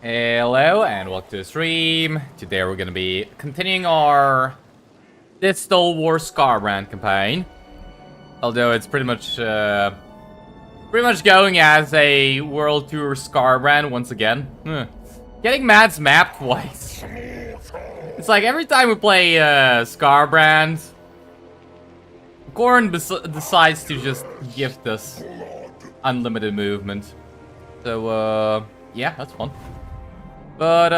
Hello and welcome to the stream. Today we're gonna be continuing our Distal War Skarbrand campaign. Although it's pretty much going as a World Tour Skarbrand once again. Getting Matt's map twice. It's like every time we play Skarbrand, Khorne decides to just gift us unlimited movement. So yeah, that's fun. But,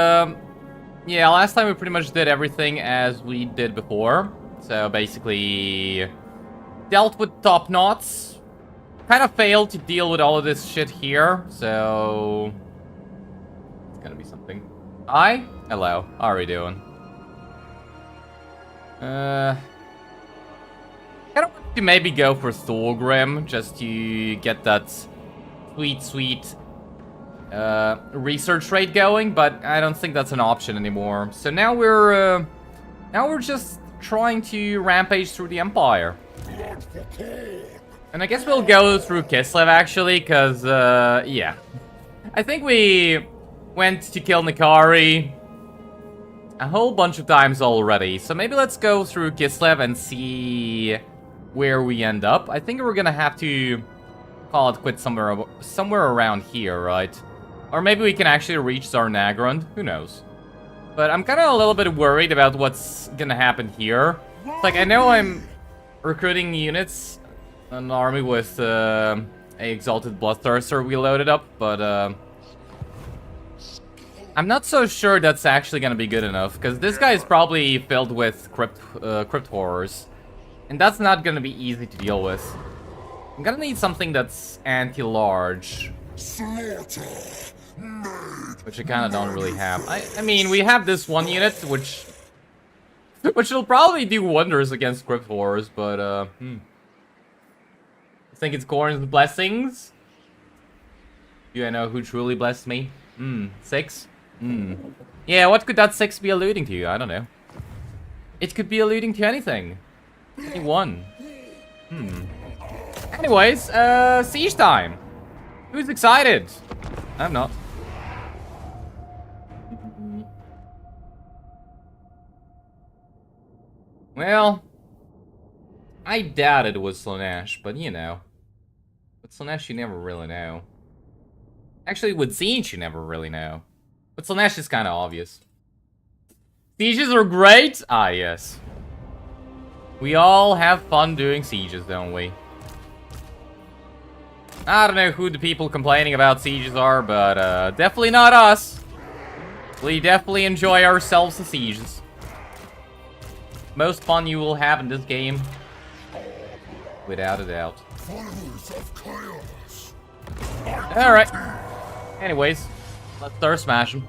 yeah, last time we pretty much did everything as we did before. So, basically, dealt with top knots. Kind of failed to deal with all of this shit here, so... It's gonna be something. Hi? Hello. How are we doing? I don't want to maybe go for Thorgrim, just to get that sweet research rate going, but I don't think that's an option anymore. So now we're just trying to rampage through the Empire. And I guess we'll go through Kislev actually, because yeah. I think we went to kill Nikari a whole bunch of times already. So maybe let's go through Kislev and see where we end up. I think we're gonna have to call it quit somewhere around here, right? Or maybe we can actually reach Nagenhof. Who knows? But I'm kind of a little bit worried about what's gonna happen here. It's like, I know I'm recruiting units, an army with a Exalted Bloodthirster we loaded up, but I'm not so sure that's actually gonna be good enough, because this guy is probably filled with crypt horrors, and that's not gonna be easy to deal with. I'm gonna need something that's anti-large. Which I kind of don't really have. I mean, we have this one unit, which will probably do wonders against crypt horrors, but, I think it's Khorne's blessings? Do I know who truly blessed me? 6? Yeah, what could that 6 be alluding to? I don't know. It could be alluding to anything. Anyone. Anyways, siege time. Who's excited? I'm not. Well, I doubt it was Slaanesh, but you know. With Slaanesh, you never really know. Actually, with Siege, you never really know. But Slaanesh is kind of obvious. Sieges are great! Ah, yes. We all have fun doing sieges, don't we? I don't know who the people complaining about sieges are, but definitely not us. We definitely enjoy ourselves in sieges. Most fun you will have in this game. Without a doubt. Alright. Anyways, let's start smashing.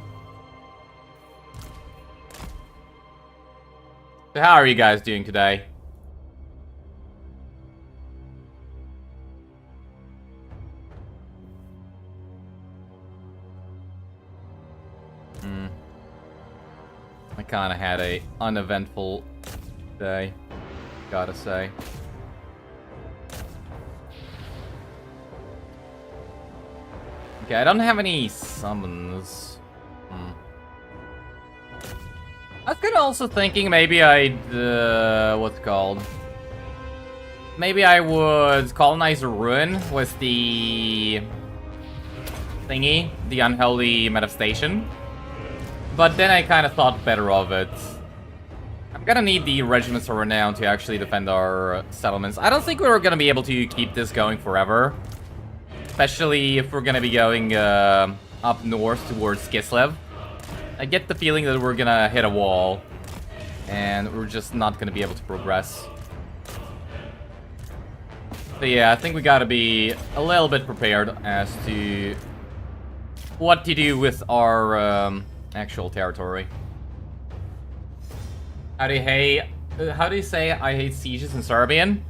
So how are you guys doing today? I kind of had a uneventful day, gotta say. Okay, I don't have any summons. I was kind of also thinking maybe I'd, what's it called? Maybe I would colonize a ruin with the thingy, the unholy manifestation. But then I kind of thought better of it. I'm gonna need the Regiments of Renown to actually defend our settlements. I don't think we're gonna be able to keep this going forever. Especially if we're gonna be going up north towards Kislev. I get the feeling that we're gonna hit a wall. And we're just not gonna be able to progress. So yeah, I think we gotta be a little bit prepared as to what to do with our actual territory. How do you say I hate sieges in Serbian?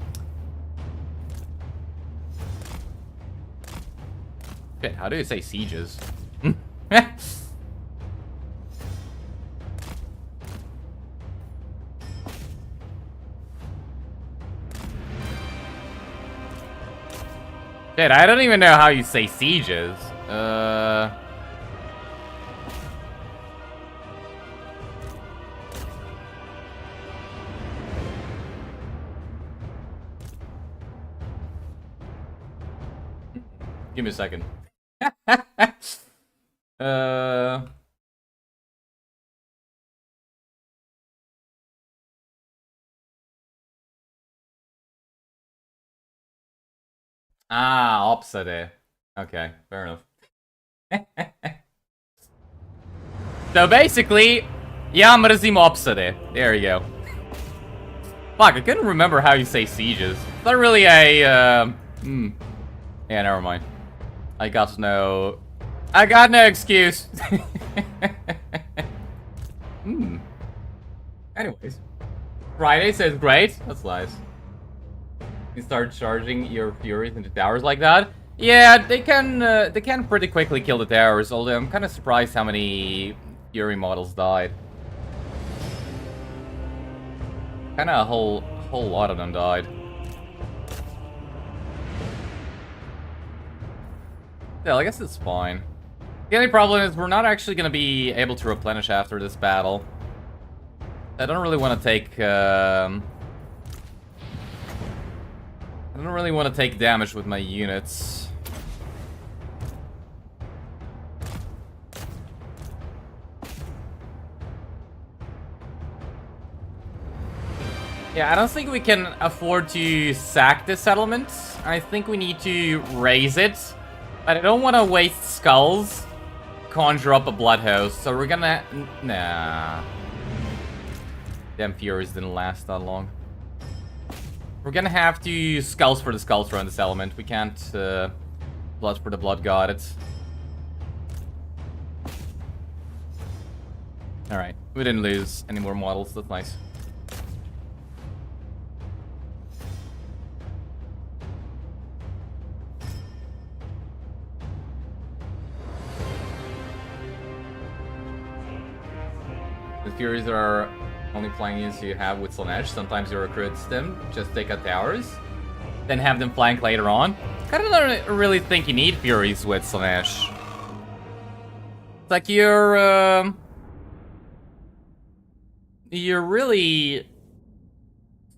Shit, how do you say sieges? Shit, I don't even know how you say sieges. Give me a second. Opposite. Okay, fair enough. So basically, Yamrazim opposite. There you go. Fuck, I couldn't remember how you say sieges. It's not really a, Yeah, never mind. I got no excuse. Anyways. Friday says great. That's nice. You start charging your Furies into towers like that. Yeah, they can pretty quickly kill the towers, although I'm kind of surprised how many Fury models died. Kind of a whole lot of them died. Yeah, I guess it's fine. The only problem is we're not actually going to be able to replenish after this battle. I don't really want to take, I don't really want to take damage with my units. Yeah, I don't think we can afford to sack this settlement. I think we need to raise it. But I don't want to waste skulls, conjure up a blood host, so we're gonna... Nah. Damn Furies didn't last that long. We're gonna have to use skulls for the skull throw in this element. We can't, blood for the blood god it. Alright, we didn't lose any more models, that's nice. The Furies are only flying units you have with Slanesh. Sometimes you recruit them, just take out towers, then have them flank later on. Kind of don't really think you need Furies with Slanesh. It's like you're really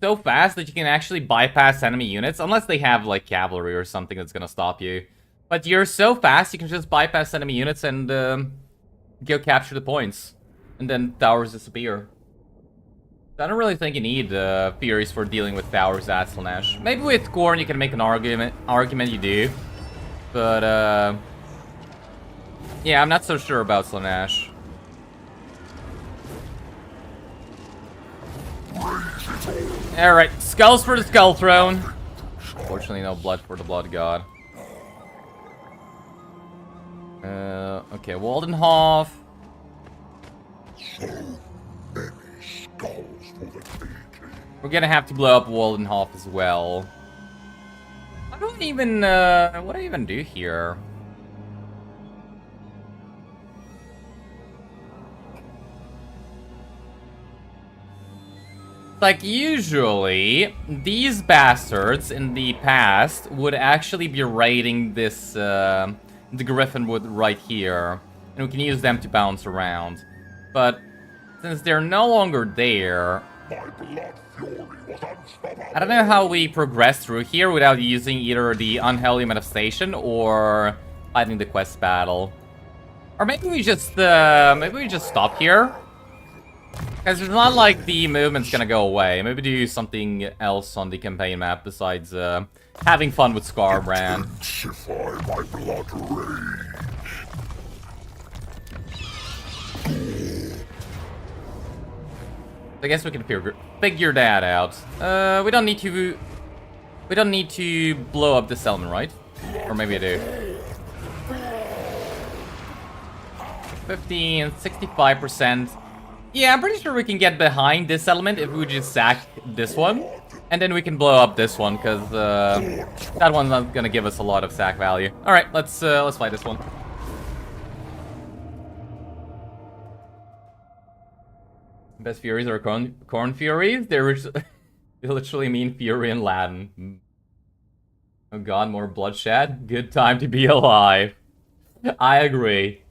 so fast that you can actually bypass enemy units, unless they have like cavalry or something that's gonna stop you. But you're so fast you can just bypass enemy units and go capture the points. And then towers disappear. I don't really think you need Furies for dealing with towers at Slanesh. Maybe with Khorne you can make an argument you do. But yeah, I'm not so sure about Slanesh. Alright, skulls for the skull throne. Unfortunately no blood for the blood god. Okay, Waldenhof. So many skulls for the taking. We're gonna have to blow up Waldenhof as well. I don't even, what do I even do here? Like, usually, these bastards in the past would actually be raiding this, the Gryphon wood right here. And we can use them to bounce around. But since they're no longer there, I don't know how we progress through here without using either the Unholy Manifestation or fighting the quest battle. Or maybe we just stop here. Because it's not like the movement's gonna go away. Maybe do something else on the campaign map besides having fun with Skarbrand. My blood rage. I guess we can figure that out. We don't need to blow up this element, right? Or maybe I do. 15, 65%. Yeah, I'm pretty sure we can get behind this element if we just sack this one. And then we can blow up this one, because that one's not gonna give us a lot of sack value. Alright, let's fight this one. Best Furies are Khorne Furies? They literally mean Fury in Latin. Oh god, more bloodshed? Good time to be alive. I agree.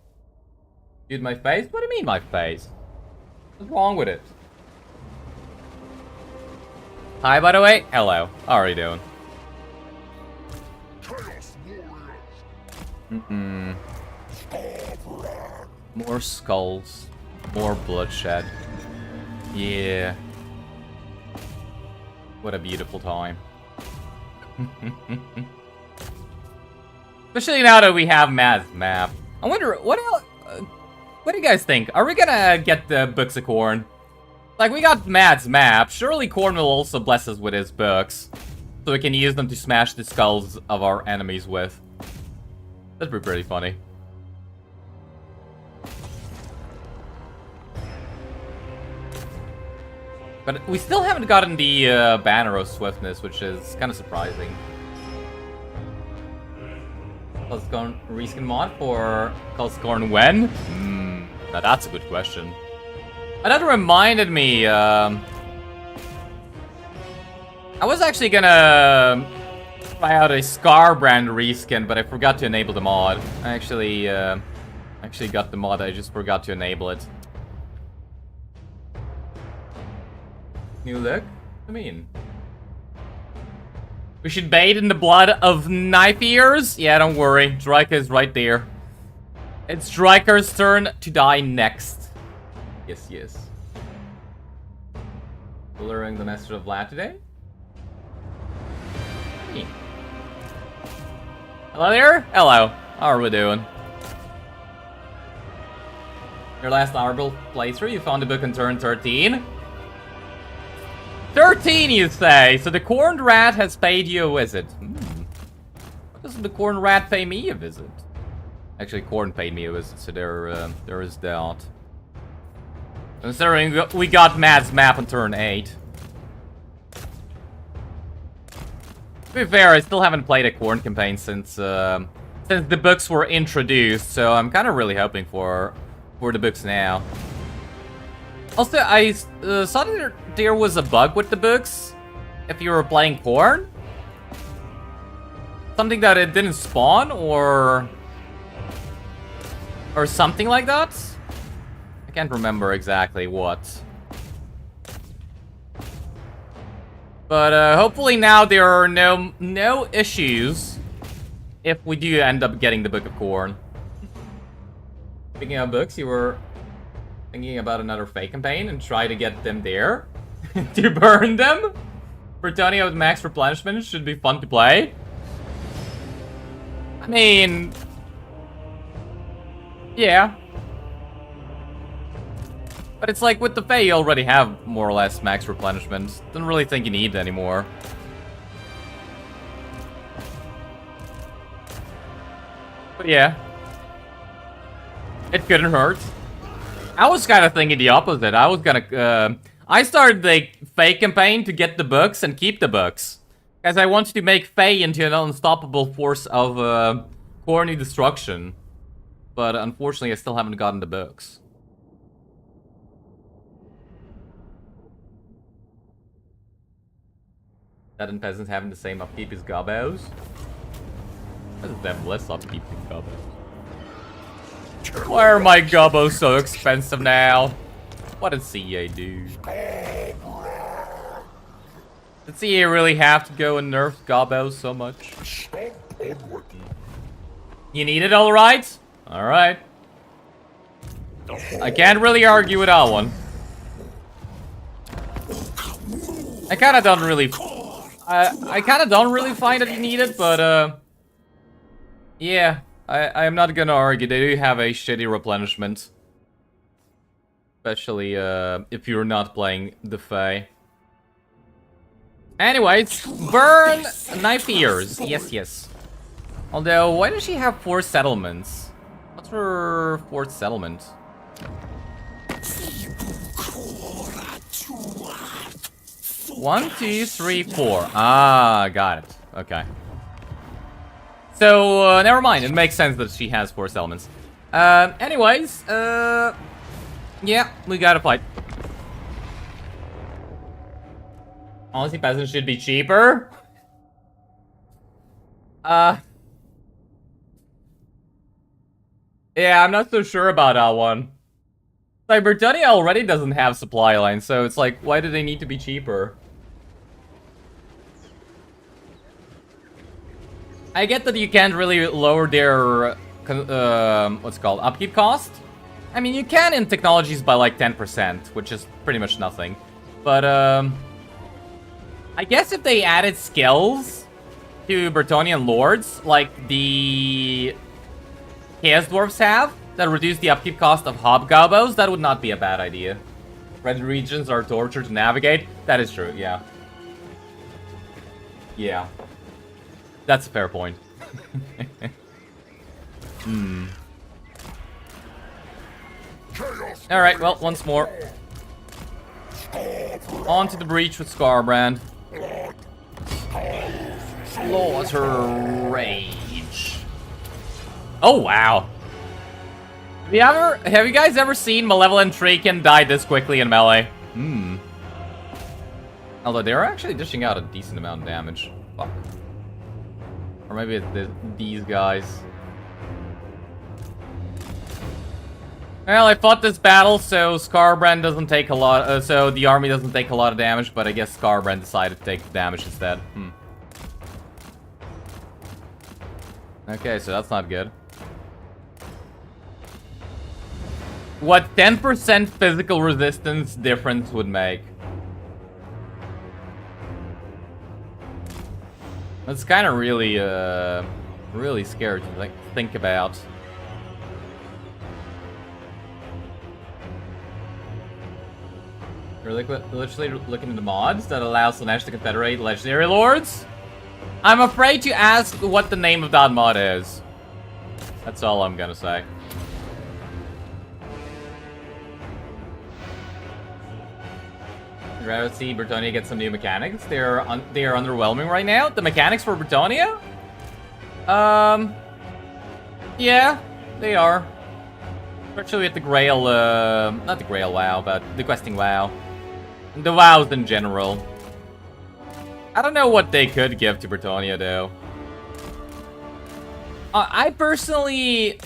Dude, my face? What do you mean my face? What's wrong with it? Hi, by the way. Hello. How are you doing? Mm-mm. More skulls. More bloodshed. Yeah. What a beautiful time. Especially now that we have Mad's map. I wonder, what else? What do you guys think? Are we gonna get the books of Khorne? Like, we got Mad's map. Surely Khorne will also bless us with his books. So we can use them to smash the skulls of our enemies with. That'd be pretty funny. But we still haven't gotten the Banner of Swiftness, which is kind of surprising. Khorne reskin mod for Khorne when? Now that's a good question. That reminded me, I was actually gonna try out a Skarbrand reskin, but I forgot to enable the mod. I actually got the mod, I just forgot to enable it. New look? What do you mean? We should bathe in the blood of knife ears? Yeah, don't worry. Striker is right there. It's Striker's turn to die next. Yes, yes. Luring the Master of Vlad today? Hey. Hello there? Hello. How are we doing? Your last honorable playthrough, you found the book on turn 13. 13, you say? So the Khorne Rat has paid you a visit. Why doesn't the Khorne Rat pay me a visit? Actually, Khorne paid me a visit, so there is that. Considering we got Mad's map on turn 8. To be fair, I still haven't played a Khorne campaign since the books were introduced, so I'm kind of really hoping for the books now. Also, I saw that there was a bug with the books if you were playing Khorne. Something that it didn't spawn, or something like that. I can't remember exactly what. But hopefully now there are no issues if we do end up getting the Book of Khorne. Speaking of books, you were thinking about another fake campaign and try to get them there to burn them. Britannia with max replenishment should be fun to play. I mean, yeah. But it's like with the Fae, you already have more or less max replenishment. Don't really think you need it anymore. But yeah. It couldn't hurt. I was kind of thinking the opposite. I was gonna, I started the Fae campaign to get the books and keep the books. Because I wanted to make Fae into an unstoppable force of, corny destruction. But unfortunately, I still haven't gotten the books. That and peasants having the same upkeep as gobos. Peasants have less upkeep than gobos. Why are my gobos so expensive now? What did CA do? Did CA really have to go and nerf gobos so much? You need it, alright? Alright. I can't really argue with that one. I kinda don't really... I kinda don't really find that you need it, but yeah, I'm not gonna argue. They do have a shitty replenishment. Especially if you're not playing the Fae. Anyways, burn knife ears. Yes, yes. Although, why does she have 4 settlements? What's her 4th settlement? One, 2, 3, 4. Ah, got it. Okay. So, never mind. It makes sense that she has 4 settlements. Anyways, yeah, we gotta fight. Honestly, peasants should be cheaper. Yeah, I'm not so sure about that one. Like, Britannia already doesn't have supply lines, so it's like, why do they need to be cheaper? I get that you can't really lower their, what's it called, upkeep cost. I mean, you can in technologies by like 10%, which is pretty much nothing. But, I guess if they added skills to Bretonnian Lords, like the Chaos Dwarves have, that reduce the upkeep cost of Hobgoblins, that would not be a bad idea. Red regions are torture to navigate. That is true, yeah. Yeah. That's a fair point. Alright, well, once more. On to the breach with Skarbrand. Slaughter Rage. Oh, wow. Have you guys ever seen Malevolent Treekin die this quickly in melee? Although they're actually dishing out a decent amount of damage. Fuck. Or maybe it's these guys. Well, I fought this battle, so Skarbrand doesn't take a lot. So the army doesn't take a lot of damage, but I guess Skarbrand decided to take the damage instead. Okay, so that's not good. What 10% physical resistance difference would make? That's kind of really, really scary to think about. You're literally looking into mods that allow Slanesh to confederate legendary lords? I'm afraid to ask what the name of that mod is. That's all I'm gonna say. I'd rather see Bretonnia get some new mechanics. They are underwhelming right now. The mechanics for Bretonnia? Yeah, they are. Especially with the Grail, not the Grail WoW, but the questing WoW. The WoWs in general. I don't know what they could give to Bretonnia, though. I personally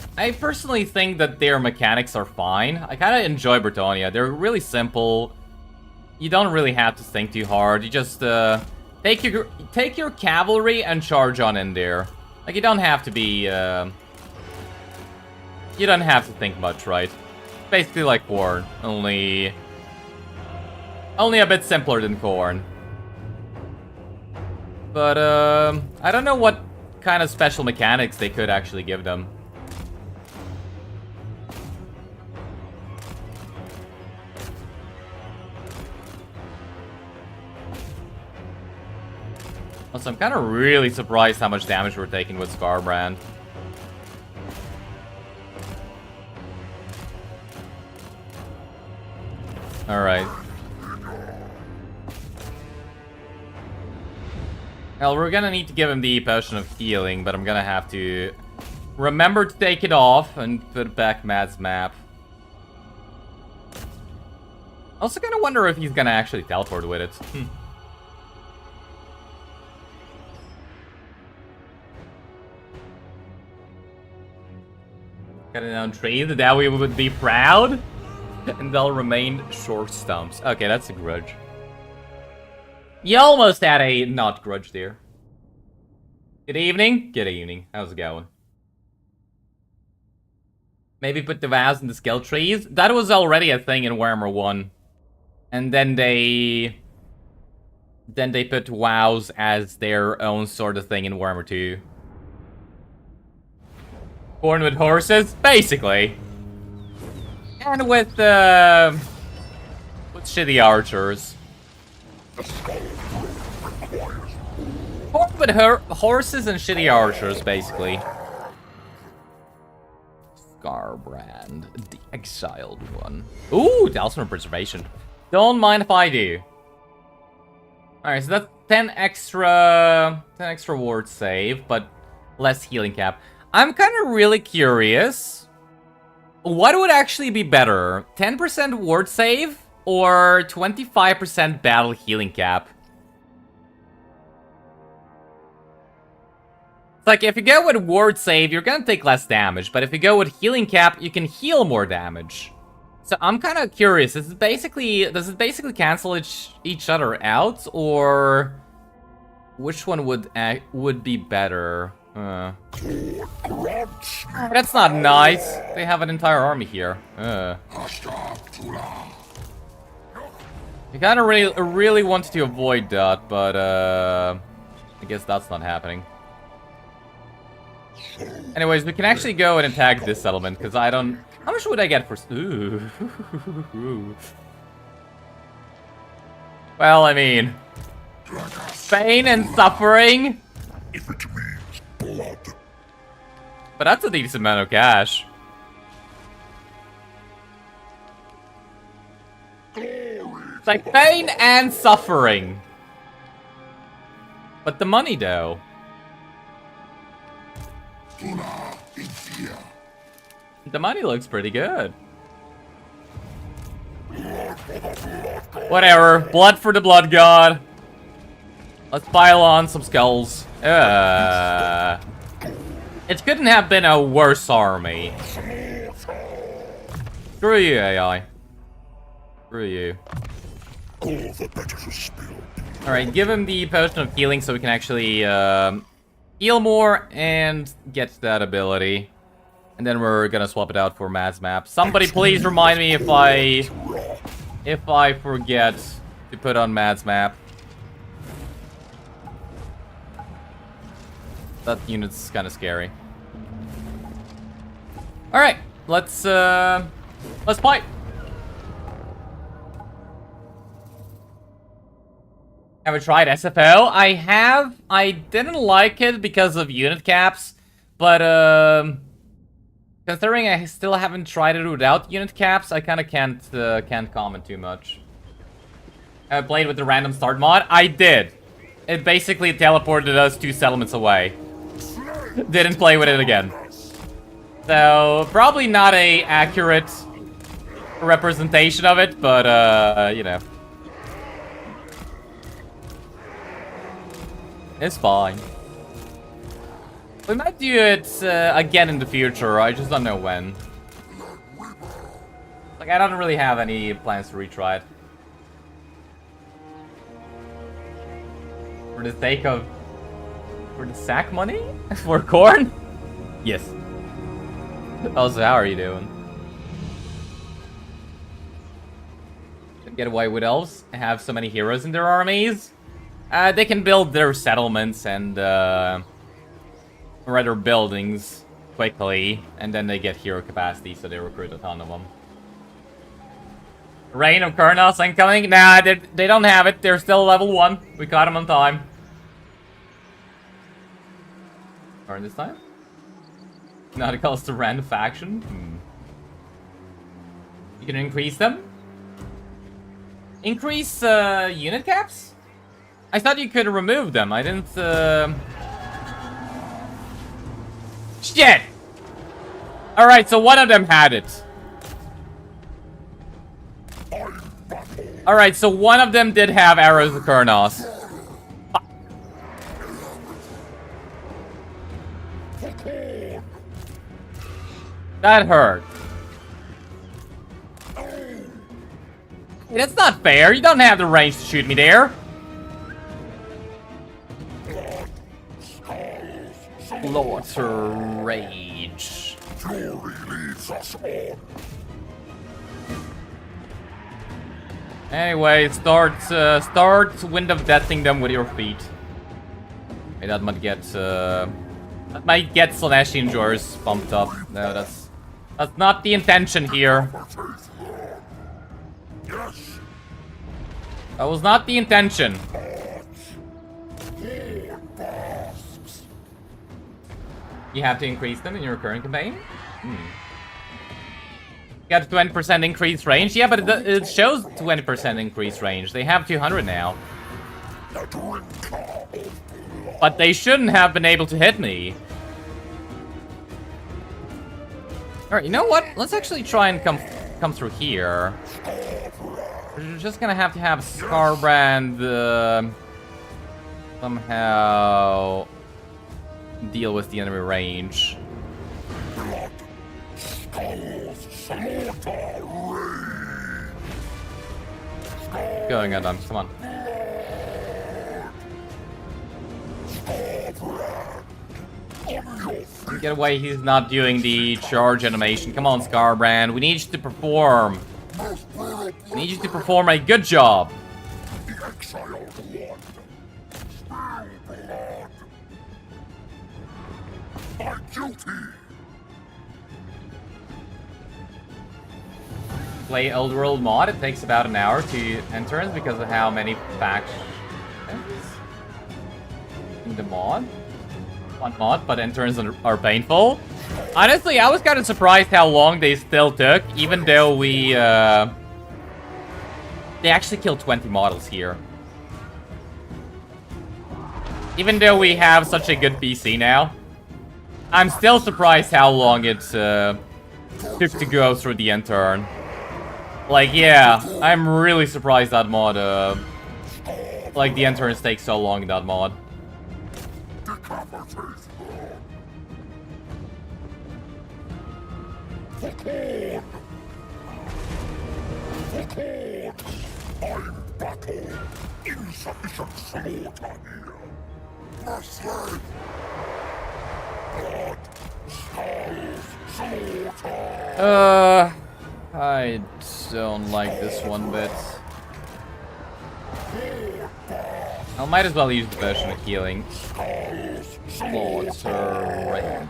think that their mechanics are fine. I kind of enjoy Bretonnia. They're really simple. You don't really have to think too hard. You just take your cavalry and charge on in there. Like, you don't have to be you don't have to think much, right? Basically like Khorne, only a bit simpler than Khorne. But I don't know what kind of special mechanics they could actually give them. Also, I'm kind of really surprised how much damage we're taking with Skarbrand. Alright. Well, we're gonna need to give him the potion of healing, but I'm gonna have to remember to take it off and put it back Matt's map. Also gonna wonder if he's gonna actually teleport with it. Cutting down trees, that we would be proud. And they'll remain short stumps. Okay, that's a grudge. You almost had a not grudge there. Good evening. Good evening. How's it going? Maybe put the vows in the skill trees. That was already a thing in Warhammer 1. And then they put wows as their own sort of thing in Warhammer 2. Born with horses? Basically. And with shitty archers. Born with horses and shitty archers, basically. Skarbrand, the exiled one. Ooh, Talisman Preservation. Don't mind if I do. Alright, so that's 10 extra ward save, but less healing cap. I'm kind of really curious. What would actually be better? 10% ward save or 25% battle healing cap? Like, if you go with ward save, you're gonna take less damage, but if you go with healing cap, you can heal more damage. So I'm kind of curious. Does it basically cancel each other out, or which one would be better? That's not nice. They have an entire army here. You kind of really wanted to avoid that, but I guess that's not happening. Anyways, we can actually go and attack this settlement, because I don't... How much would I get for... Ooh. Well, I mean... Pain and suffering? If it means blood. But that's a decent amount of cash. It's like pain and suffering. But the money, though. The money looks pretty good. Whatever. Blood for the blood god. Let's pile on some skulls. It couldn't have been a worse army. Screw you, AI. Screw you. Alright, give him the potion of healing so we can actually heal more and get that ability. And then we're gonna swap it out for Mass Map. Somebody please remind me if I forget to put on Mass Map. That unit's kind of scary. Alright, let's fight. Have I tried SFO? I have. I didn't like it because of unit caps, but considering I still haven't tried it without unit caps, I kind of can't comment too much. I played with the random start mod. I did. It basically teleported us 2 settlements away. Didn't play with it again. So probably not a accurate representation of it, but you know. It's fine. We might do it again in the future, I just don't know when. Like, I don't really have any plans to retry it. For the sake of... For the sack money? For Khorne? Yes. Also, how are you doing? Get away with elves, have so many heroes in their armies. They can build their settlements and rather buildings quickly, and then they get hero capacity, so they recruit a ton of them. Reign of Khorne incoming? Nah, they don't have it. They're still level 1. We caught them on time. Khorne this time? Not it calls to random faction? You can increase them? Increase unit caps? I thought you could remove them. I didn't Shit! Alright, so one of them had it. Alright, so one of them did have arrows of Khorne. That hurt. Hey, that's not fair. You don't have the range to shoot me there. Slaughter rage. Anyway, start wind of deathing them with your feet. Hey, that might get Slaneshi Jors bumped up. No, that's not the intention here. That was not the intention. You have to increase them in your current campaign? You got a 20% increased range? Yeah, but it shows 20% increased range. They have 200 now. But they shouldn't have been able to hit me. Alright, you know what? Let's actually try and come through here. We're just gonna have to have Skarbrand somehow deal with the enemy range. Going at them, come on. Get away, he's not doing the charge animation. Come on, Skarbrand. We need you to perform. We need you to perform a good job. The exiled one. Spill blood. My duty. Play Old World mod. It takes about an hour to enter because of how many factions in the mod. One mod, but interns are painful. Honestly, I was kind of surprised how long they still took, even though we, they actually killed 20 models here. Even though we have such a good PC now, I'm still surprised how long it took to go through the intern. Like, yeah, I'm really surprised that mod, like, the interns take so long in that mod. For Khorne! For Khorne! I'm battle! Insufficient slaughter here! Mercy! Blood! Skulls! Slaughter! I don't like this one bit. I might as well use the version of healing. Slaughter.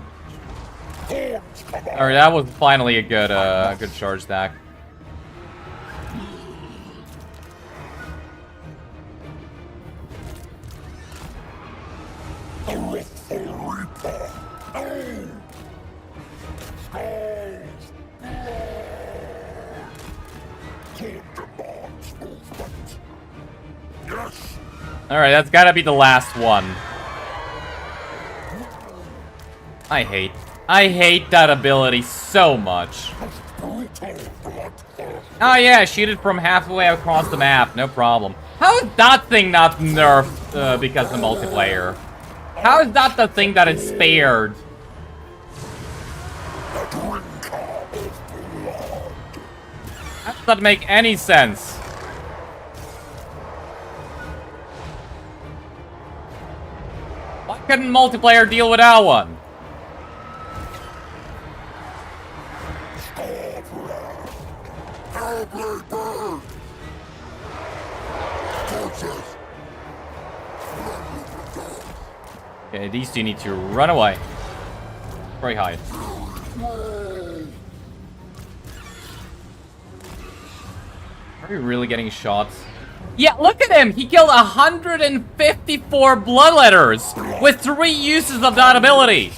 Alright, that was finally a good charge stack. Alright, that's gotta be the last one. I hate that ability so much. Oh yeah, shoot it from halfway across the map, no problem. How is that thing not nerfed because of multiplayer? How is that the thing that is spared? How does that make any sense? Why couldn't multiplayer deal with that one? Okay, these two need to run away. Very high. Are we really getting shots? Yeah, look at him! He killed 154 bloodletters with 3 uses of that ability!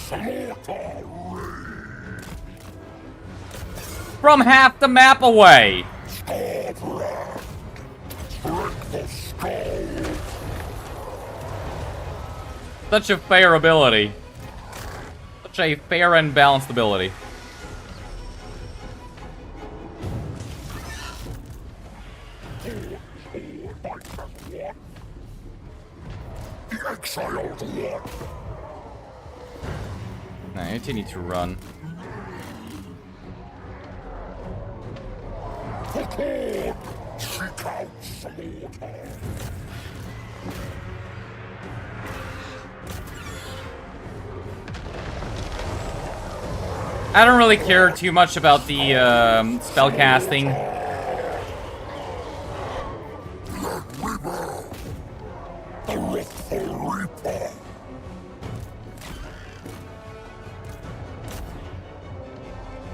From half the map away! Such a fair ability. Such a fair and balanced ability. The exiled one. Nah, you two need to run. For Khorne! Seek out slaughter. I don't really care too much about the spell casting.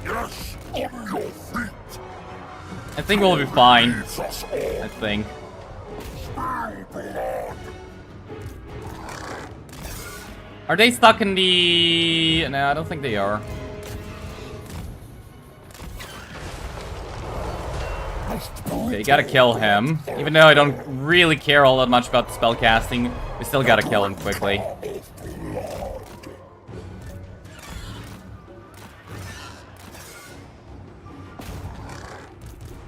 Yes, on your feet. I think we'll be fine. I think. Are they stuck in the... No, I don't think they are. Okay, you gotta kill him. Even though I don't really care all that much about the spell casting, we still gotta kill him quickly. I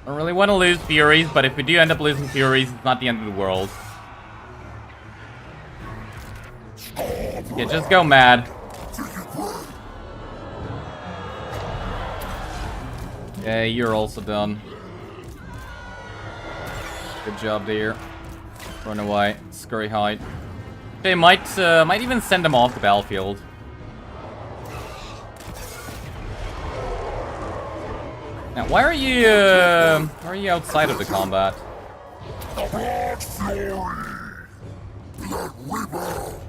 don't really want to lose Furies, but if we do end up losing Furies, it's not the end of the world. Yeah, just go mad. Yeah, you're also done. Good job there. Run away. Scurry hide. They might even send them off the battlefield. Now, why are you outside of the combat? Blood fury. Blood river.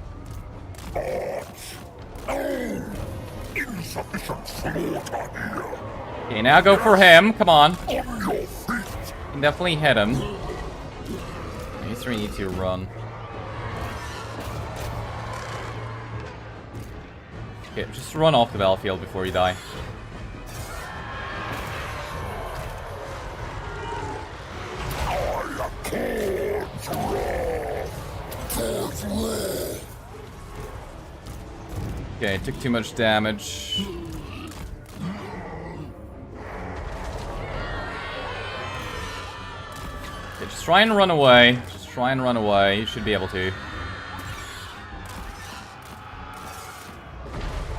Oh, insufficient slaughter here. Okay, now go for him. Come on. On your feet. You can definitely hit him. These three need to run. Okay, just run off the battlefield before you die. Okay, took too much damage. Okay, just try and run away. Just try and run away. You should be able to.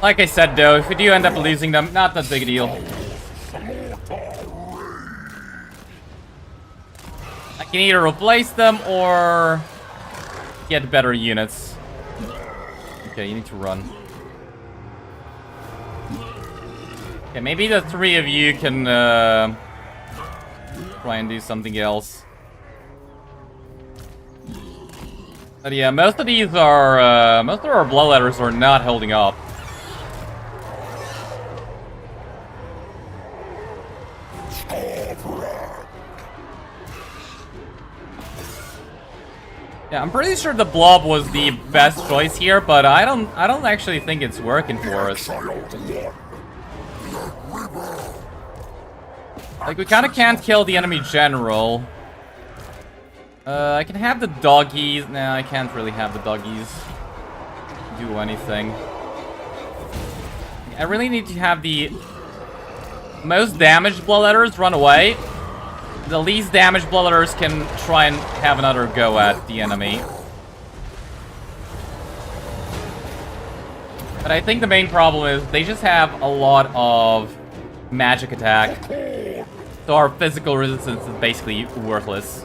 Like I said though, if we do end up losing them, not that big a deal. I can either replace them or get better units. Okay, you need to run. Okay, maybe the three of you can try and do something else. But yeah, most of these are most of our bloodletters are not holding up. Yeah, I'm pretty sure the blob was the best choice here, but I don't actually think it's working for us. Like, we kind of can't kill the enemy general. I can have the doggies. Nah, I can't really have the doggies do anything. I really need to have the most damaged bloodletters run away. The least damaged bloodletters can try and have another go at the enemy. But I think the main problem is they just have a lot of magic attack. So our physical resistance is basically worthless.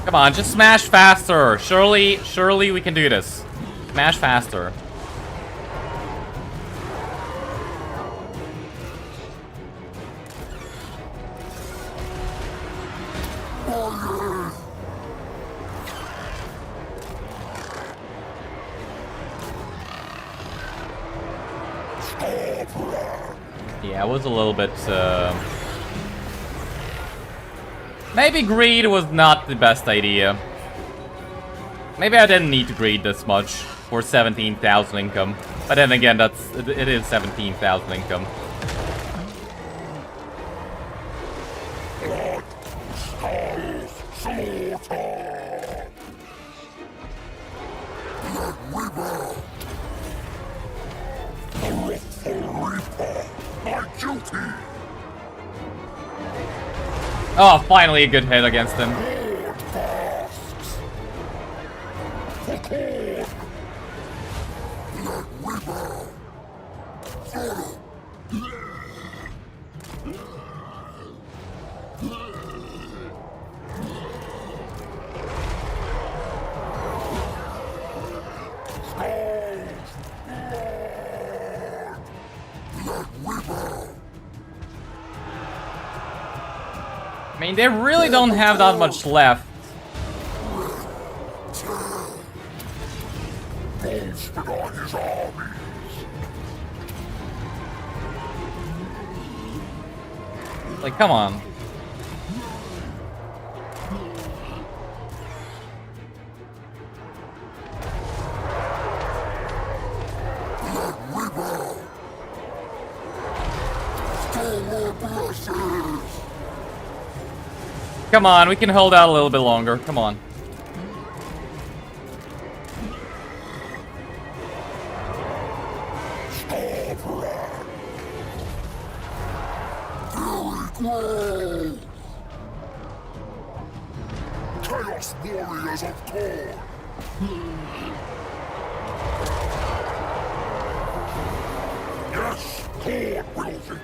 Come on, just smash faster. Surely we can do this. Smash faster. Yeah, it was a little bit, maybe greed was not the best idea. Maybe I didn't need to greed this much for 17,000 income. But then again, it is 17,000 income. Oh, finally a good hit against him. I mean, they really don't have that much left. Like, come on. Come on, we can hold out a little bit longer. Come on. Chaos warriors of Khorne. Yes, Khorne will be.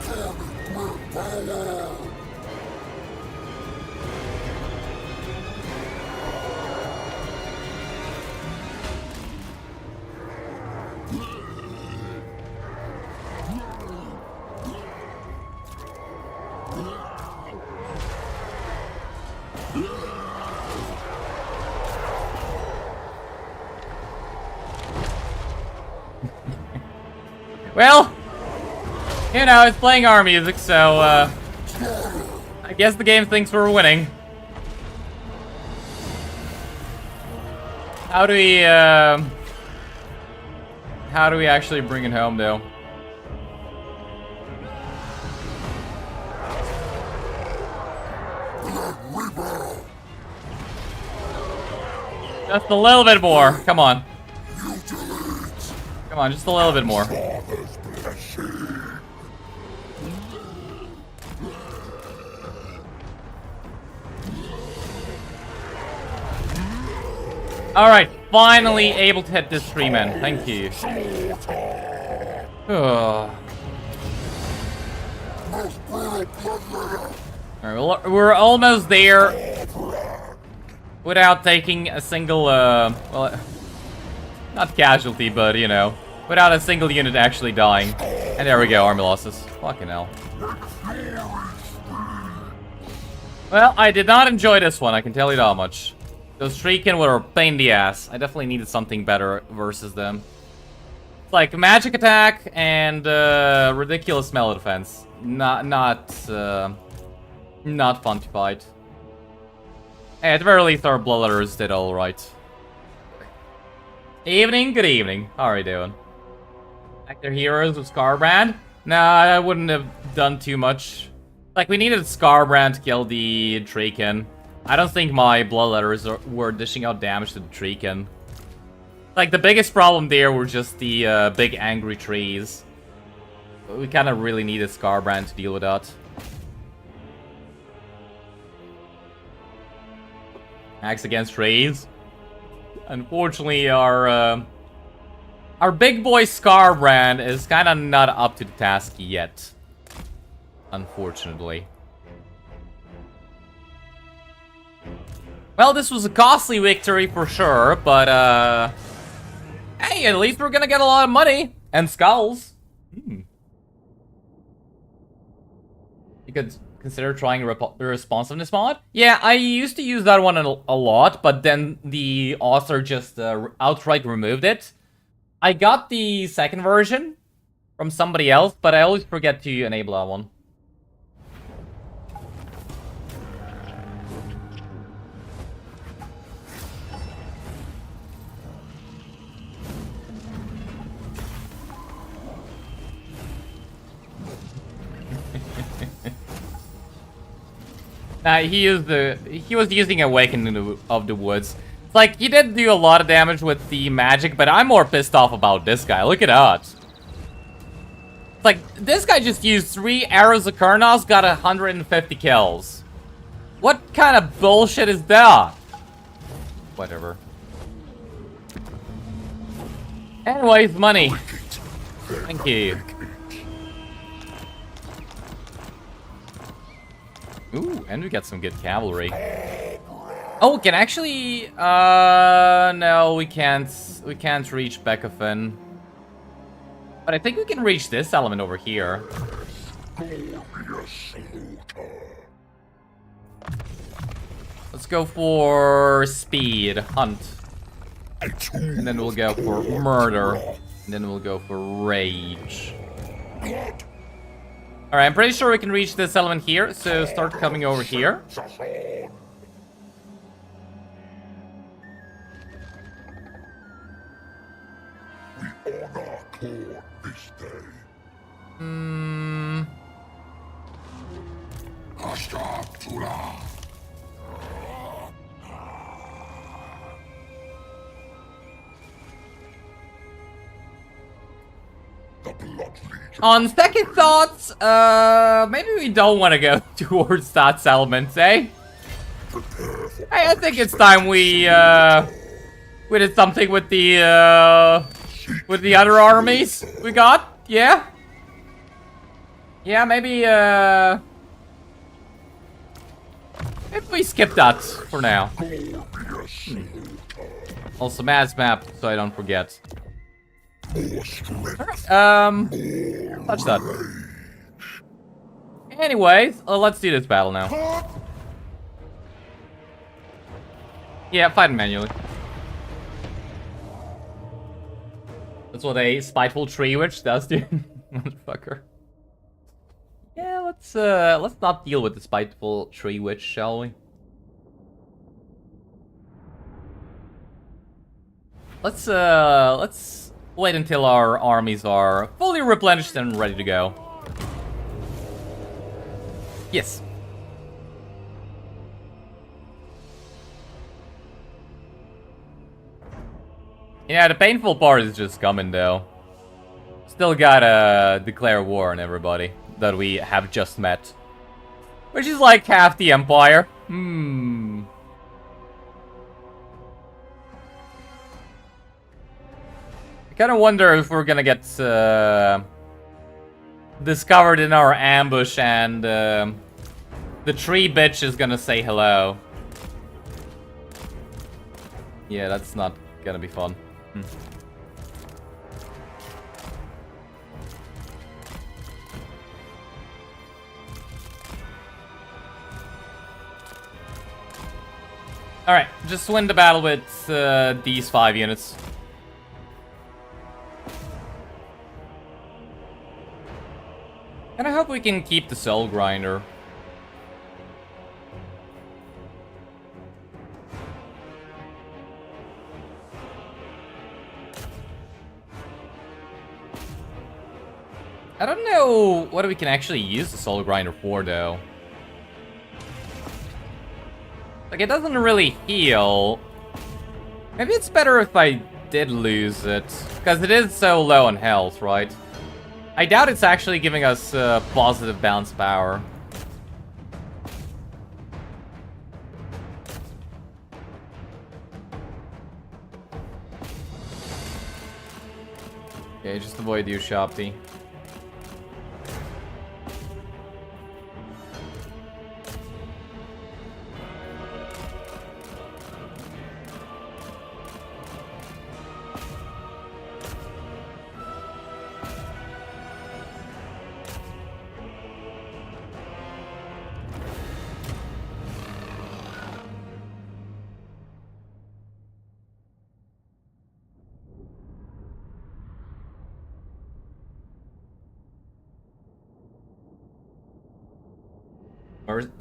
Khorne will. power! Well, you know, it's playing our music, so, I guess the game thinks we're winning. How do we actually bring it home, though? Just a little bit more. Come on. Come on, just a little bit more. Alright, finally able to hit this tree man. Thank you. Alright, well, we're almost there without taking a single, well, not casualty, but, you know, without a single unit actually dying. And there we go, army losses. Fucking hell. Well, I did not enjoy this one, I can tell you that much. Those Shriekin were a pain in the ass. I definitely needed something better versus them. It's like magic attack and ridiculous melee defense. Not fun to fight. Hey, at the very least, our bloodletters did all right. Evening, good evening. How are you doing? Actor heroes with Skarbrand? Nah, I wouldn't have done too much. Like, we needed Skarbrand to kill the Shriekin. I don't think my bloodletters were dishing out damage to the Shriekin. Like, the biggest problem there were just the big angry trees. We kind of really needed Skarbrand to deal with that. Axe against trees. Unfortunately, our big boy Skarbrand is kind of not up to the task yet. Unfortunately. Well, this was a costly victory for sure, but, hey, at least we're gonna get a lot of money. And skulls. You could consider trying a responsiveness mod? Yeah, I used to use that one a lot, but then the author just outright removed it. I got the second version from somebody else, but I always forget to enable that one. He was using Awakening of the Woods. It's like, he did do a lot of damage with the magic, but I'm more pissed off about this guy. Look at that. It's like, this guy just used 3 arrows of Khorne, got 150 kills. What kind of bullshit is that? Whatever. Anyways, money. Thank you. Ooh, and we got some good cavalry. Oh, we can actually... no, we can't reach Beckhofen. But I think we can reach this element over here. Let's go for speed, hunt. And then we'll go for murder. And then we'll go for rage. Alright, I'm pretty sure we can reach this element here, so start coming over here. We honor Khorne this day. On second thoughts, maybe we don't want to go towards that settlement, eh? Hey, I think it's time we did something with the other armies we got, yeah? Yeah, maybe, maybe we skip that for now. Also, Mads map, so I don't forget. Touch that. Anyways, let's do this battle now. Yeah, fight manually. That's what a spiteful tree witch does, dude. Motherfucker. Yeah, let's not deal with the spiteful tree witch, shall we? Let's wait until our armies are fully replenished and ready to go. Yes. Yeah, the painful part is just coming, though. Still gotta declare war on everybody that we have just met. Which is like half the Empire. I kinda wonder if we're gonna get discovered in our ambush and the tree bitch is gonna say hello. Yeah, that's not gonna be fun. Alright, just win the battle with these 5 units. And I hope we can keep the Soul Grinder. I don't know what we can actually use the Soul Grinder for, though. Like, it doesn't really heal. Maybe it's better if I did lose it, because it is so low on health, right? I doubt it's actually giving us positive bounce power. Okay, just avoid you, Shopty.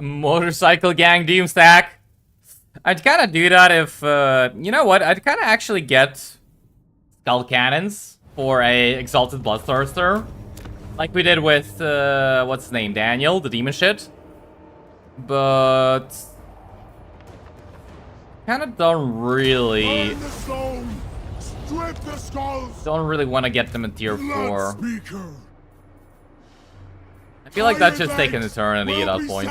Motorcycle gang Doomstack. I'd kind of do that if, you know what? I'd kind of actually get Skull Cannons for a Exalted Bloodthirster. Like we did with, what's his name? Daniel, the demon shit. But kind of don't really want to get them in tier 4. I feel like that's just taking an eternity at that point.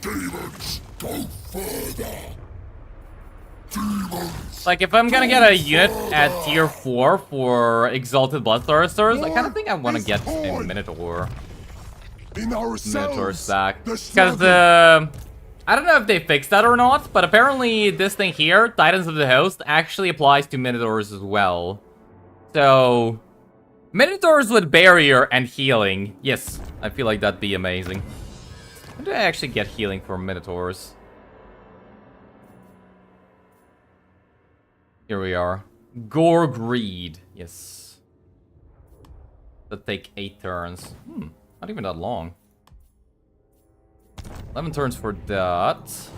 Demons, go further. Demons. Like, if I'm gonna get a unit at tier 4 for Exalted Bloodthirsters, I kind of think I want to get a Minotaur. Minotaur stack. Because, I don't know if they fixed that or not, but apparently this thing here, Titans of the Host, actually applies to Minotaurs as well. So Minotaurs with barrier and healing. Yes, I feel like that'd be amazing. When do I actually get healing for Minotaurs? Here we are. Gore Greed. Yes. That take 8 turns. Not even that long. 11 turns for that.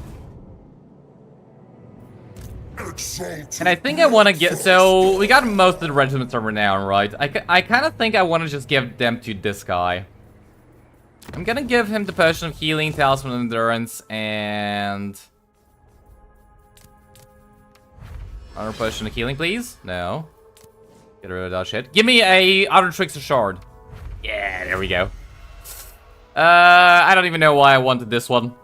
And I think I want to get... So, we got most of the regiments over now, right? I kind of think I want to just give them to this guy. I'm gonna give him the Potion of Healing, Talisman of Endurance, and... Another Potion of Healing, please? No. Get rid of that shit. Give me a Outer Trickster Shard. Yeah, there we go. I don't even know why I wanted this one.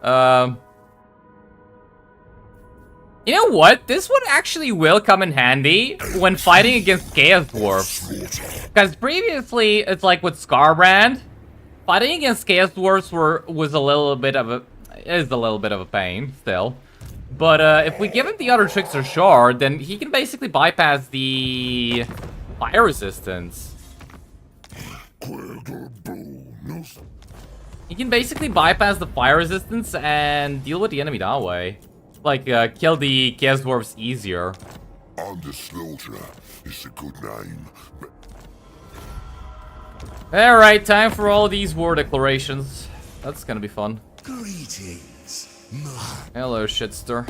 You know what? This one actually will come in handy when fighting against Chaos Dwarfs. Because previously, it's like with Skarbrand, fighting against Chaos Dwarfs is a little bit of a pain still. But if we give him the other Trickster Shard, then he can basically bypass the fire resistance. He can basically bypass the fire resistance and deal with the enemy that way. Like, kill the Chaos Dwarfs easier. Underslaughter is a good name. Alright, time for all these war declarations. That's gonna be fun. Greetings. Hello, shitster.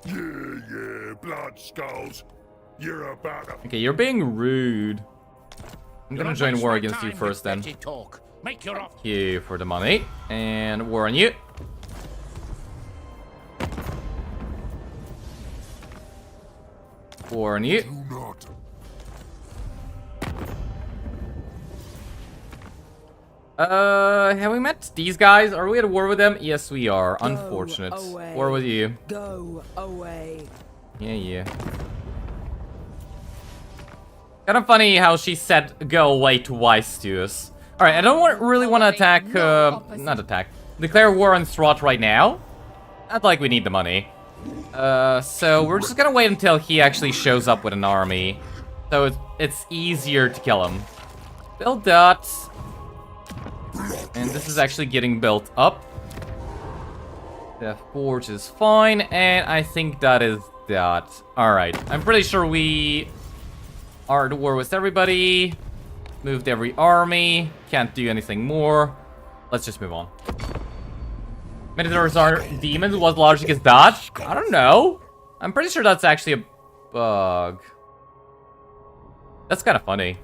Yeah, blood skulls. You're about to... Okay, you're being rude. I'm gonna join war against you first then. Make your Thank you for the money. And war on you. War on you. Do not. Have we met these guys? Are we at war with them? Yes, we are. Unfortunate. War with you. Go away. Yeah. Kind of funny how she said go away twice to us. Alright, I don't really want to attack, not attack. Declare war on Strahd right now. Not like we need the money. So we're just gonna wait until he actually shows up with an army. So it's easier to kill him. Build that. And this is actually getting built up. The forge is fine, and I think that is that. Alright, I'm pretty sure we are at war with everybody. Moved every army. Can't do anything more. Let's just move on. Minotaurs are demons. What logic is that? I don't know. I'm pretty sure that's actually a bug. That's kind of funny.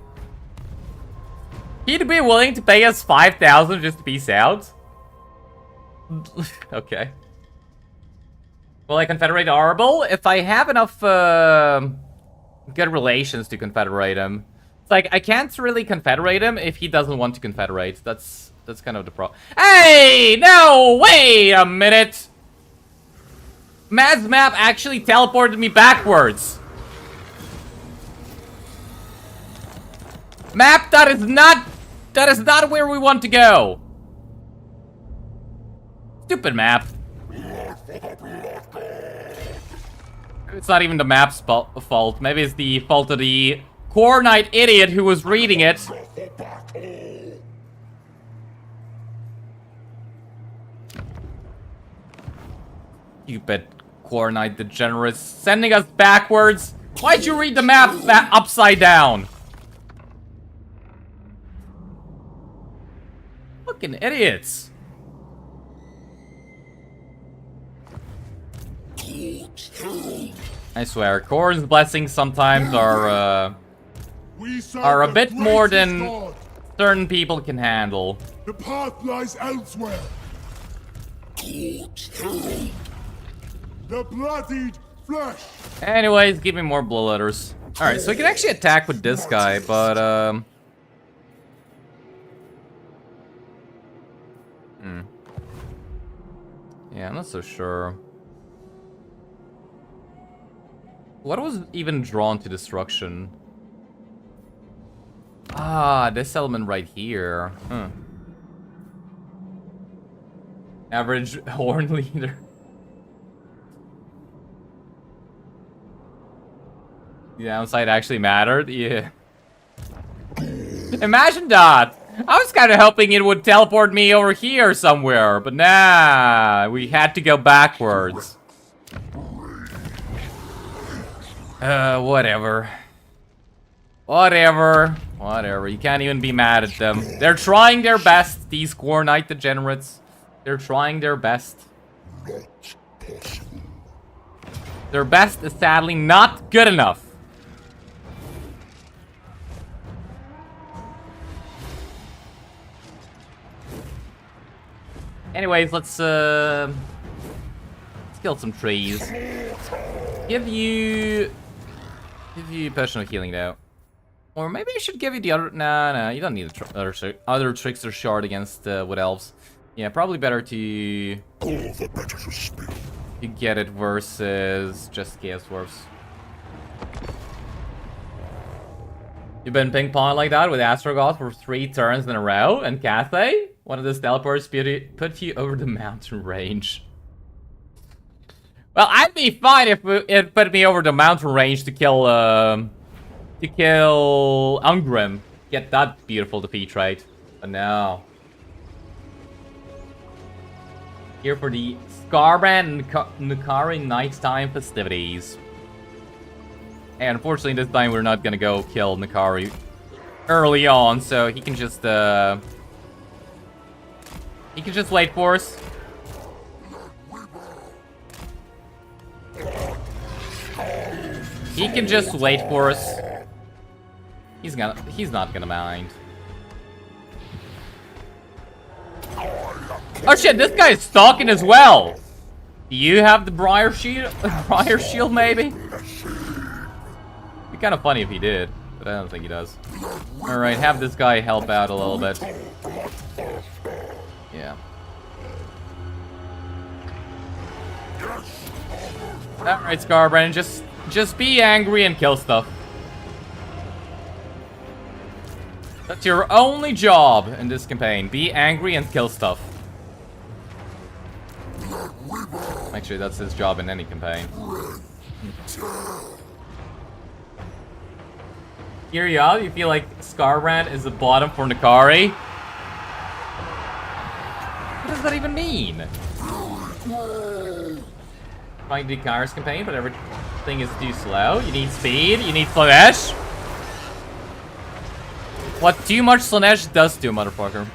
He'd be willing to pay us 5,000 just to peace out? Okay. Will I confederate Arable? If I have enough good relations to confederate him. It's like, I can't really confederate him if he doesn't want to confederate. That's kind of the problem. Hey! No! Wait a minute! Mad's map actually teleported me backwards. Map, that is not where we want to go. Stupid map. It's not even the map's fault. Maybe it's the fault of the Khorne idiot who was reading it. Stupid Khorne degenerates sending us backwards. Why'd you read the map upside down? Fucking idiots. I swear, Khorne's blessings sometimes are a bit more than certain people can handle. The path lies elsewhere. The bloodied flesh. Anyways, give me more bloodletters. Alright, so we can actually attack with this guy, but yeah, I'm not so sure. What was even drawn to destruction? Ah, this element right here. Average horn leader. The downside actually mattered? Yeah. Imagine that! I was kind of hoping it would teleport me over here somewhere, but nah, we had to go backwards. Whatever. Whatever. You can't even be mad at them. They're trying their best, these Khorne degenerates. They're trying their best. Their best is sadly not good enough. Anyways, let's kill some trees. Give you personal healing though. Or maybe I should give you the other. Nah, you don't need the other trickster shard against with elves. Yeah, probably better to All the better to speak. get it versus just Chaos Dwarfs. You've been ping-pong like that with Astrogoth for 3 turns in a row, and Cathay? One of those teleports put you over the mountain range. Well, I'd be fine if it put me over the mountain range to kill Ungrim. Get that beautiful defeat trait. But no. Here for the Skarbrand and Nukari nighttime festivities. And unfortunately this time we're not gonna go kill Nukari early on, so he can just wait for us. He can just wait for us. He's not gonna mind. Oh shit, this guy is stalking as well. Do you have the Briar Shield? Briar Shield, maybe? Be kind of funny if he did, but I don't think he does. Alright, have this guy help out a little bit. Yeah. Alright, Skarbrand, just be angry and kill stuff. That's your only job in this campaign. Be angry and kill stuff. Actually, that's his job in any campaign. Kiria, you feel like Skarbrand is the bottom for Nukari? What does that even mean? Trying to do Kara's campaign, but everything is too slow. You need speed, you need Slanesh. What too much Slanesh does to a motherfucker.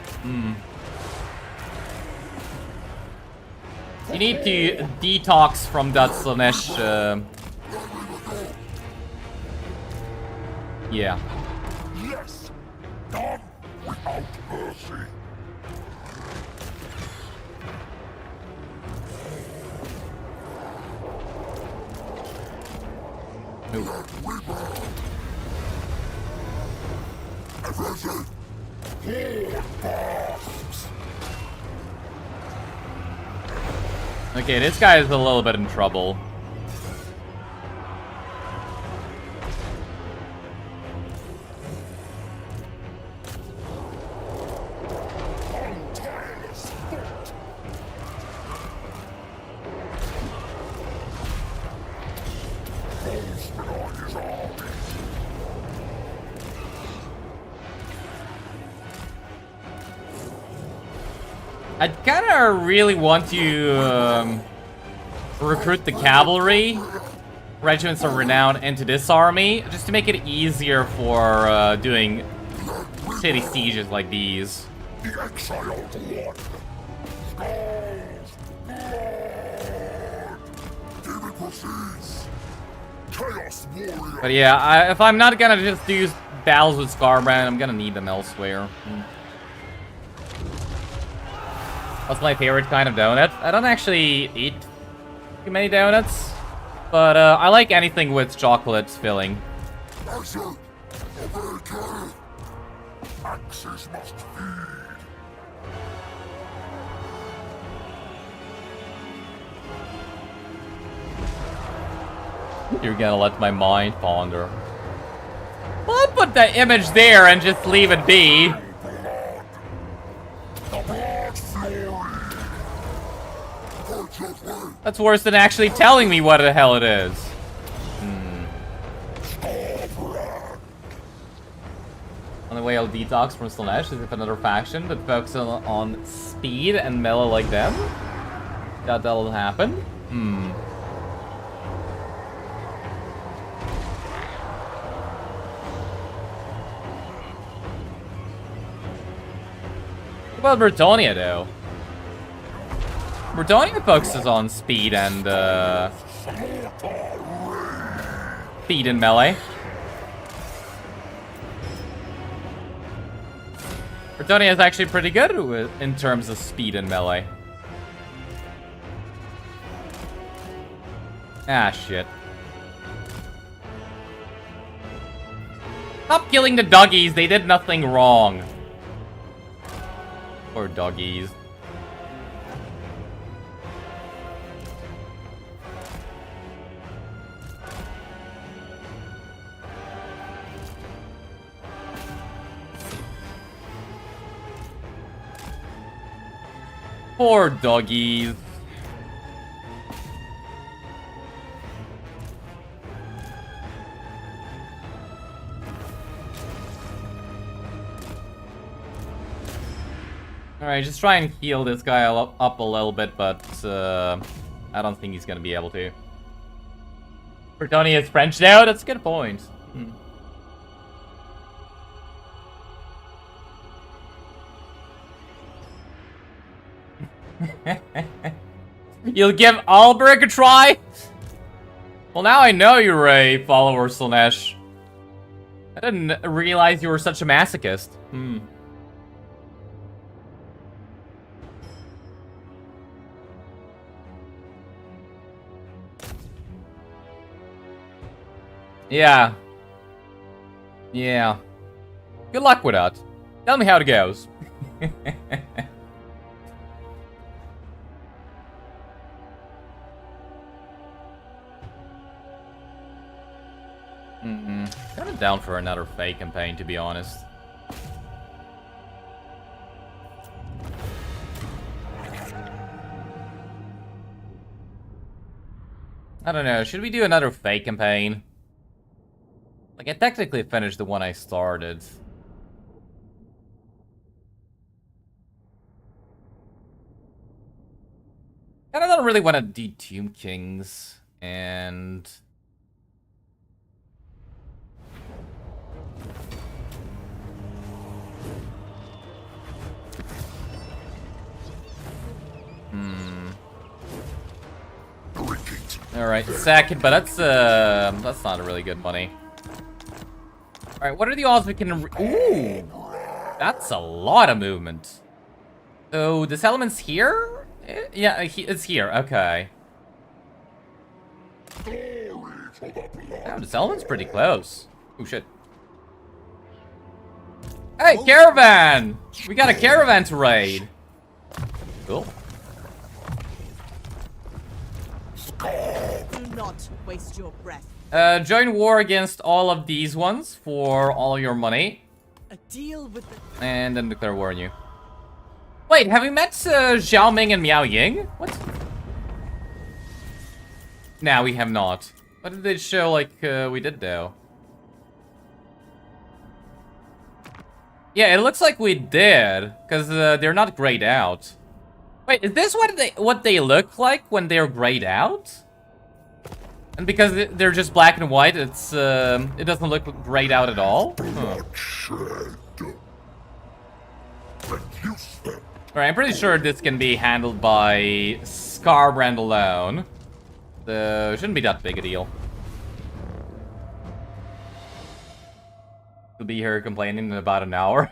You need to detox from that Slanesh, yeah. Yes, done without mercy. Okay, this guy is a little bit in trouble. I kinda really want to recruit the cavalry regiments of renown into this army, just to make it easier for doing city sieges like these. The exiled one. David proceeds. Chaos warrior. But yeah, if I'm not gonna just do battles with Skarbrand, I'm gonna need them elsewhere. What's my favorite kind of donut? I don't actually eat too many donuts, but I like anything with chocolate filling. Axes must feed. You're gonna let my mind ponder. Well, I'll put that image there and just leave it be. That's worse than actually telling me what the hell it is. Only way I'll detox from Slanesh is if another faction that focuses on speed and melee like them. That'll happen. What about Britannia, though? Britannia focuses on speed and melee. Britannia is actually pretty good in terms of speed and melee. Ah, shit. Stop killing the doggies, they did nothing wrong. Poor doggies. Poor doggies. Alright, just try and heal this guy up a little bit, but I don't think he's gonna be able to. Bertoni is French now? That's a good point. You'll give Alberich a try? Well, now I know you're a follower, Slaanesh. I didn't realize you were such a masochist. Yeah. Yeah. Good luck with that. Tell me how it goes. Kind of down for another fake campaign, to be honest. I don't know, should we do another fake campaign? Like, I technically finished the one I started. And I don't really want to detomb kings, and... Alright, second, but that's not a really good money. Alright, what are the odds we can... Ooh! That's a lot of movement. So, the settlement's here? Yeah, it's here, okay. Oh, the settlement's pretty close. Oh, shit. Hey, caravan! We got a caravan to raid. Cool. Do not waste your breath. Join war against all of these ones for all your money. A deal with the... And then declare war on you. Wait, have we met Zhao Ming and Miao Ying? What? Nah, we have not. What did they show like we did though? Yeah, it looks like we did, because they're not grayed out. Wait, is this what they look like when they're grayed out? And because they're just black and white, it's it doesn't look grayed out at all? Huh. Alright, I'm pretty sure this can be handled by Skarbrand alone. So, shouldn't be that big a deal. He'll be here complaining in about an hour.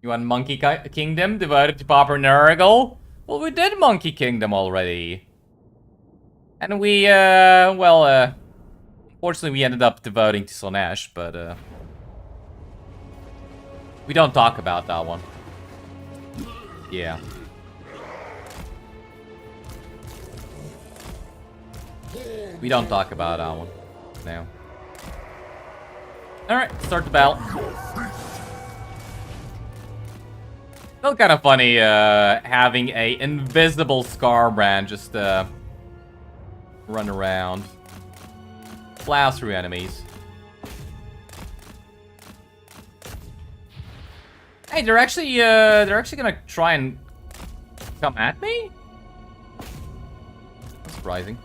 You want Monkey Kingdom devoted to Papa Nurgle? Well, we did Monkey Kingdom already. And we, unfortunately we ended up devoting to Slaanesh, but, we don't talk about that one. Yeah. We don't talk about that one. No. Alright, start the battle. Still kind of funny, having a invisible Skarbrand just, run around. Blast through enemies. Hey, they're actually gonna try and come at me? That's surprising.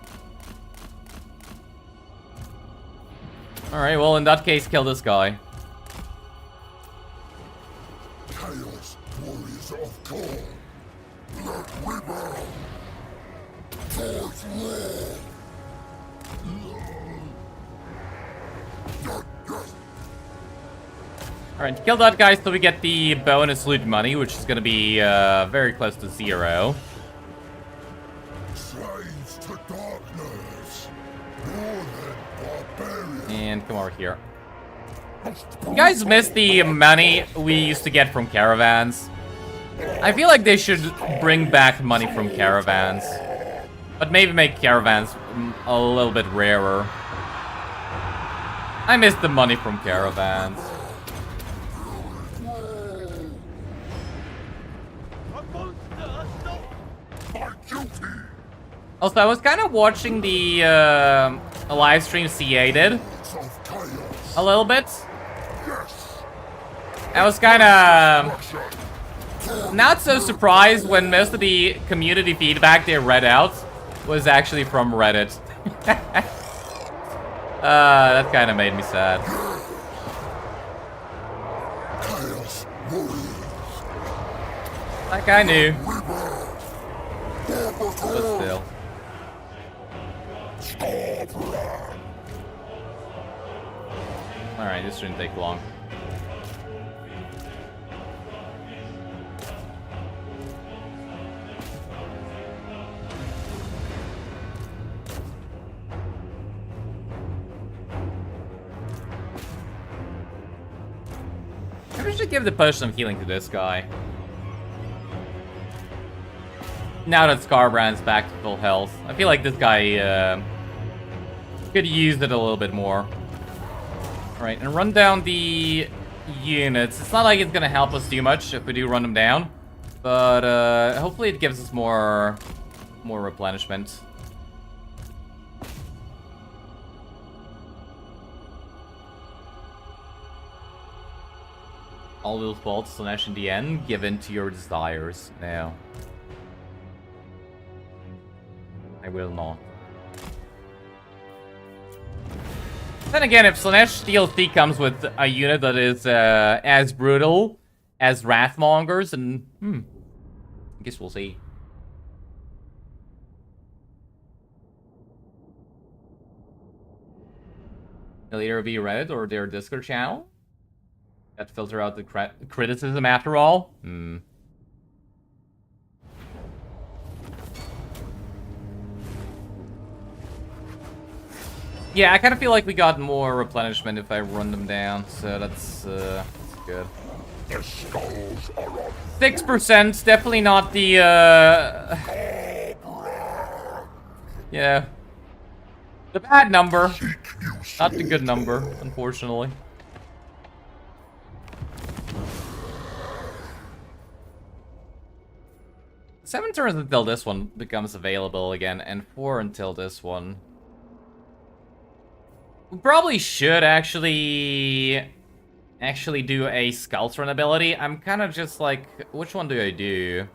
Alright, well, in that case, kill this guy. Chaos warriors of Khorne, let rebel towards war. Alright, kill that guy so we get the bonus loot money, which is gonna be very close to 0. Slaves to darkness, northern barbarians. And come over here. You guys miss the money we used to get from caravans? I feel like they should bring back money from caravans. But maybe make caravans a little bit rarer. I miss the money from caravans. Also, I was kind of watching the live stream CA did Of chaos. a little bit. Yes. I was kind of Destruction. not so surprised when most of the community feedback they read out was actually from Reddit. That kind of made me sad. Chaos warriors. Like I knew, Reaper. but still. Skarbrand. Alright, this shouldn't take long. Maybe we should give the potion of healing to this guy. Now that Skarbrand's back to full health. I feel like this guy could use it a little bit more. Alright, and run down the units. It's not like it's gonna help us too much if we do run them down. But hopefully it gives us more replenishment. All will fall to Slanesh in the end, given to your desires. No. I will not. Then again, if Slanesh DLC comes with a unit that is as brutal as Wrathmongers, and I guess we'll see. They'll either be Reddit or their Discord channel. Got to filter out the criticism after all. Yeah, I kind of feel like we got more replenishment if I run them down, so that's good. The skulls are on 6%, definitely not the, yeah. The bad number, seek you not the good number, unfortunately. Seven turns until this one becomes available again, and 4 until this one. We probably should actually do a Sculptor ability. I'm kind of just like, which one do I do?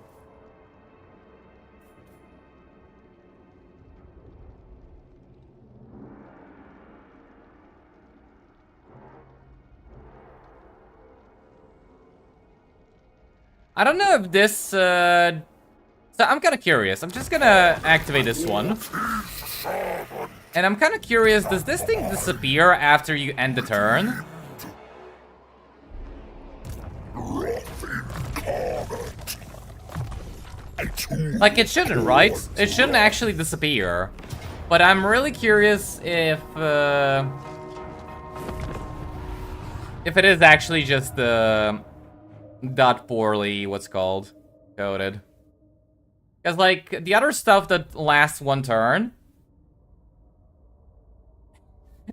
I don't know if this, so I'm kind of curious. I'm just gonna activate this one. And I'm kind of curious, does this thing disappear after you end the turn? Like, it shouldn't, right? It shouldn't actually disappear. But I'm really curious if it is actually just that poorly, what's called, coded. Because, like, the other stuff that lasts one turn,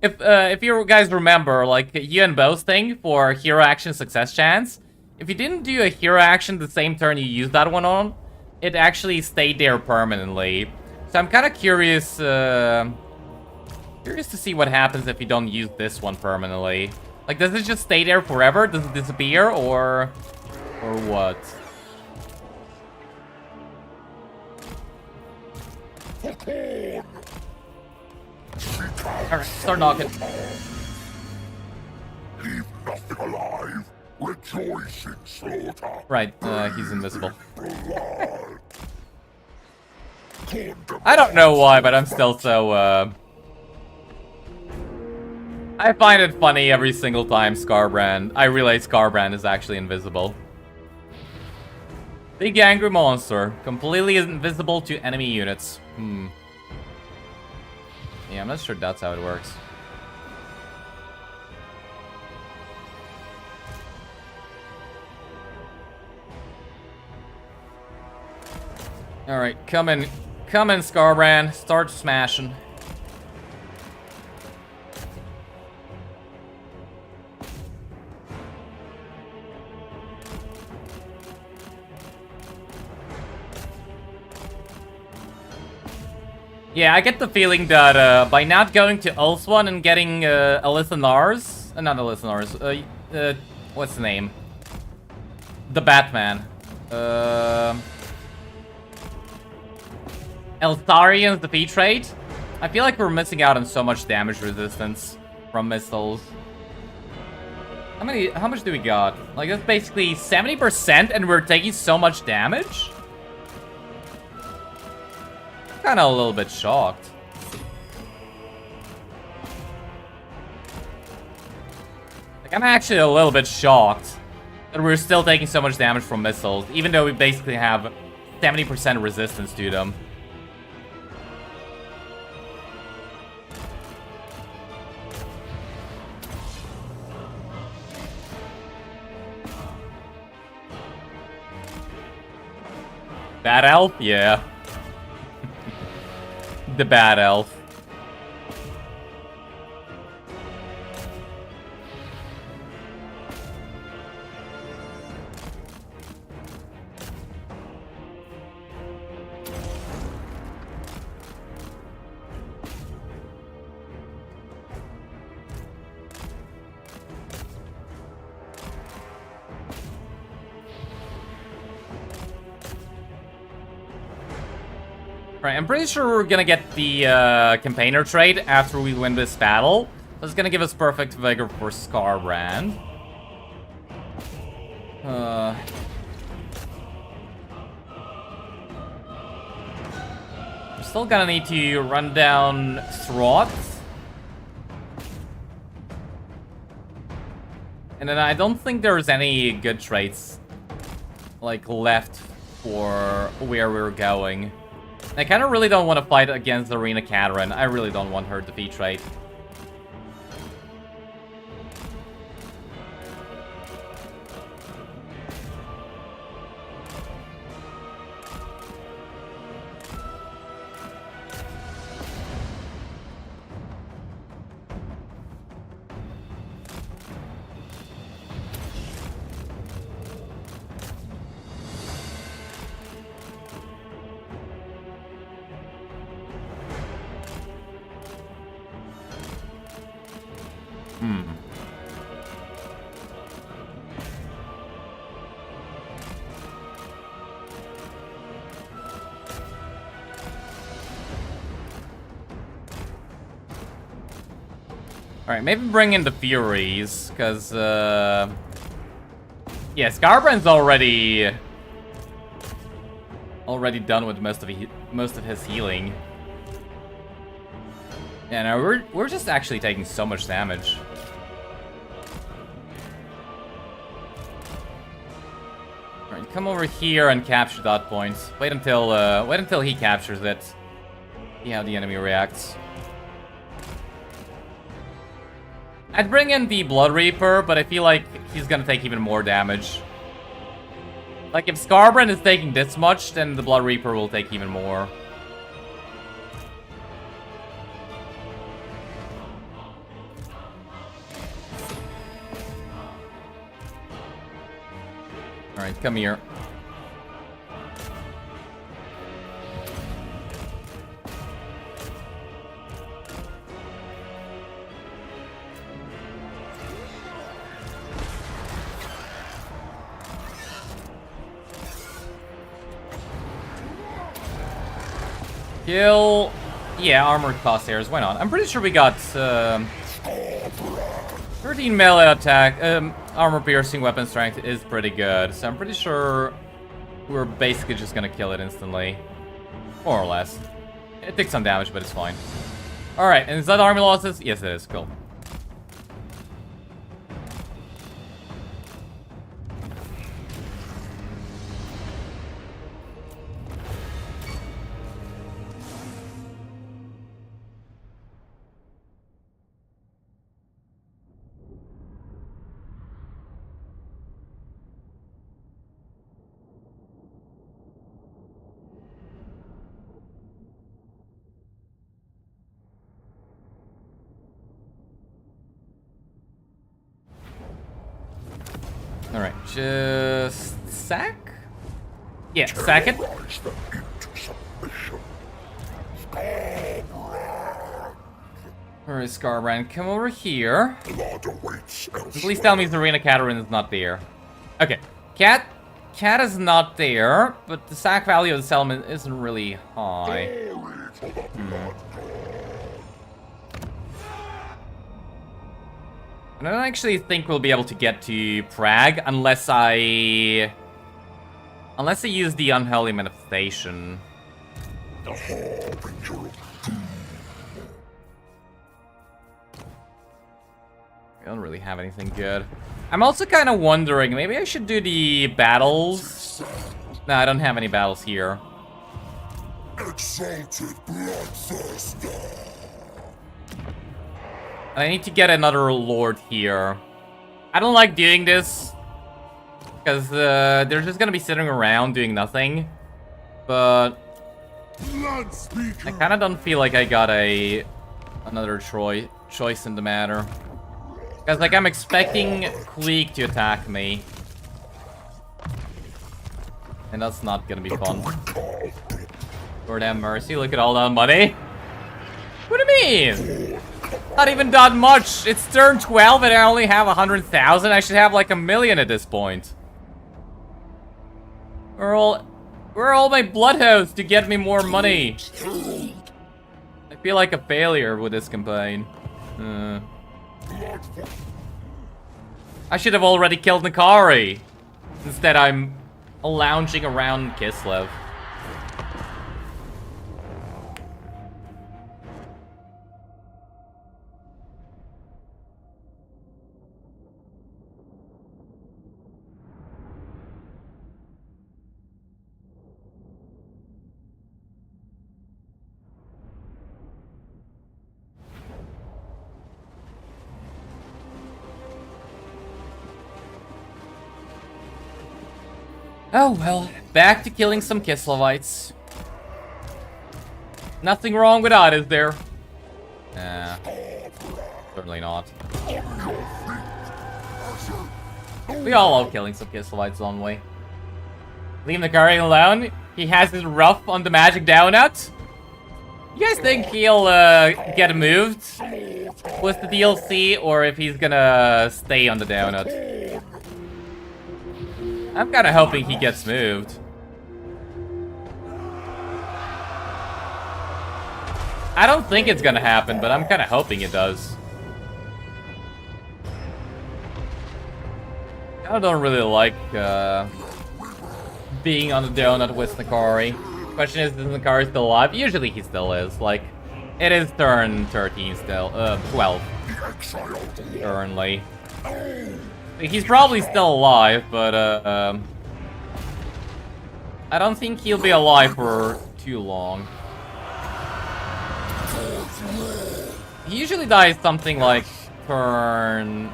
if you guys remember, like, you and Bo's thing for hero action success chance, if you didn't do a hero action the same turn you used that one on, it actually stayed there permanently. So I'm kind of curious, curious to see what happens if you don't use this one permanently. Like, does it just stay there forever? Does it disappear, or what? Alright, start knocking. leave nothing alive. Rejoice in slaughter. Right, he's invisible. Blood. I don't know why, but I'm still so, I find it funny every single time I realize Skarbrand is actually invisible. Big angry monster. Completely invisible to enemy units. Yeah, I'm not sure that's how it works. Alright, come in, Skarbrand. Start smashing. Yeah, I get the feeling that by not going to Ulswan and getting Elithanars, not Elithanars, what's the name? The Batman. Eltharian's defeat rate. I feel like we're missing out on so much damage resistance from missiles. How much do we got? Like, that's basically 70% and we're taking so much damage? Kinda a little bit shocked. Like, I'm actually a little bit shocked that we're still taking so much damage from missiles, even though we basically have 70% resistance to them. Bad elf? Yeah. The bad elf. Right, I'm pretty sure we're gonna get the campaigner trait after we win this battle. That's gonna give us perfect vigor for Skarbrand. We're still gonna need to run down Throt. And then I don't think there's any good traits like left for where we're going. I kind of really don't want to fight against Arena Katarin. I really don't want her defeat trait. Alright, maybe bring in the Furies, because, yeah, Skarbrand's already done with most of his healing. Yeah, no, we're just actually taking so much damage. Alright, come over here and capture that point. Wait until he captures it. See how the enemy reacts. I'd bring in the Blood Reaper, but I feel like he's gonna take even more damage. Like, if Skarbrand is taking this much, then the Blood Reaper will take even more. Alright, come here. Kill... Yeah, armored crosshairs, why not? I'm pretty sure we got 13 melee attack. Armor piercing weapon strength is pretty good, so I'm pretty sure we're basically just gonna kill it instantly. More or less. It takes some damage, but it's fine. Alright, and is that army losses? Yes, it is. Cool. Alright, just sack? Yeah, sack it. Where is Skarbrand? Come over here. Blood awaits elsewhere. Please tell me Serena Catherine is not there. Okay. Cat is not there, but the sack value of the settlement isn't really high. Glory to the blood I don't actually think we'll be able to get to Prague unless I use the unholy manifestation. the harbinger of doom. I don't really have anything good. I'm also kind of wondering, maybe I should do the battles. No, I don't have any battles here. Exalted bloodthirster. And I need to get another lord here. I don't like doing this, because they're just gonna be sitting around doing nothing. But I kind of don't feel like I got another choice in the matter. Because, like, I'm expecting Queek to attack me. And that's not gonna be fun. Lord have mercy, look at all that money. What do you mean? Not even that much. It's turn 12 and I only have 100,000. I should have like 1,000,000 at this point. Where are all my bloodhounds to get me more money? I feel like a failure with this campaign. I should have already killed Nakari. Instead, I'm lounging around Kislev. Oh well, back to killing some Kislevites. Nothing wrong with that, is there? Nah, certainly not. We all love killing some Kislevites, don't we? Leave Nakari alone. He has his rough on the magic donut. You guys think he'll get moved with the DLC, or if he's gonna stay on the donut? I'm kind of hoping he gets moved. I don't think it's gonna happen, but I'm kind of hoping it does. I don't really like being on the donut with Nakari. Question is Nakari still alive? Usually he still is. Like, it is turn 13 still. 12. Currently. He's probably still alive, but I don't think he'll be alive for too long. He usually dies something like turn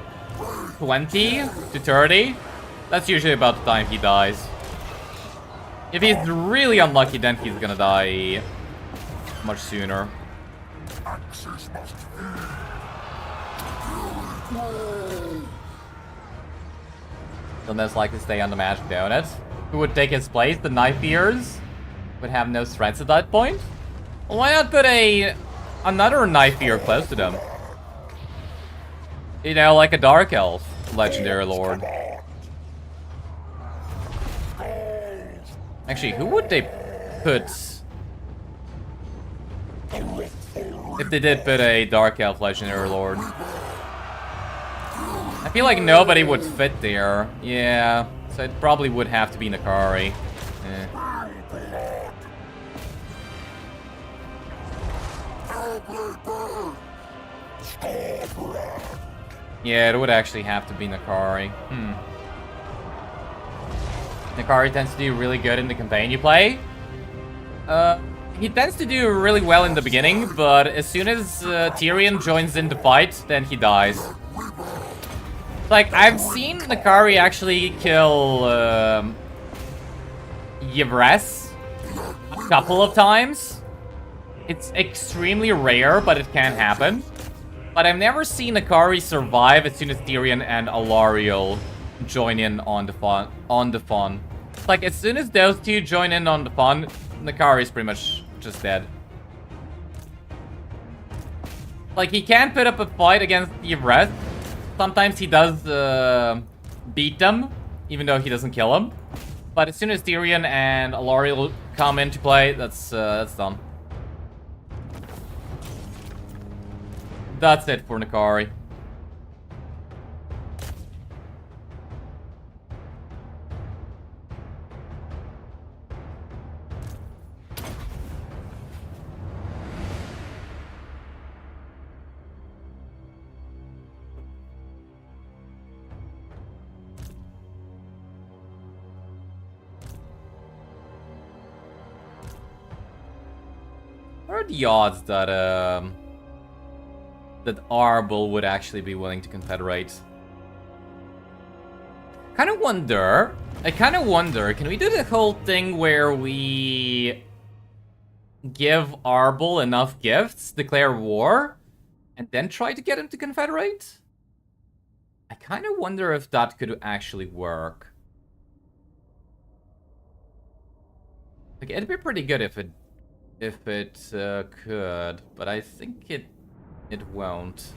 20 to 30. That's usually about the time he dies. If he's really unlucky, then he's gonna die much sooner. He'll most likely stay on the magic donut. Who would take his place? The Knife Ears would have no threats at that point. Well, why not put another Knife Ear close to them? You know, like a Dark Elf legendary lord. Actually, who would they put? If they did put a Dark Elf legendary lord. I feel like nobody would fit there. Yeah, so it probably would have to be Nakari. Yeah, it would actually have to be Nakari. Nakari tends to do really good in the campaign you play. He tends to do really well in the beginning, but as soon as Tyrion joins in the fight, then he dies. Like, I've seen Nakari actually kill Yvres a couple of times. It's extremely rare, but it can happen. But I've never seen Nakari survive as soon as Tyrion and Alariel join in on the fun. Like, as soon as those two join in on the fun, Nakari's pretty much just dead. Like, he can put up a fight against the rest. Sometimes he does beat them, even though he doesn't kill them. But as soon as Tyrion and Alariel come into play, that's done. That's it for Nakari. What are the odds that that Arbol would actually be willing to confederate? I kind of wonder, can we do the whole thing where we give Arbol enough gifts, declare war, and then try to get him to confederate? I kind of wonder if that could actually work. Like, it'd be pretty good if it could, but I think it won't.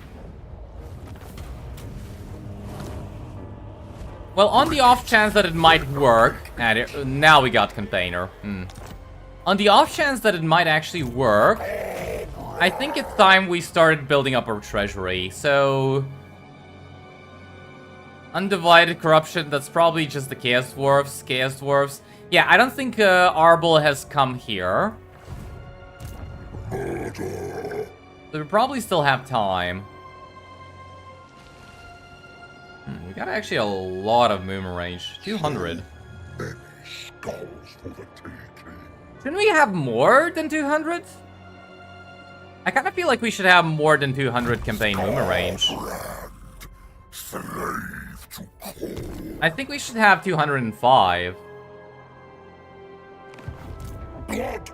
Well, on the off chance that it might work, and now we got container. On the off chance that it might actually work, I think it's time we started building up our treasury. So, undivided corruption, that's probably just the Chaos Dwarfs. Yeah, I don't think Arbol has come here. So we probably still have time. We got actually a lot of movement range. 200. Many skulls for the taking. Shouldn't we have more than 200? I kind of feel like we should have more than 200 campaign movement range. Slave to Khorne. I think we should have 205. Blood.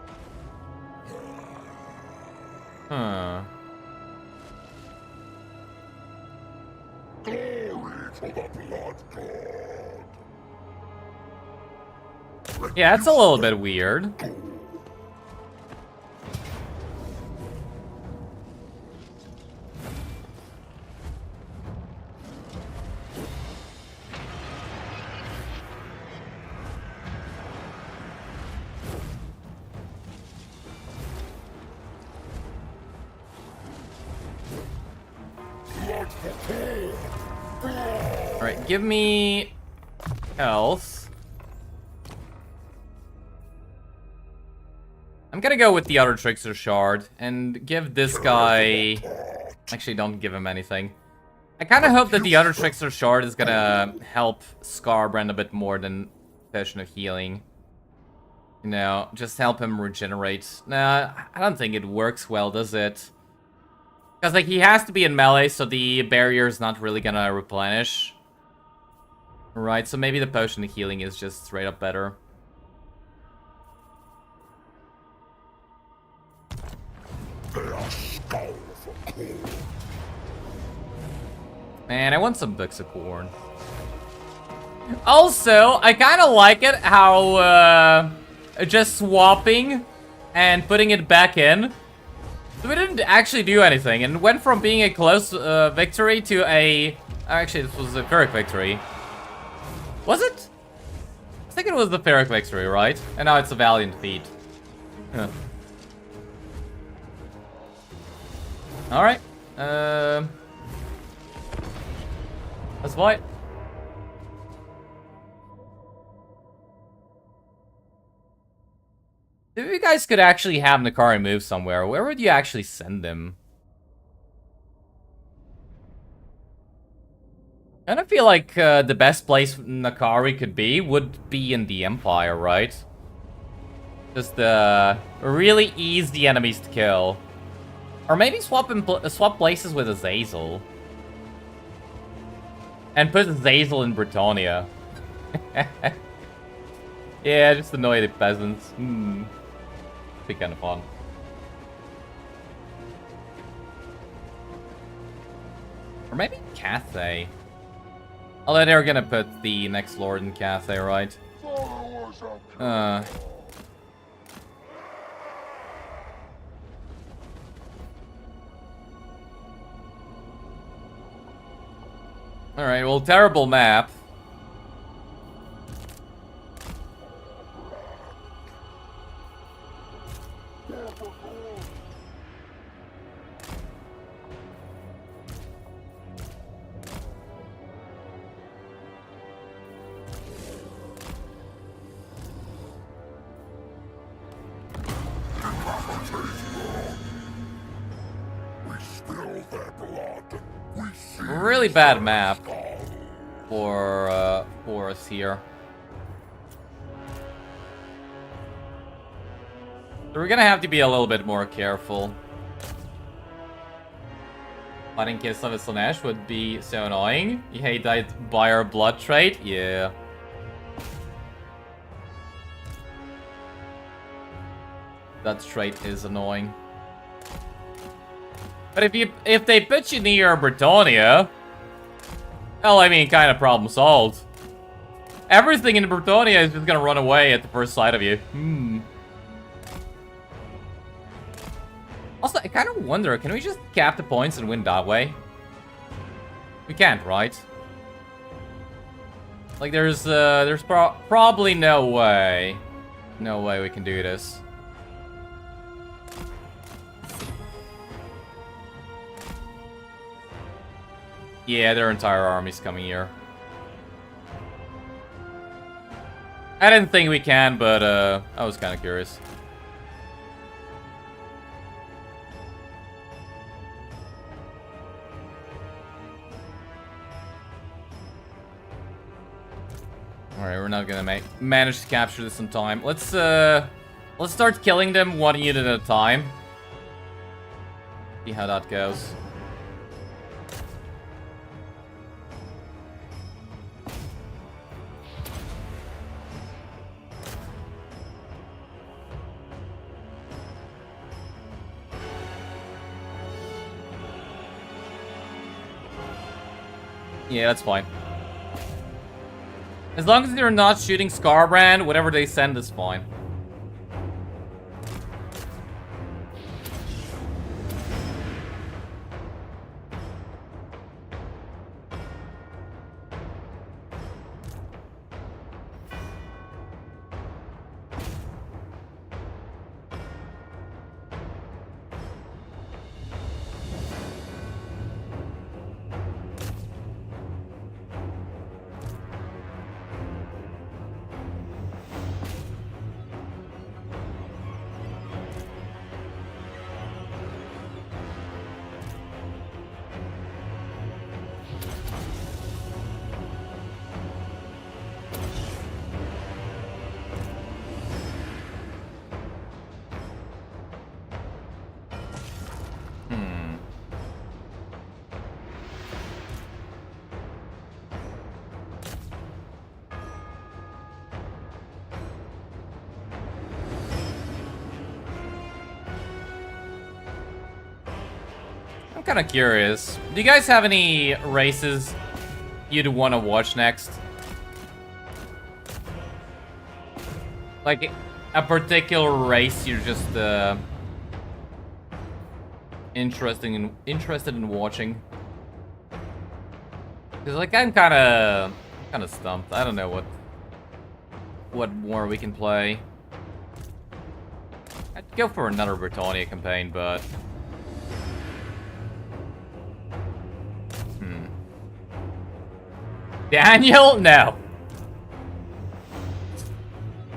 Huh. Glory to the blood god. Yeah, it's a little bit weird. Alright, give me Elves. I'm gonna go with the other Trickster Shard and give this guy... Actually, don't give him anything. I kind of hope that the other Trickster Shard is gonna help Skarbrand a bit more than Potion of Healing. You know, just help him regenerate. Nah, I don't think it works well, does it? Because, like, he has to be in melee, so the barrier's not really gonna replenish. Right, so maybe the Potion of Healing is just straight up better. Man, I want some books of Khorne. Also, I kind of like it how just swapping and putting it back in. We didn't actually do anything, and went from being a close victory to a... Actually, this was a Pyrrhic victory. Was it? I think it was the Pyrrhic victory, right? And now it's a Valiant feat. Huh. Alright. Let's fight. If you guys could actually have Nakari move somewhere, where would you actually send him? I kind of feel like the best place Nakari could be would be in the Empire, right? Just really ease the enemies to kill. Or maybe swap places with Azazel. And put Azazel in Britannia. Yeah, just annoy the peasants. Be kind of fun. Or maybe Cathay. Although they're gonna put the next lord in Cathay, right? Alright, well, terrible map. Really bad map for us here. So we're gonna have to be a little bit more careful. Fighting Kiss of a Slanesh would be so annoying. You hate that by our blood trait? Yeah. That trait is annoying. But if they put you near Britannia, well, I mean, kind of problem solved. Everything in Britannia is just gonna run away at the first sight of you. Also, I kind of wonder, can we just cap the points and win that way? We can't, right? Like, there's probably no way. No way we can do this. Yeah, their entire army's coming here. I didn't think we can, but I was kind of curious. Alright, we're not gonna manage to capture this in time. Let's start killing them one unit at a time. See how that goes. Yeah, that's fine. As long as they're not shooting Skarbrand, whatever they send is fine. I'm kind of curious. Do you guys have any races you'd want to watch next? Like a particular race you're just interested in watching? Cause like I'm kind of stumped. I don't know what more we can play. I'd go for another Britannia campaign, but. Daniel? No.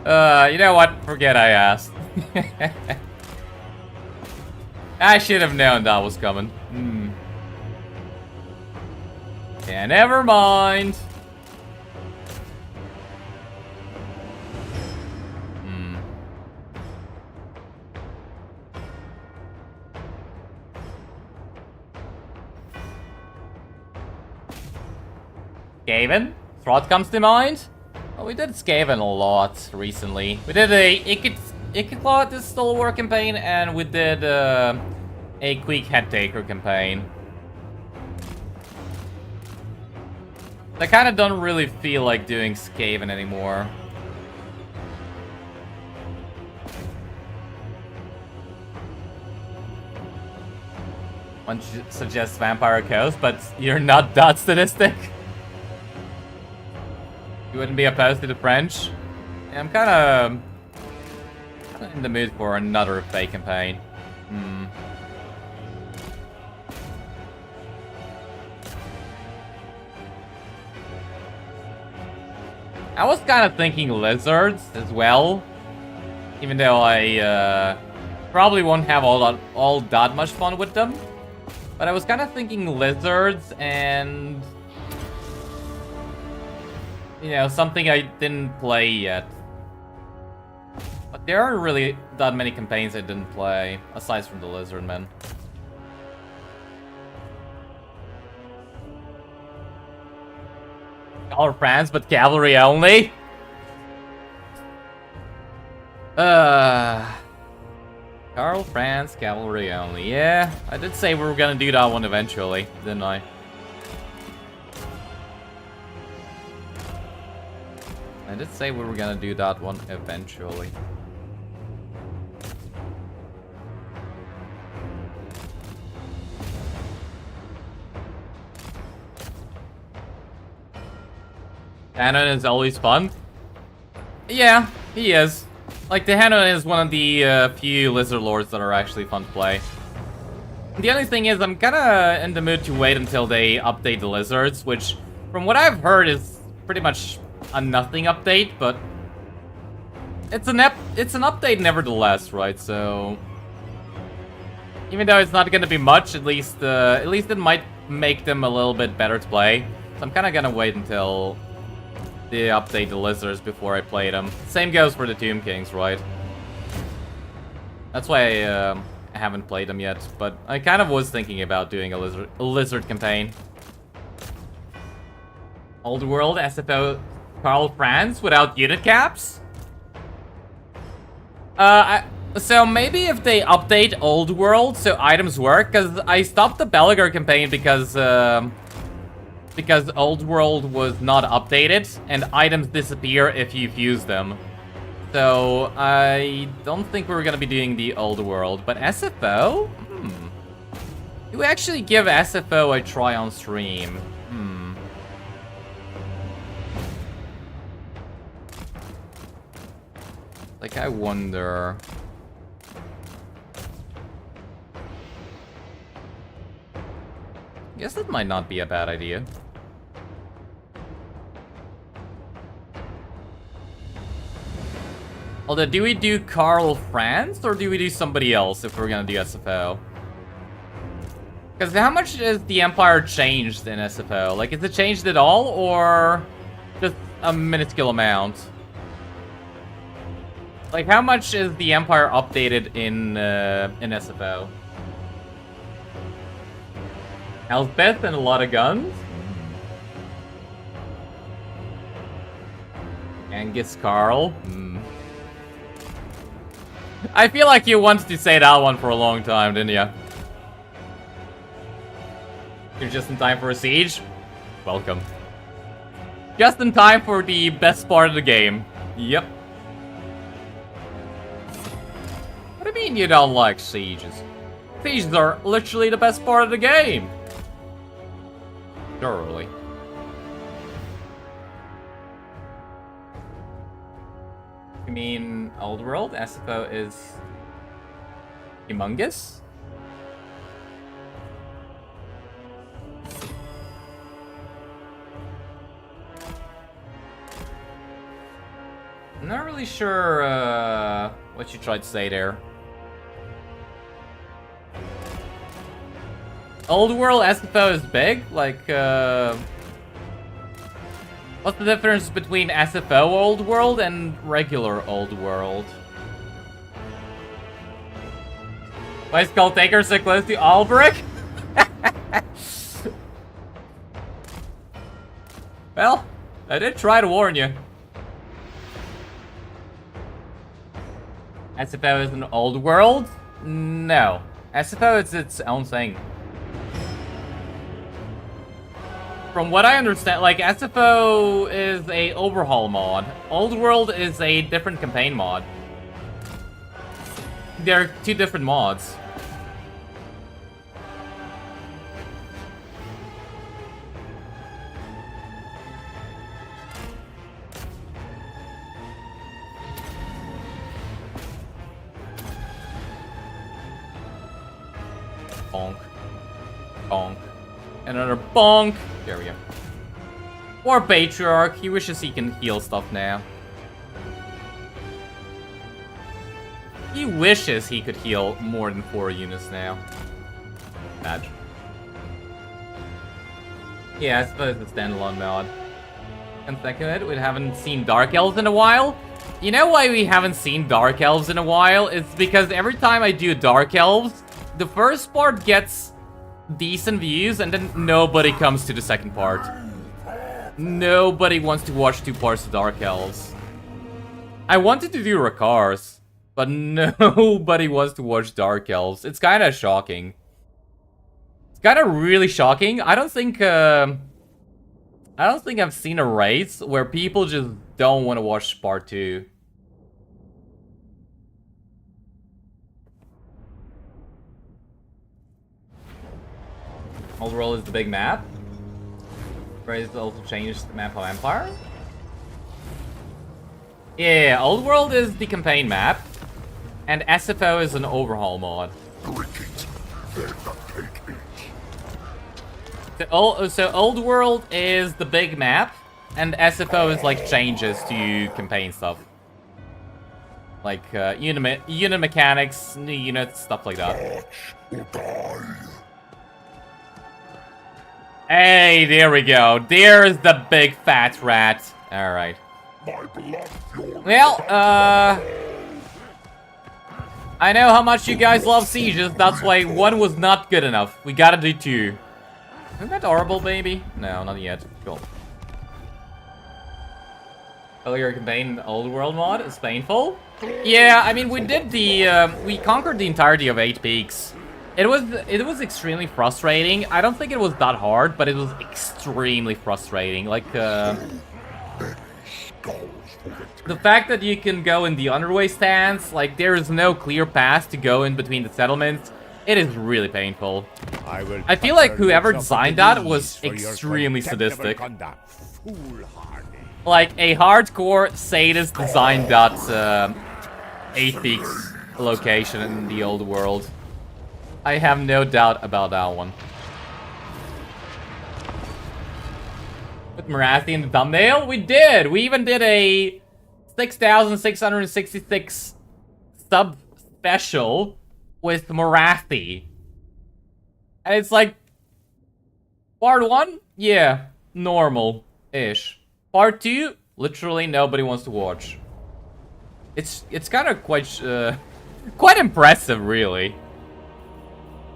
You know what? Forget I asked. I should have known that was coming. Yeah, never mind. Skaven? Throt comes to mind? Well, we did Skaven a lot recently. We did a Ikitlaw this War campaign, and we did a Quick Headtaker campaign. I kind of don't really feel like doing Skaven anymore. One suggests Vampire Coast, but you're not that sadistic. You wouldn't be opposed to the French? Yeah, I'm kinda in the mood for another fake campaign. I was kind of thinking lizards as well, even though I probably won't have all that much fun with them. But I was kind of thinking lizards and, you know, something I didn't play yet. But there aren't really that many campaigns I didn't play, aside from the Lizardmen. All France, but cavalry only? Carl France, cavalry only. Yeah, I did say we were gonna do that one eventually, didn't I? I did say we were gonna do that one eventually. Hanon is always fun. Yeah, he is. Like, the Hanon is one of the few Lizard Lords that are actually fun to play. The only thing is, I'm kinda in the mood to wait until they update the Lizards, which, from what I've heard, is pretty much a nothing update, but it's an update nevertheless, right? So even though it's not gonna be much, at least it might make them a little bit better to play. So I'm kinda gonna wait until they update the Lizards before I play them. Same goes for the Tomb Kings, right? That's why I haven't played them yet, but I kind of was thinking about doing a lizard campaign. Old World, SFO, Karl Franz without unit caps? So maybe if they update Old World so items work, because I stopped the Belagar campaign because Old World was not updated, and items disappear if you fuse them. So, I don't think we're gonna be doing the Old World, but SFO? Do we actually give SFO a try on stream? Like, I wonder... I guess that might not be a bad idea. Although, do we do Karl Franz, or do we do somebody else if we're gonna do SFO? Because how much is the Empire changed in SFO? Like, is it changed at all, or just a minuscule amount? Like, how much is the Empire updated in SFO? Elspeth and a lot of guns? Angus Carl? I feel like you wanted to say that one for a long time, didn't you? You're just in time for a siege? Welcome. Just in time for the best part of the game. Yep. What do you mean you don't like sieges? Sieges are literally the best part of the game. Surely. You mean Old World? SFO is humongous? I'm not really sure what you tried to say there. Old World SFO is big? Like, what's the difference between SFO Old World and regular Old World? Why is Skull Taker so close to Albrecht? Well, I did try to warn you. SFO is an Old World? No. SFO is its own thing. From what I understand, like, SFO is a overhaul mod. Old World is a different campaign mod. They're two different mods. Bonk. Bonk. Another bonk. There we go. Poor Patriarch. He wishes he can heal stuff now. He wishes he could heal more than 4 units now. Bad. Yeah, I suppose it's standalone mod. And second, we haven't seen Dark Elves in a while. You know why we haven't seen Dark Elves in a while? It's because every time I do Dark Elves, the first part gets decent views and then nobody comes to the second part. Nobody wants to watch 2 parts of Dark Elves. I wanted to do Rakars, but nobody wants to watch Dark Elves. It's kind of shocking. It's kind of really shocking. I don't think I've seen a race where people just don't want to watch part 2. Old World is the big map. Race also changed the map of Empire. Yeah, Old World is the campaign map. And SFO is an overhaul mod. So Old World is the big map, and SFO is like changes to campaign stuff. Like unit mechanics, new units, stuff like that. Hey, there we go. There's the big fat rat. Alright. Well, I know how much you guys love sieges, that's why 1 was not good enough. We gotta do 2. Isn't that horrible, baby? No, not yet. Cool. Earlier campaign Old World mod is painful. Yeah, I mean, we did the, we conquered the entirety of 8 peaks. It was extremely frustrating. I don't think it was that hard, but it was extremely frustrating. Like, the fact that you can go in the underway stance, like, there is no clear path to go in between the settlements. It is really painful. I feel like whoever designed that was extremely sadistic. Like, a hardcore sadist designed that 8 peaks location in the old world. I have no doubt about that one. Put Marathi in the thumbnail? We did! We even did a 6,666 sub special with Marathi. And it's like... Part 1? Yeah. Normal-ish. Part 2? Literally nobody wants to watch. It's kind of quite impressive, really.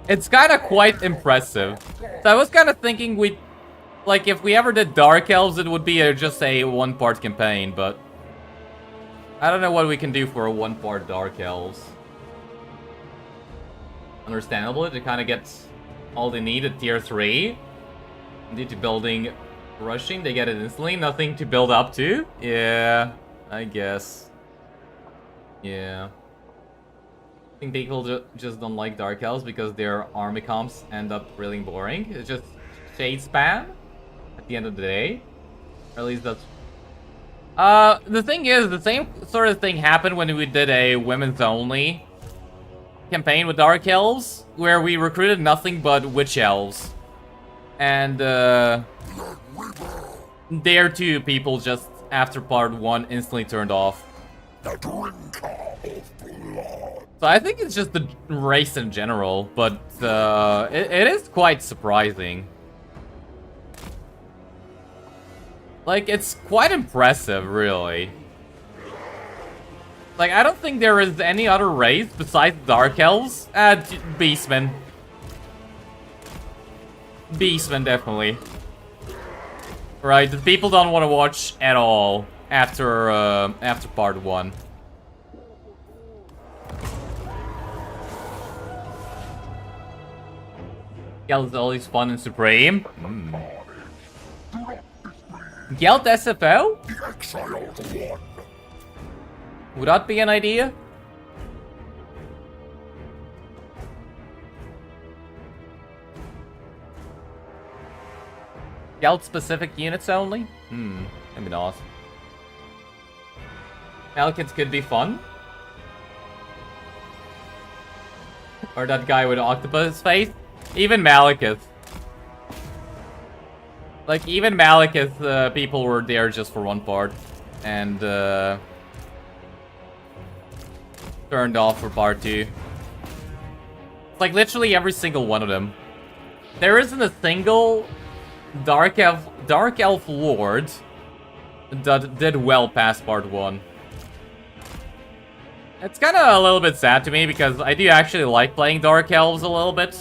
It's kind of quite impressive. So I was kind of thinking like, if we ever did Dark Elves, it would be just a 1-part campaign, but... I don't know what we can do for a 1-part Dark Elves. Understandable, they kind of get all they need at tier 3. Due to building rushing, they get it instantly. Nothing to build up to. Yeah, I guess. Yeah. I think people just don't like Dark Elves because their army comps end up really boring. It's just shade spam at the end of the day. Or at least that's... the thing is, the same sort of thing happened when we did a women's only campaign with Dark Elves, where we recruited nothing but Witch Elves. And, there too, people just, after part 1, instantly turned off. The drinker of blood. So I think it's just the race in general, but it is quite surprising. Like, it's quite impressive, really. Like, I don't think there is any other race besides Dark Elves. Beastmen. Beastmen, definitely. Right, the people don't want to watch at all after after part 1. Gelt is always fun and supreme. Gelt SFO? The exiled one. Would that be an idea? Gelt specific units only? Maybe not. Malekiths could be fun. Or that guy with octopus face. Even Malekith. Like, even Malekith, people were there just for one part. And, turned off for part 2. Like, literally every single one of them. There isn't a single Dark Elf Lord that did well past part 1. It's kind of a little bit sad to me because I do actually like playing Dark Elves a little bit.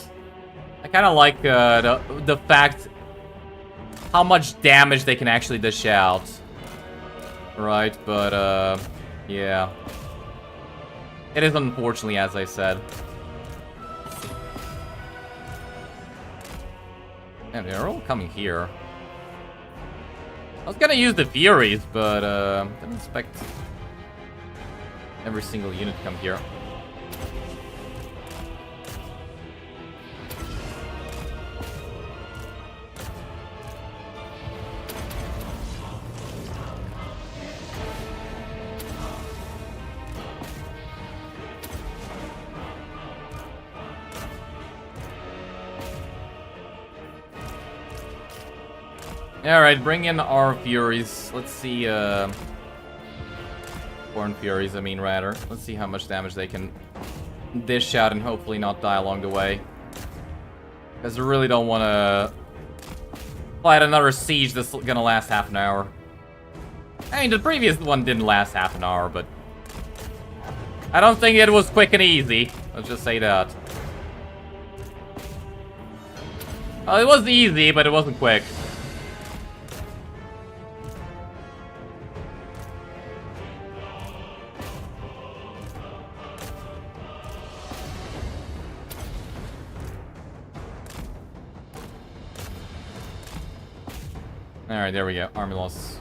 I kind of like the fact how much damage they can actually dish out. Right, but yeah. It is unfortunately as I said. And they're all coming here. I was gonna use the Furies, but didn't expect every single unit to come here. Alright, bring in our Furies. Let's see, Khorne Furies, I mean, rather. Let's see how much damage they can dish out and hopefully not die along the way. Because I really don't want to fight another siege that's gonna last half an hour. I mean, the previous one didn't last half an hour, but I don't think it was quick and easy. Let's just say that. Well, it was easy, but it wasn't quick. Alright, there we go. Army loss.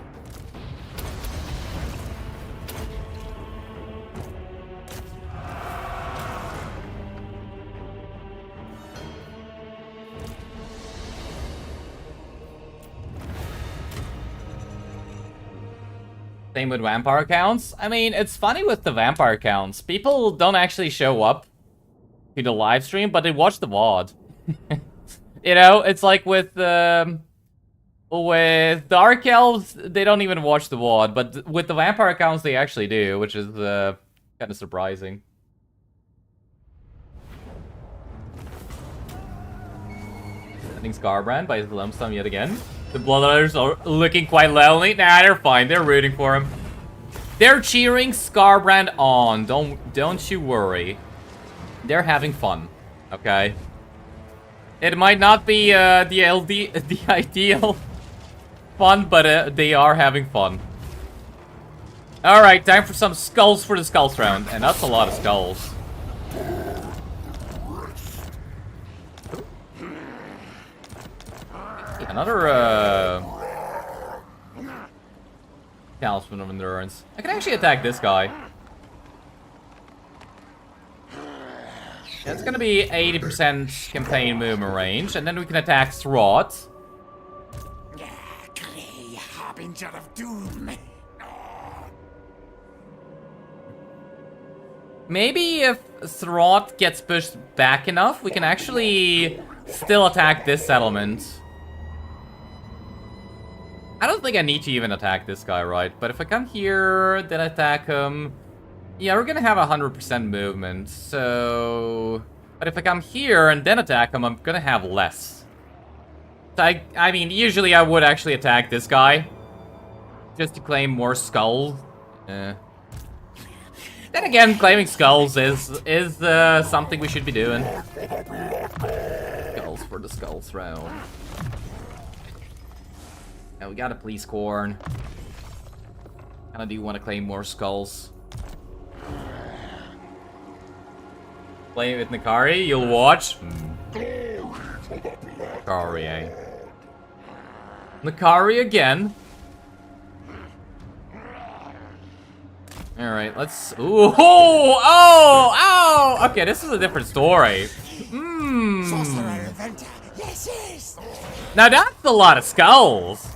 Same with vampire counts. I mean, it's funny with the vampire counts. People don't actually show up to the live stream, but they watch the VOD. You know, it's like with Dark Elves, they don't even watch the VOD, but with the vampire accounts, they actually do, which is kind of surprising. Sending Skarbrand by his lump sum yet again. The Bloodletters are looking quite lonely. Nah, they're fine. They're rooting for him. They're cheering Skarbrand on. Don't you worry. They're having fun. Okay. It might not be the ideal fun, but they are having fun. Alright, time for some skulls for the skulls round. And that's a lot of skulls. Another, Talisman of Endurance. I can actually attack this guy. It's gonna be 80% campaign movement range, and then we can attack Throt. Harbinger of doom. Maybe if Throt gets pushed back enough, we can actually still attack this settlement. I don't think I need to even attack this guy, right? But if I come here, then attack him... Yeah, we're gonna have 100% movement, so... But if I come here and then attack him, I'm gonna have less. So I mean, usually I would actually attack this guy. Just to claim more skulls. Then again, claiming skulls is something we should be doing. Skulls for the skulls round. Now we gotta please Khorne. Kinda do want to claim more skulls. Play with Nakari, you'll watch. Nakari, eh? Nakari again. Alright, let's... Ooh! Oh! Okay, this is a different story. Now that's a lot of skulls.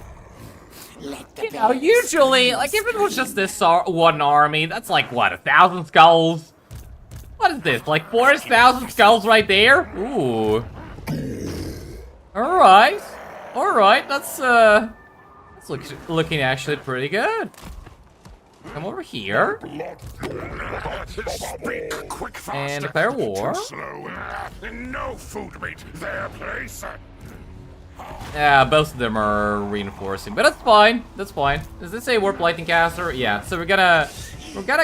You know, usually, like, if it was just this one army, that's like, what, 1,000 skulls? What is this, like 4,000 skulls right there? Ooh. Alright. Alright, that's looking actually pretty good. Come over here. Speak quick, fast. And declare war. Slow. No food meat. Their place. Yeah, both of them are reinforcing, but that's fine. That's fine. Does this say warp lightning caster? Yeah. So we're gonna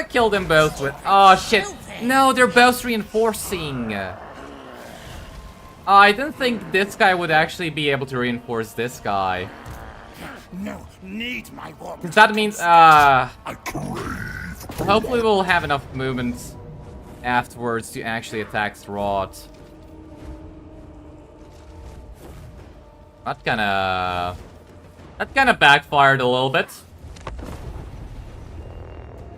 kill them both with. Oh shit! No, they're both reinforcing. I didn't think this guy would actually be able to reinforce this guy. No, need my warp. That means I crave. hopefully we'll have enough movement afterwards to actually attack Strahd. That kinda backfired a little bit.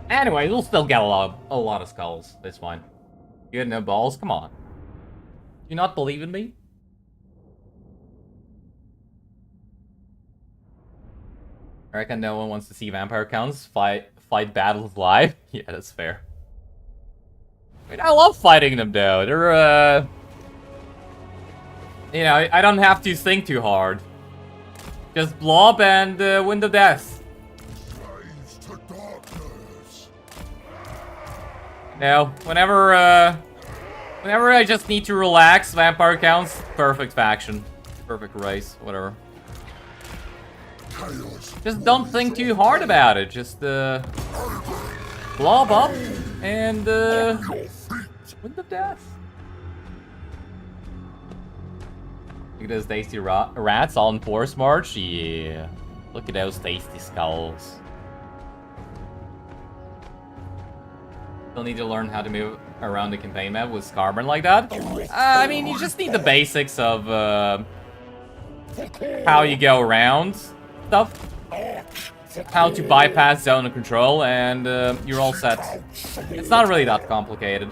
Anyway, we'll still get a lot of skulls. That's fine. You had no balls? Come on. Do you not believe in me? I reckon no one wants to see vampire counts fight battles live. Yeah, that's fair. I mean, I love fighting them though. They're you know, I don't have to think too hard. Just blob and Wind of Death. Rise to darkness. No, whenever I just need to relax, vampire counts, perfect faction. Perfect race, whatever. Chaos. Just don't think too hard about it. Just blob up and Your feet. Wind of Death. Look at those tasty rats all in force march. Yeah. Look at those tasty skulls. Still need to learn how to move around the campaign map with Skarbrand like that. I mean, you just need the basics of how you go around stuff. How to bypass zone of control, and you're all set. It's not really that complicated.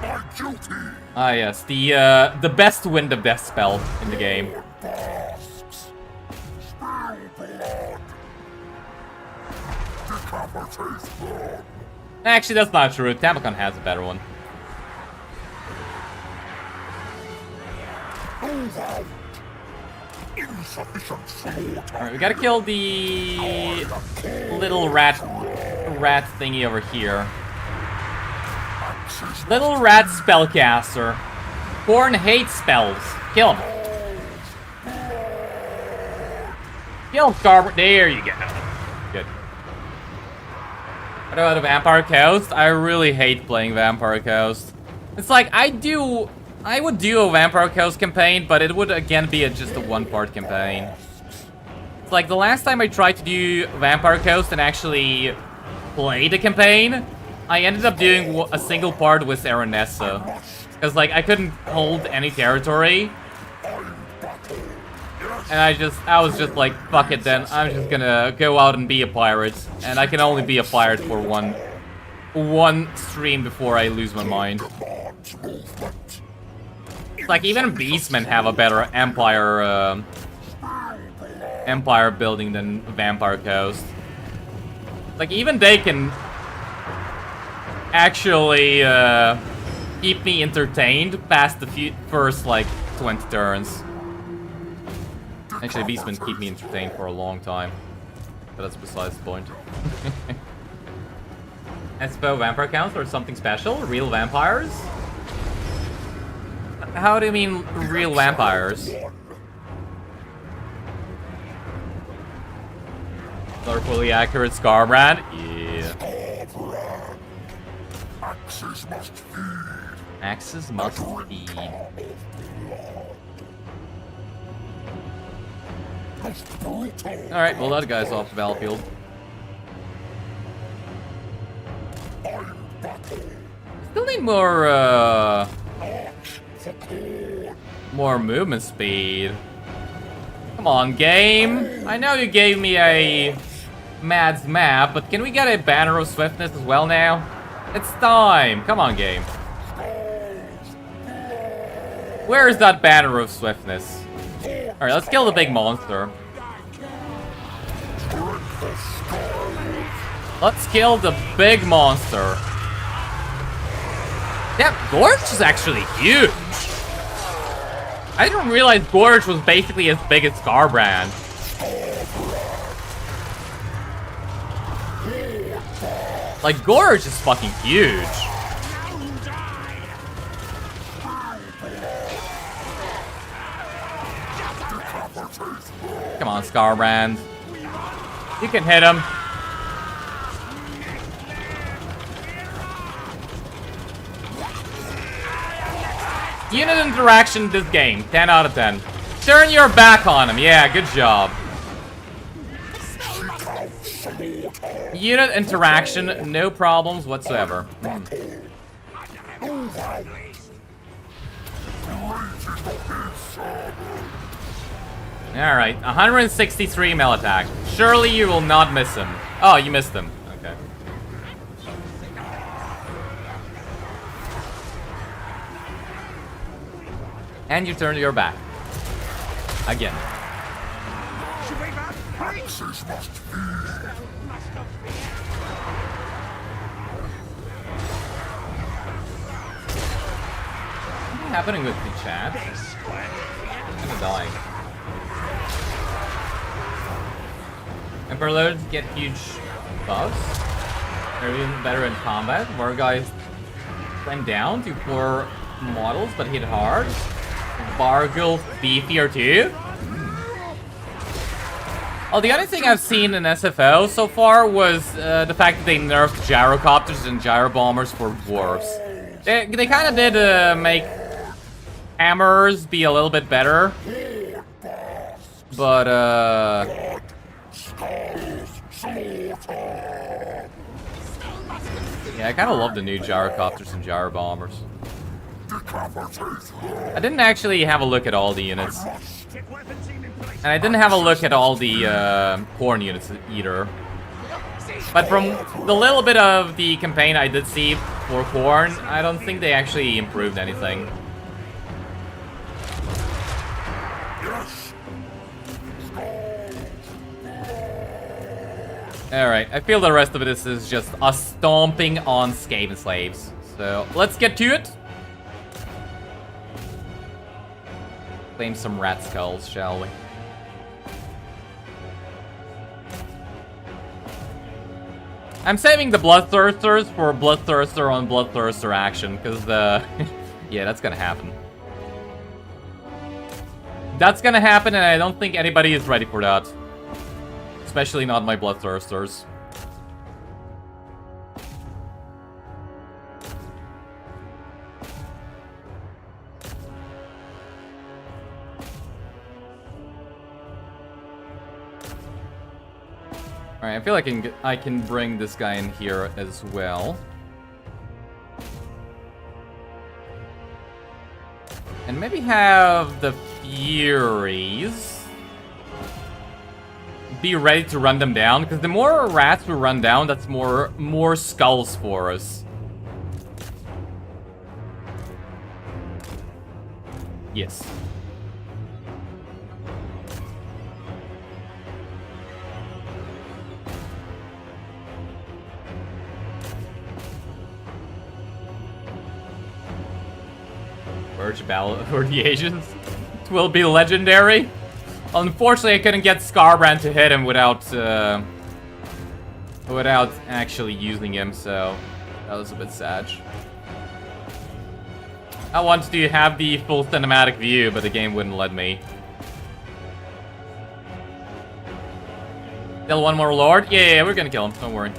My duty. Ah yes, the best Wind of Death spell in the game. Basks. Spill blood. Decapitate them. Actually, that's not true. Templehof has a better one. Move out. Insufficient slaughter. Alright, we gotta kill the little rat thingy over here. Little rat spellcaster. Khorne hates spells. Kill him. Kill Skarbrand. There you go. Good. What about a Vampire Coast? I really hate playing Vampire Coast. It's like, I would do a Vampire Coast campaign, but it would again be just a one-part campaign. It's like the last time I tried to do Vampire Coast and actually play the campaign, I ended up doing a single part with Aranessa. Because, like, I couldn't hold any territory. And I was just like, fuck it then, I'm just gonna go out and be a pirate. And I can only be a pirate for one stream before I lose my mind. It's like, even Beastmen have a better Empire building than Vampire Coast. Like, even they can actually keep me entertained past the first, like, 20 turns. Actually, Beastmen keep me entertained for a long time. But that's besides the point. Espo vampire counts or something special? Real vampires? How do you mean real vampires? Another fully accurate Skarbrand? Yeah. Axes must feed. Axes must feed. Alright, well that guy's off the battlefield. Still need more movement speed. Come on, game. I know you gave me a Mad's map, but can we get a banner of swiftness as well now? It's time. Come on, game. Where is that banner of swiftness? Alright, let's kill the big monster. Let's kill the big monster. That gorge is actually huge. I didn't realize Gorge was basically as big as Skarbrand. Like, Gorge is fucking huge. Come on, Skarbrand. You can hit him. Unit interaction this game, 10 out of 10. Turn your back on him. Yeah, good job. Unit interaction, no problems whatsoever. Alright, 163 melee attack. Surely you will not miss him. Oh, you missed him. Okay. And you turn your back. Again. What's happening with the chat? I'm kinda dying. Emperor Lords get huge buffs. They're even better in combat. More guys climb down to poor models but hit hard. Bargul beefier too. Oh, the other thing I've seen in SFO so far was the fact that they nerfed gyrocopters and gyrobombers for dwarves. They kind of did make hammers be a little bit better, but yeah, I kind of love the new gyrocopters and gyrobombers. I didn't actually have a look at all the units. And I didn't have a look at all the Khorne units either. But from the little bit of the campaign I did see for Khorne, I don't think they actually improved anything. Alright, I feel the rest of this is just us stomping on Skaven slaves. So, let's get to it. Claim some rat skulls, shall we? I'm saving the Bloodthirsters for Bloodthirster on Bloodthirster action, because yeah, that's gonna happen. That's gonna happen, and I don't think anybody is ready for that. Especially not my Bloodthirsters. Alright, I feel like I can bring this guy in here as well. And maybe have the Furies be ready to run them down, because the more rats we run down, that's more skulls for us. Yes. Urge battle for the Asians. It will be legendary. Unfortunately, I couldn't get Skarbrand to hit him without actually using him, so that was a bit sad. I wanted to have the full cinematic view, but the game wouldn't let me. Kill one more lord? Yeah, we're gonna kill him. Don't worry.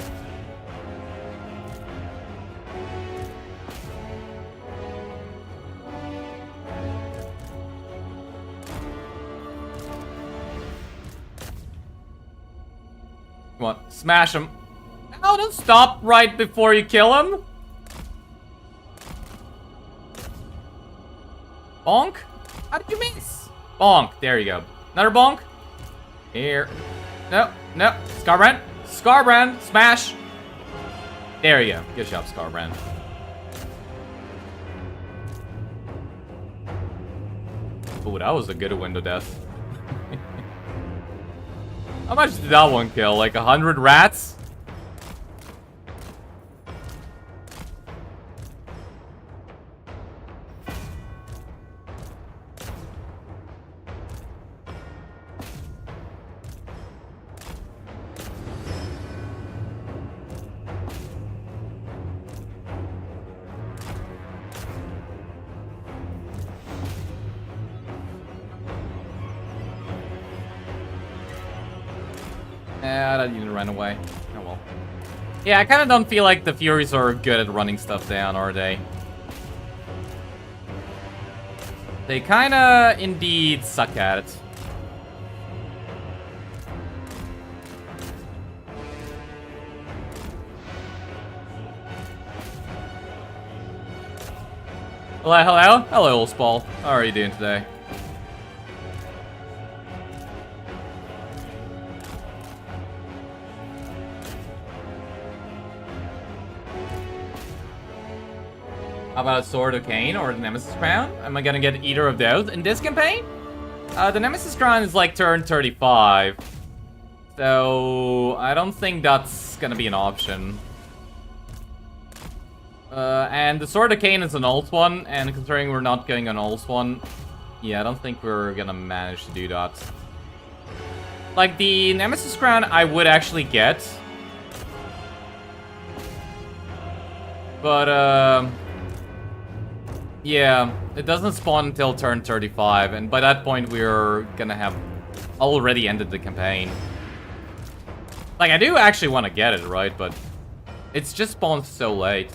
Come on, smash him. No, don't stop right before you kill him. Bonk? How did you miss? Bonk. There you go. Another bonk. Here. No, no. Skarbrand. Skarbrand. Smash. There you go. Good job, Skarbrand. Oh, that was a good window death. How much did that one kill? Like 100 rats? That unit ran away. Oh well. Yeah, I kind of don't feel like the Furies are good at running stuff down, are they? They kind of indeed suck at it. Hello, hello? Hello, Spall. How are you doing today? How about a Sword of Cain or the Nemesis Crown? Am I gonna get either of those in this campaign? The Nemesis Crown is like turn 35. So, I don't think that's gonna be an option. And the Sword of Cain is an ult one, and considering we're not going on ult one, yeah, I don't think we're gonna manage to do that. Like, the Nemesis Crown I would actually get. But, yeah, it doesn't spawn until turn 35, and by that point we're gonna have already ended the campaign. Like, I do actually want to get it, right? But it's just spawned so late.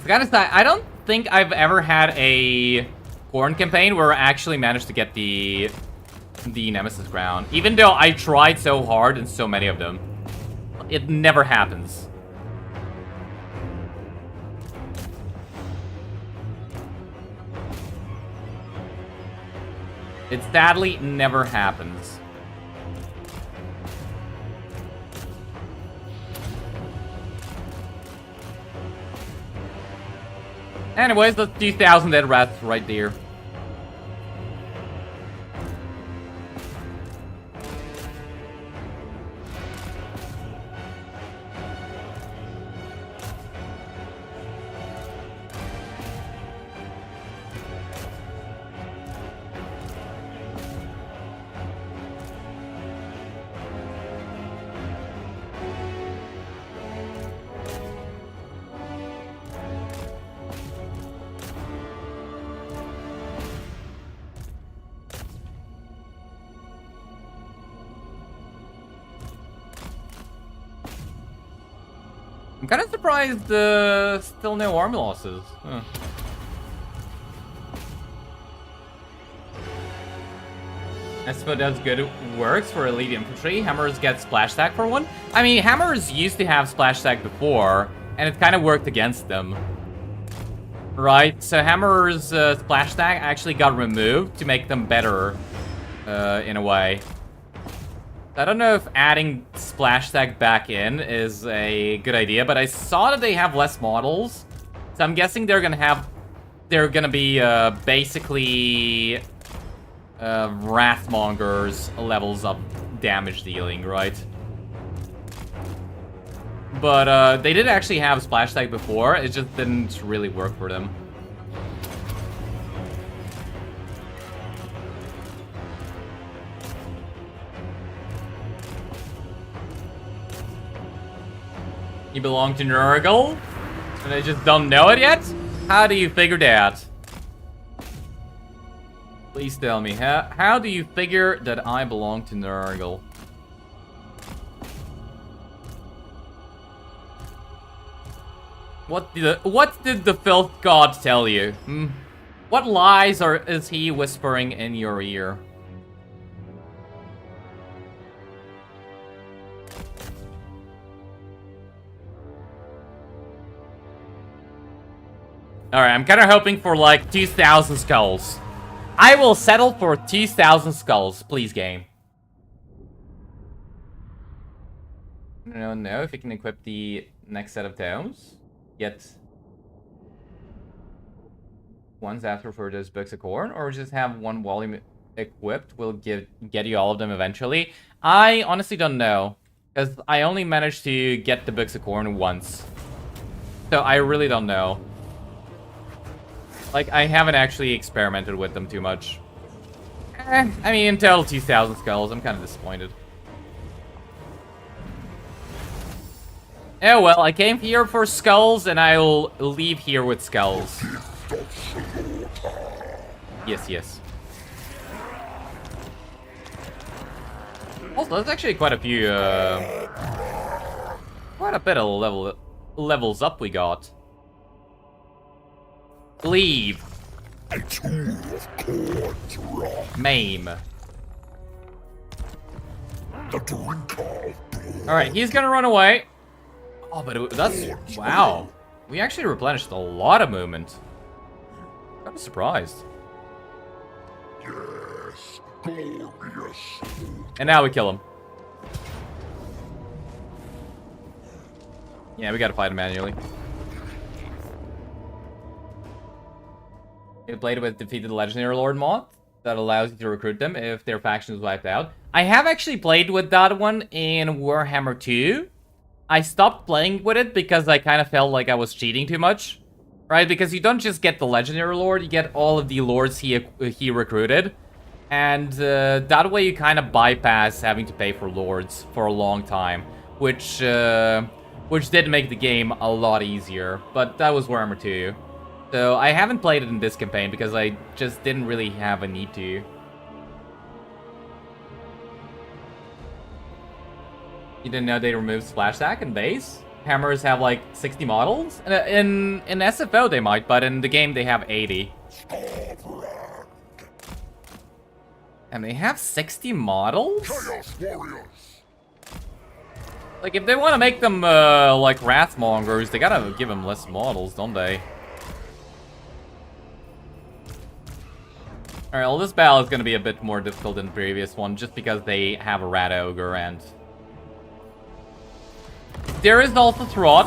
I gotta say, I don't think I've ever had a Khorne campaign where I actually managed to get the Nemesis Crown. Even though I tried so hard in so many of them. It never happens. It sadly never happens. Anyways, that's 2,000 dead rats right there. I'm kind of surprised still no army losses. Huh. Espo does good works for elite infantry. Hammers get splash stack for one. I mean, Hammers used to have splash stack before, and it kind of worked against them. Right? So Hammers splash stack actually got removed to make them better, in a way. I don't know if adding splash stack back in is a good idea, but I saw that they have less models, so I'm guessing they're gonna be basically Wrathmonger's levels of damage dealing, right? But they did actually have splash stack before, it just didn't really work for them. You belong to Nurgle? And I just don't know it yet? How do you figure that? Please tell me, how do you figure that I belong to Nurgle? What did the filth god tell you? What lies is he whispering in your ear? Alright, I'm kind of hoping for like 2,000 skulls. I will settle for 2,000 skulls, please, game. I don't know if we can equip the next set of tomes. Yet. Ones after for those books of Khorne, or just have one volume equipped will get you all of them eventually. I honestly don't know, because I only managed to get the books of Khorne once. So I really don't know. Like, I haven't actually experimented with them too much. I mean, until 2,000 skulls, I'm kind of disappointed. Oh well, I came here for skulls, and I'll leave here with skulls. Yes, yes. Also, there's actually quite a few, quite a bit of levels up we got. Leave. A tool of Khorne's wrath. Maim. The drinker of blood. Alright, he's gonna run away. Oh, but that's... Wow. We actually replenished a lot of movement. I'm surprised. Yes, glorious. And now we kill him. Yeah, we gotta fight him manually. You played with defeated legendary lord mod that allows you to recruit them if their faction is wiped out. I have actually played with that one in Warhammer 2. I stopped playing with it because I kind of felt like I was cheating too much. Right? Because you don't just get the legendary lord, you get all of the lords he recruited. And that way you kind of bypass having to pay for lords for a long time. Which did make the game a lot easier. But that was Warhammer 2. So I haven't played it in this campaign because I just didn't really have a need to. You didn't know they removed splash attack in base? Hammers have like 60 models? In SFO they might, but in the game they have 80. Skarbrand. And they have 60 models? Chaos warriors. Like if they want to make them like Wrathmongers, they gotta give them less models, don't they? Alright, well this battle is gonna be a bit more difficult than the previous one, just because they have a Rat Ogre and... There is also Throt.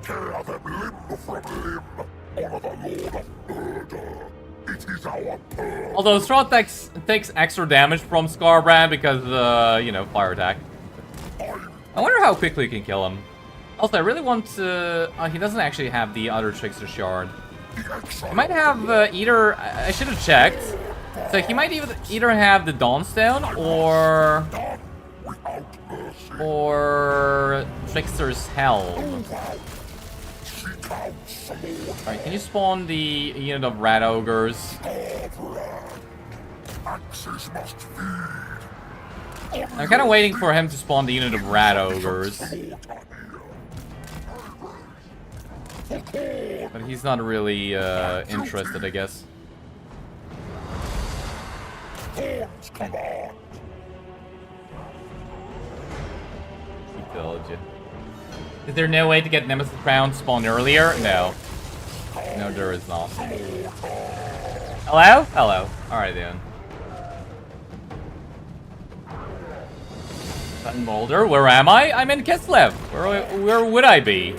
Tear them limb from limb. Honor the Lord of Murder. It is our pearl. Although Throt takes extra damage from Skarbrand because, you know, fire attack. I wonder how quickly you can kill him. Also, I really want to... he doesn't actually have the other Trickster Shard. He might have either... I should have checked. So he might either have the Dawnstone or Trickster's Helm. Alright, can you spawn the unit of Rat Ogres? I'm kind of waiting for him to spawn the unit of Rat Ogres. But he's not really interested, I guess. He killed you. Is there no way to get Nemesis Crown spawned earlier? No. No, there is not. Hello? Hello. Alright, then. Button Boulder, where am I? I'm in Kislev. Where would I be?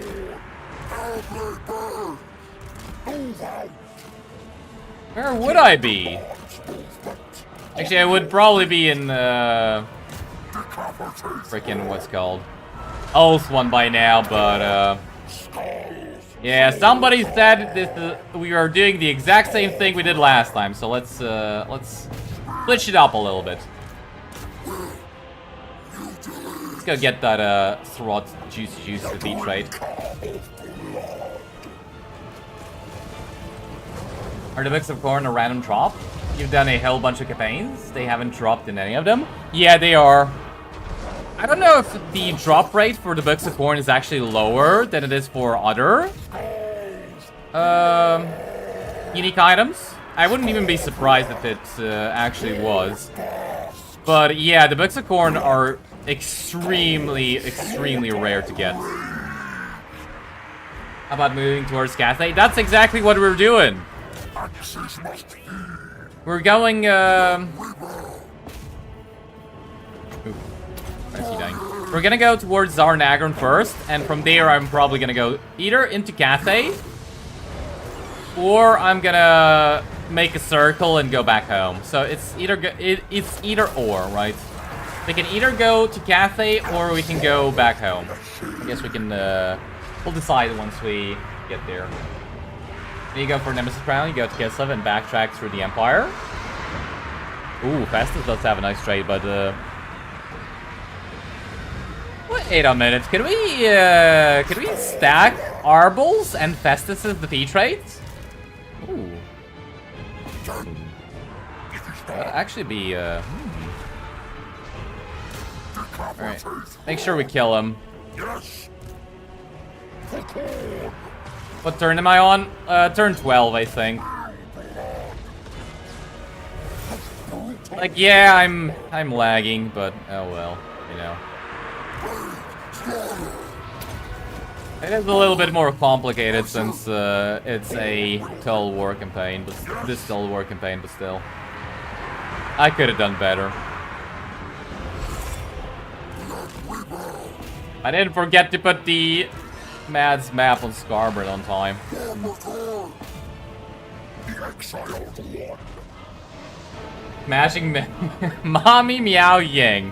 Where would I be? Actually, I would probably be in, frickin' what's called? Elves one by now, but, yeah, somebody said this, we are doing the exact same thing we did last time, so let's switch it up a little bit. Let's go get that, Throt juice defeat trade. Are the Books of Khorne a random drop? You've done a hell bunch of campaigns. They haven't dropped in any of them. Yeah, they are. I don't know if the drop rate for the Books of Khorne is actually lower than it is for other unique items. I wouldn't even be surprised if it actually was. But yeah, the Books of Khorne are extremely rare to get. How about moving towards Cathay? That's exactly what we're doing. We're going, Ooh, where's he dying? We're gonna go towards Zarnagron first, and from there I'm probably gonna go either into Cathay, or I'm gonna make a circle and go back home. So it's either or, right? We can either go to Cathay, or we can go back home. I guess we can, we'll decide once we get there. You go for Nemesis Crown, you go to Kislev and backtrack through the Empire. Ooh, Festus does have a nice trade, but wait a minute, can we stack Arbals and Festus's defeat trades? Ooh. That'd actually be Alright. Make sure we kill him. Yes. For Khorne. What turn am I on? Turn 12, I think. Like, yeah, I'm lagging, but oh well, you know. It is a little bit more complicated since it's a Total War campaign, but this Total War campaign, but still. I could have done better. I didn't forget to put the Mad's map on Skarbrand on time. The exiled one. Smashing Mommy Meow Ying.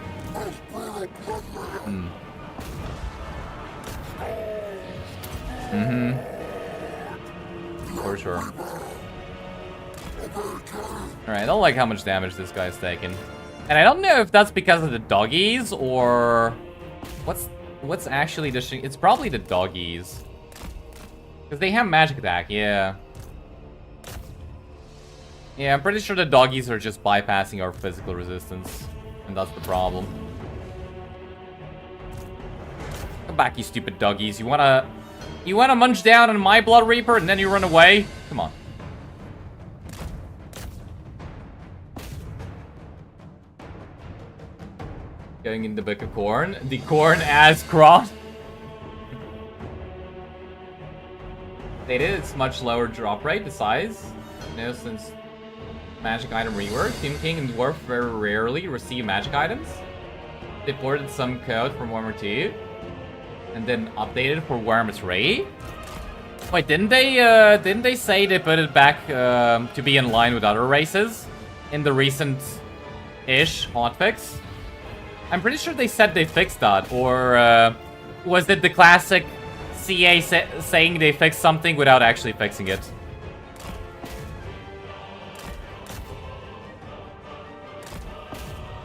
For sure. Alright, I don't like how much damage this guy's taken. And I don't know if that's because of the doggies or... What's actually the... It's probably the doggies. Because they have magic attack, yeah. Yeah, I'm pretty sure the doggies are just bypassing our physical resistance. And that's the problem. Come back, you stupid doggies. You wanna munch down on my Blood Reaper and then you run away? Come on. Going in the Book of Khorne. The Khorne as Kron. They did its much lower drop rate, the size. You know, since magic item rework, Tomb King and Dwarf very rarely receive magic items. They ported some code from Warhammer 2. And then updated for Warhammer 3. Wait, didn't they say they put it back to be in line with other races in the recent-ish hotfix? I'm pretty sure they said they fixed that, or was it the classic CA saying they fixed something without actually fixing it?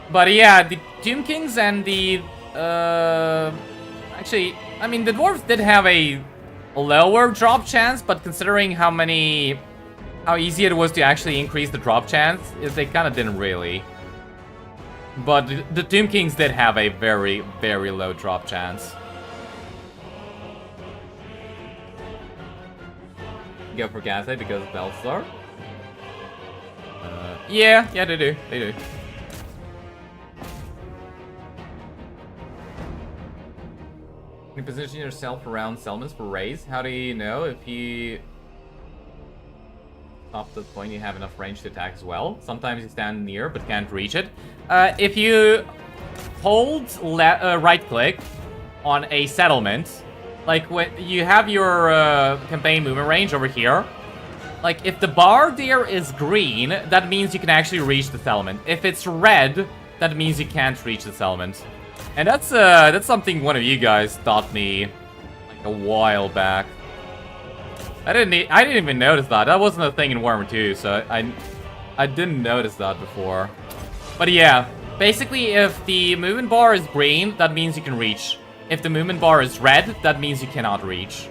But yeah, the Tomb Kings and the actually, I mean, the dwarves did have a lower drop chance, but considering how easy it was to actually increase the drop chance, they kind of didn't really. But the Tomb Kings did have a very, very low drop chance. Go for Gaslight because of Bellstar. Yeah, they do. They do. You position yourself around settlements for raise. How do you know if you stop the point you have enough range to attack as well? Sometimes you stand near but can't reach it. If you hold right click on a settlement, like when you have your campaign movement range over here, like if the bar there is green, that means you can actually reach the settlement. If it's red, that means you can't reach the settlement. And that's something one of you guys taught me like a while back. I didn't even notice that. That wasn't a thing in Warhammer 2, so I didn't notice that before. But yeah, basically if the movement bar is green, that means you can reach. If the movement bar is red, that means you cannot reach.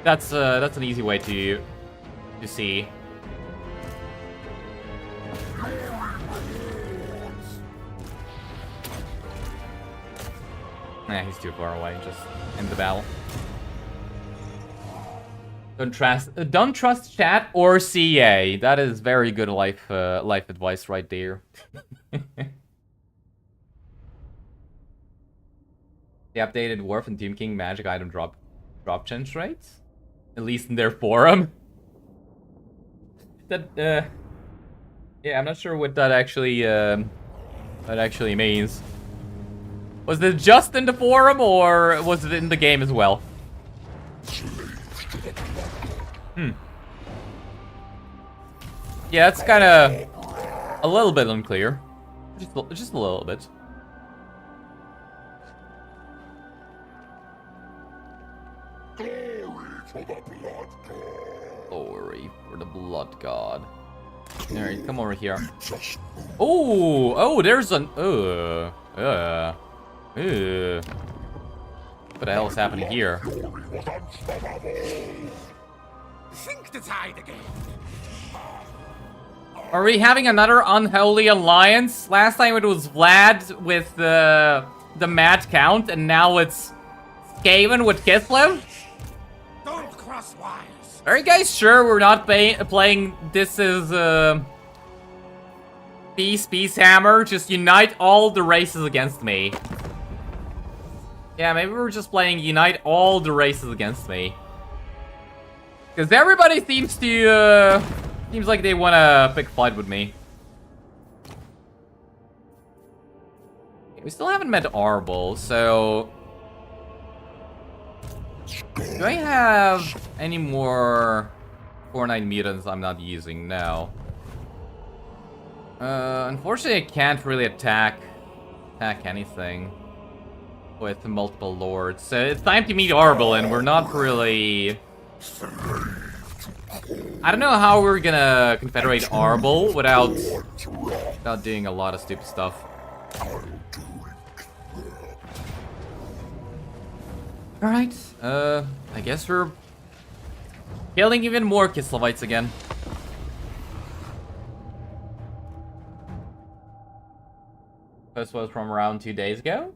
That's an easy way to see. Nah, he's too far away. Just end the battle. Don't trust chat or CA. That is very good life advice right there. The updated Dwarf and Tomb King magic item drop chance rates, at least in their forum. That yeah, I'm not sure what that actually means. Was it just in the forum, or was it in the game as well? Yeah, it's kind of a little bit unclear. Just a little bit. Glory for the blood god. Alright, come over here. Oh, there's an what the hell is happening here? Are we having another unholy alliance? Last time it was Vlad with the Mad Count, and now it's Skaven with Kislev? Don't cross wires. Are you guys sure we're not playing this is, Peace Hammer? Just unite all the races against me. Yeah, maybe we're just playing unite all the races against me. Because everybody seems to, seems like they want to pick a fight with me. We still haven't met Arbol, so... Do I have any more Khorne mutants I'm not using? No. Unfortunately, I can't really attack anything with multiple lords. So it's time to meet Arbol, and we're not really... I don't know how we're gonna confederate Arbol without doing a lot of stupid stuff. Alright, I guess we're killing even more Kislevites again. This was from around 2 days ago.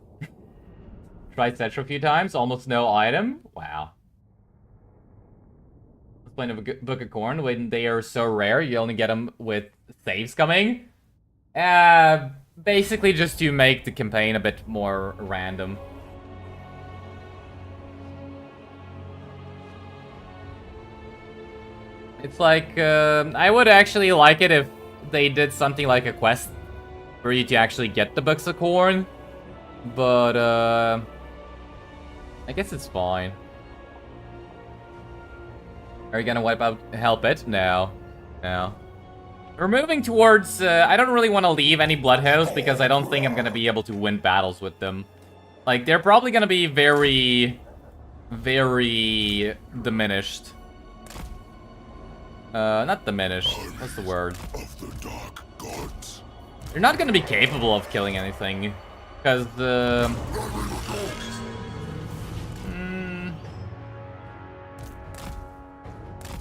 Tried Cetera a few times, almost no item. Wow. Let's play a Book of Khorne when they are so rare, you only get them with saves coming. Basically just to make the campaign a bit more random. It's like, I would actually like it if they did something like a quest for you to actually get the Books of Khorne. But, I guess it's fine. Are you gonna wipe out Help It? No. No. We're moving towards, I don't really want to leave any Bloodhosts because I don't think I'm gonna be able to win battles with them. Like, they're probably gonna be very, very diminished. Not diminished. What's the word? Of the dark gods. You're not gonna be capable of killing anything. Because the...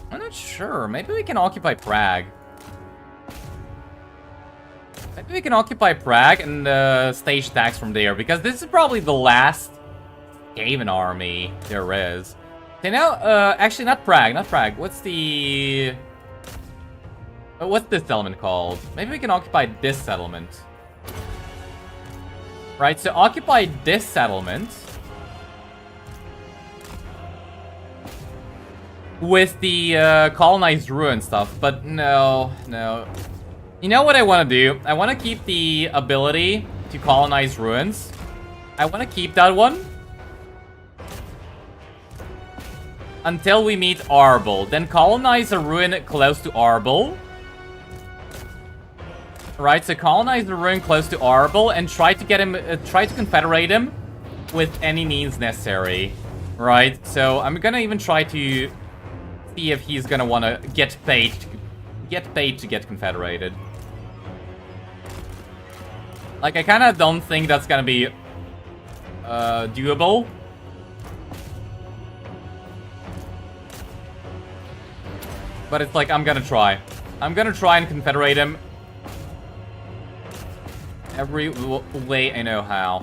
I'm not sure. Maybe we can occupy Prague. Maybe we can occupy Prague and stage attacks from there. Because this is probably the last Skaven army there is. Okay, now, actually not Prague, not Prague. What's the... what's this settlement called? Maybe we can occupy this settlement. Right, so occupy this settlement. With the colonized ruin stuff, but no. You know what I want to do? I want to keep the ability to colonize ruins. I want to keep that one. Until we meet Arbol. Then colonize a ruin close to Arbol. Right, so colonize the ruin close to Arbol and try to get him, try to confederate him with any means necessary. Right, so I'm gonna even try to see if he's gonna wanna get paid to get confederated. Like, I kinda don't think that's gonna be doable. But it's like, I'm gonna try. I'm gonna try and confederate him every way I know how.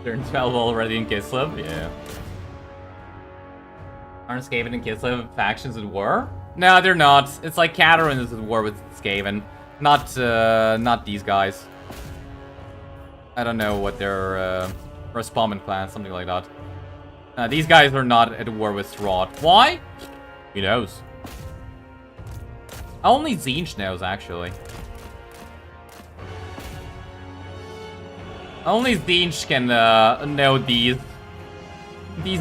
Turn 12 already in Kislev? Yeah. Aren't Skaven and Kislev factions at war? No, they're not. It's like Caterin is at war with Skaven. Not these guys. I don't know what their, Respawman clan, something like that. These guys are not at war with Strahd. Why? Who knows? Only Tzeentch knows, actually. Only Tzeentch can know these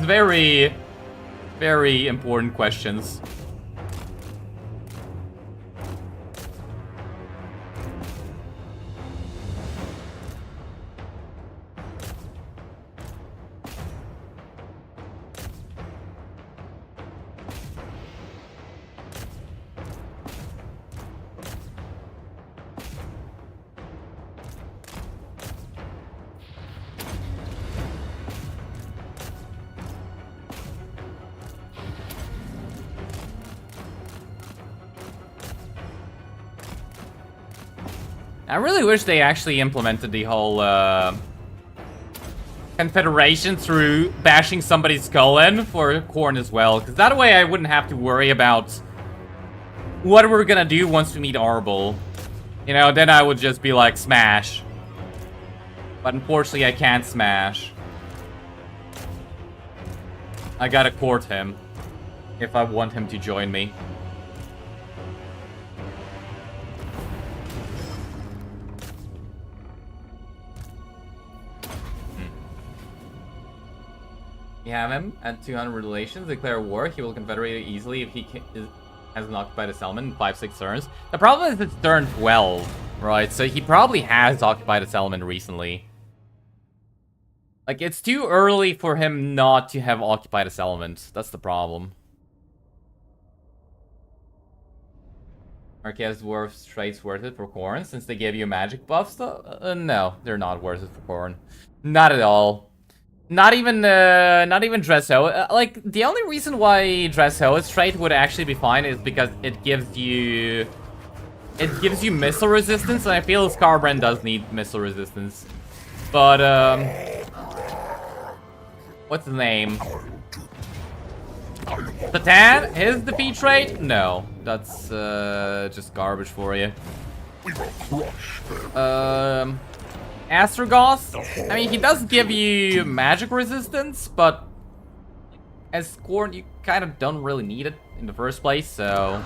very, very important questions. I really wish they actually implemented the whole confederation through bashing somebody's skull in for Khorne as well, because that way I wouldn't have to worry about what we're gonna do once we meet Arbol. You know, then I would just be like, smash. But unfortunately, I can't smash. I gotta court him if I want him to join me. You have him at 200 relations, declare war, he will confederate easily if he hasn't occupied a settlement in 5-6 turns. The problem is it's turn 12, right? So he probably has occupied a settlement recently. Like, it's too early for him not to have occupied a settlement. That's the problem. Are Chaos Dwarf's traits worth it for Khorne, since they gave you magic buffs, though? No, they're not worth it for Khorne. Not at all. Not even Dressho. Like, the only reason why Dressho's trait would actually be fine is because it gives you missile resistance, and I feel Skarbrand does need missile resistance. But, what's his name? Satan? His defeat trait? No. That's, just garbage for you. Astrogoth? I mean, he does give you magic resistance, but as Khorne, you kind of don't really need it in the first place, so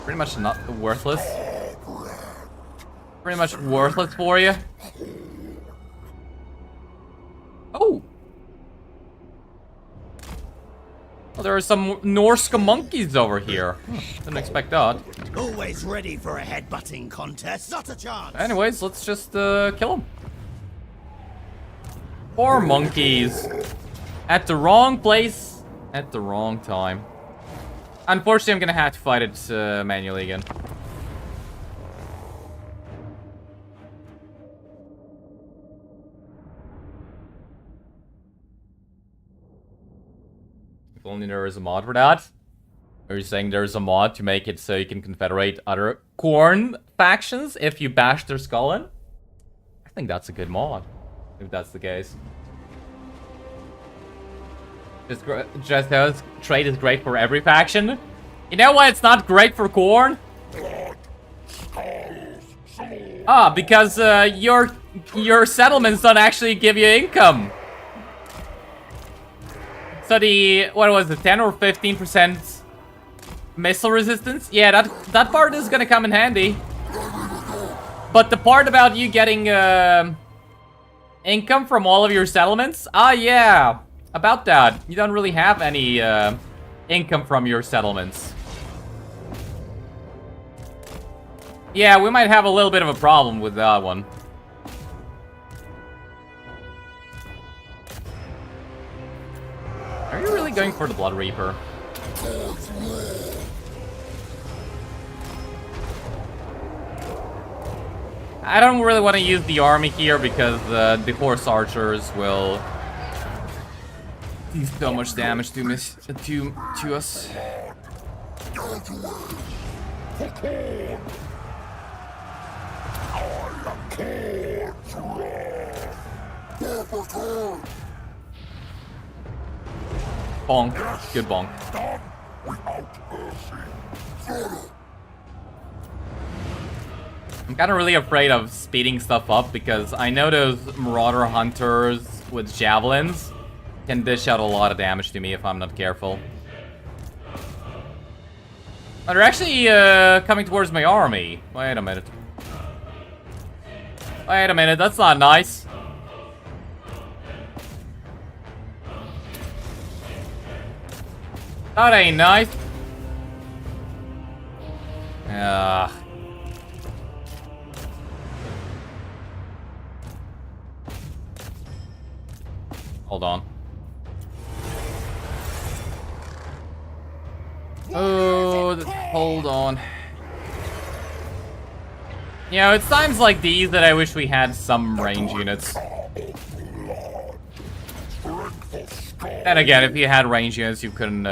pretty much not worthless. Pretty much worthless for you. Oh! Well, there are some Norse monkeys over here. Didn't expect that. Always ready for a headbutting contest. Not a chance. Anyways, let's just kill him. 4 monkeys. At the wrong place, at the wrong time. Unfortunately, I'm gonna have to fight it manually again. If only there is a mod for that. Are you saying there's a mod to make it so you can confederate other Khorne factions if you bash their skull in? I think that's a good mod, if that's the case. Just those trade is great for every faction. You know why it's not great for Khorne? Ah, because your settlements don't actually give you income. So the, what was it, 10 or 15% missile resistance? Yeah, that part is gonna come in handy. But the part about you getting income from all of your settlements? Ah, yeah, about that. You don't really have any income from your settlements. Yeah, we might have a little bit of a problem with that one. Are you really going for the Blood Reaper? I don't really want to use the army here because the horse archers will do so much damage to us. Bonk. Good bonk. I'm kind of really afraid of speeding stuff up because I know those Marauder Hunters with javelins can dish out a lot of damage to me if I'm not careful. Oh, they're actually coming towards my army. Wait a minute. Wait a minute, that's not nice. That ain't nice. Hold on. Oh, hold on. You know, it's times like these that I wish we had some range units. And again, if you had range units, you couldn't,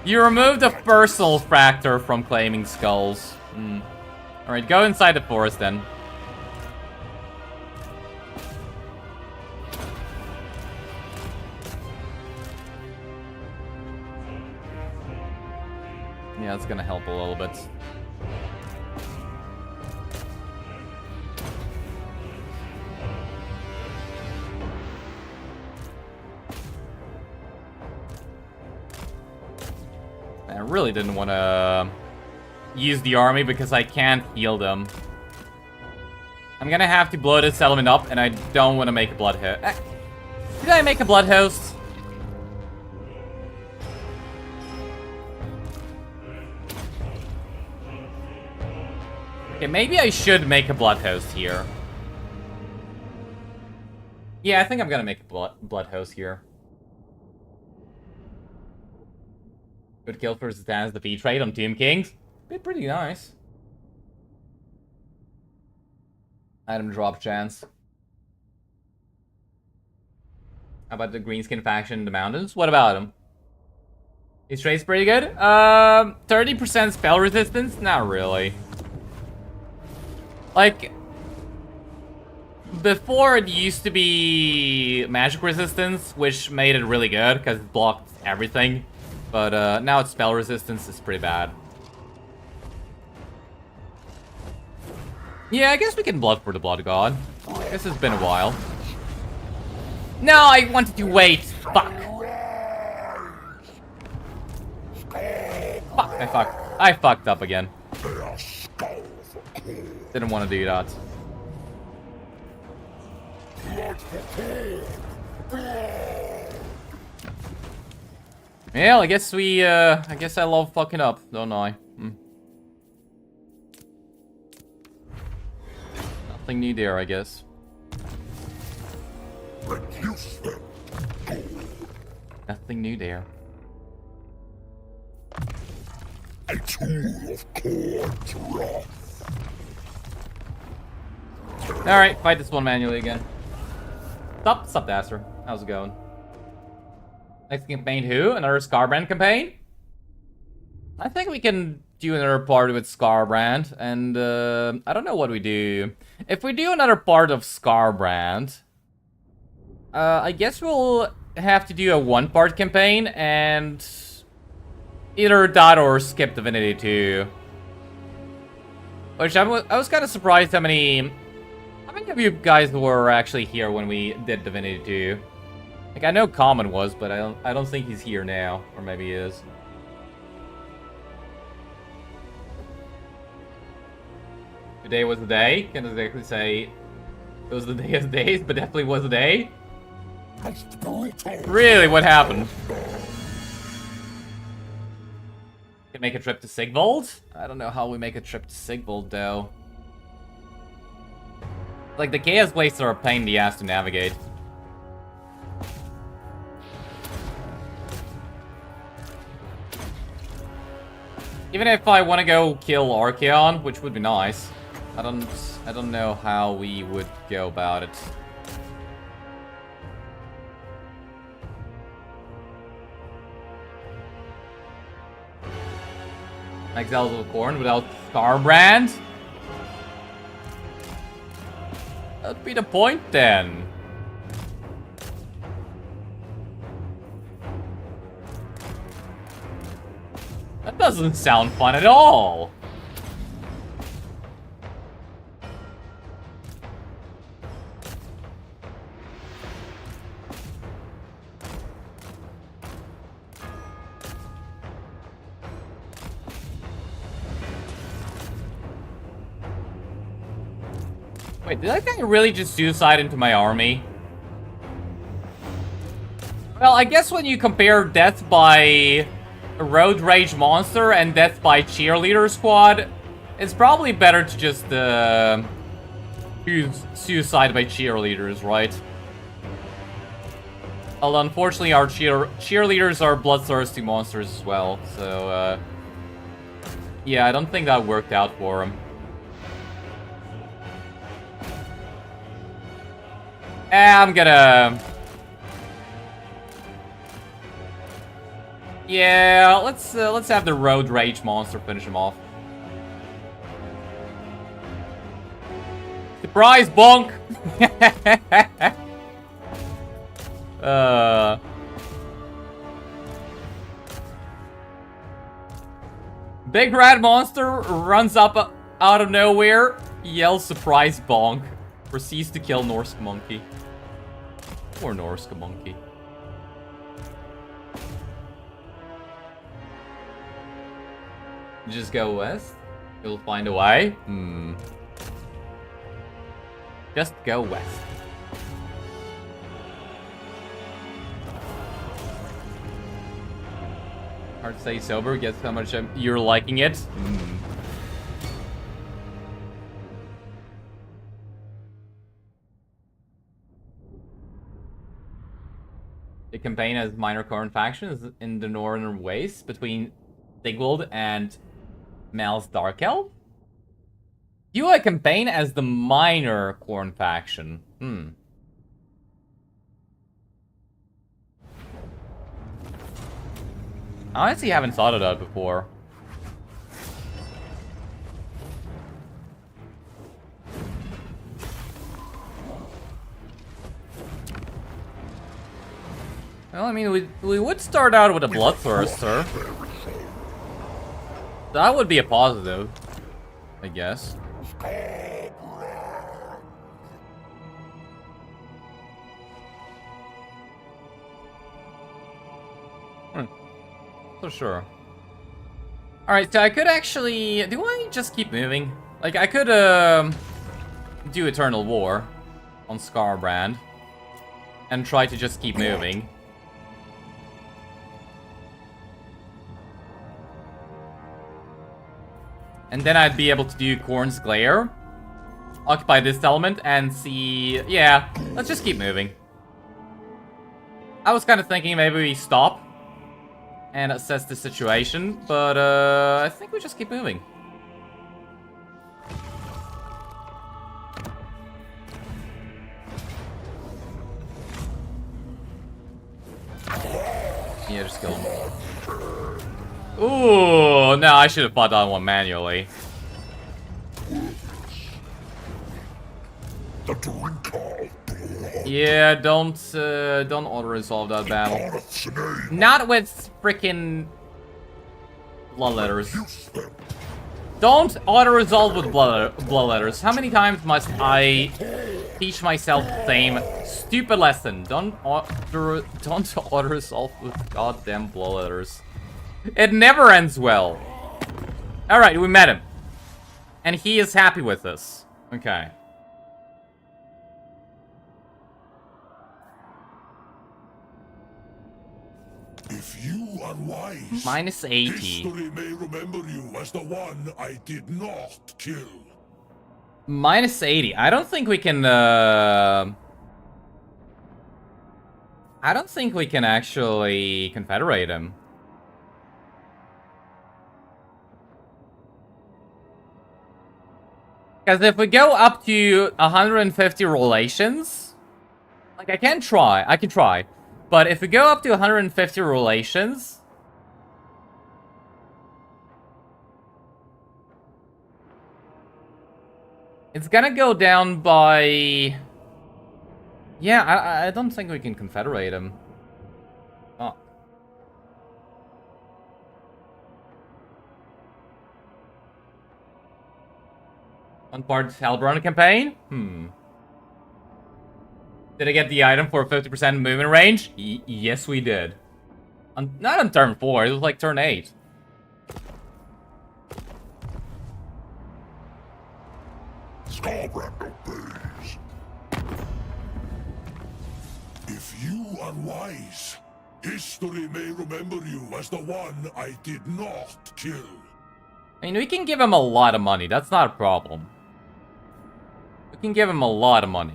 You remove the personal factor from claiming skulls. Alright, go inside the forest then. Yeah, it's gonna help a little bit. I really didn't want to use the army because I can't heal them. I'm gonna have to blow this settlement up, and I don't want to make a blood host. Did I make a blood host? Okay, maybe I should make a blood host here. Yeah, I think I'm gonna make a blood host here. Good kill for Zatan's defeat rate on Tomb Kings. Be pretty nice. Item drop chance. How about the Greenskin faction in the mountains? What about him? His trade's pretty good. 30% spell resistance? Not really. Like, before it used to be magic resistance, which made it really good because it blocked everything. But now its spell resistance is pretty bad. Yeah, I guess we can blood for the blood god. I guess it's been a while. No, I wanted to wait. Fuck. Fuck, I fucked up again. Didn't want to do that. Yeah, I guess I love fucking up, don't I? Nothing new there, I guess. Reduce them. Nothing new there. A tool of Khorne's wrath. Alright, fight this one manually again. Sup, Daster. How's it going? Next campaign, who? Another Skarbrand campaign? I think we can do another part with Skarbrand, and I don't know what we do. If we do another part of Skarbrand, I guess we'll have to do a one-part campaign, and either that or skip Divinity 2. Which I was kind of surprised how many of you guys were actually here when we did Divinity 2. Like, I know Common was, but I don't think he's here now. Or maybe he is. Today was the day. Can't exactly say it was the day of days, but definitely was the day. Really, what happened? Can make a trip to Sigvold? I don't know how we make a trip to Sigvold, though. Like, the Chaos Blades are a pain in the ass to navigate. Even if I want to go kill Archaon, which would be nice, I don't know how we would go about it. Exiles of Khorne without Skarbrand? That'd be the point then. That doesn't sound fun at all. Wait, did that guy really just suicide into my army? Well, I guess when you compare death by a road rage monster and death by cheerleader squad, it's probably better to just choose suicide by cheerleaders, right? Although unfortunately our cheerleaders are bloodthirsty monsters as well, so yeah, I don't think that worked out for him. I'm gonna Yeah, let's have the road rage monster finish him off. Surprise, bonk! Big red monster runs up out of nowhere, yells surprise bonk, proceeds to kill Norse monkey. Or Norse monkey. Just go west. You'll find a way. Just go west. Hard to say sober. Guess how much you're liking it. The campaign has minor Khorne factions in the northern waste between Sigwald and Mel's Dark Elf? You a campaign as the minor Khorne faction. I honestly haven't thought of that before. Well, I mean, we would start out with a Bloodthirster. That would be a positive, I guess. So sure. Alright, so I could actually... Do I just keep moving? Like, I could, do Eternal War on Skarbrand. And try to just keep moving. And then I'd be able to do Khorne's Glare. Occupy this element and see... Yeah, let's just keep moving. I was kind of thinking maybe we stop and assess the situation, but I think we just keep moving. Yeah, just kill him. Ooh, no, I should have fought that one manually. The drinker. Yeah, don't auto-resolve that battle. Not with frickin' bloodletters. Don't auto-resolve with bloodletters. How many times must I teach myself the same stupid lesson? Don't auto-resolve with goddamn bloodletters. It never ends well. Alright, we met him. And he is happy with this. Okay. If you are wise, minus 80. history may remember you as the one I did not kill. Minus 80. I don't think we can, I don't think we can actually confederate him. Because if we go up to 150 relations, like I can try. But if we go up to 150 relations, it's gonna go down by... Yeah, I don't think we can confederate him. Oh. One part Skarbrand campaign? Did I get the item for 50% movement range? Yes, we did. Not on turn 4, it was like turn 8. Skarbrand obeys. If you are wise, history may remember you as the one I did not kill. I mean, we can give him a lot of money. That's not a problem. We can give him a lot of money.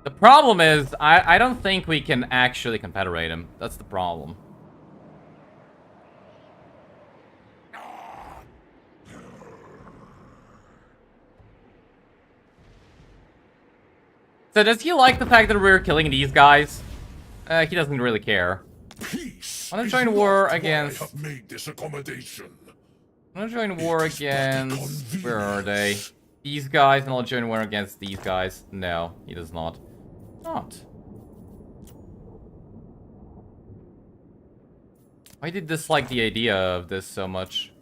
The problem is, I don't think we can actually confederate him. That's the problem. So does he like the fact that we're killing these guys? He doesn't really care. Peace I'm gonna is join war not why against... I have made this accommodation. I'm gonna join war It is but a against... Where are they? convenience. These guys, and I'll join war against these guys. No, he does not. Not. Why did you dislike the idea of this so much?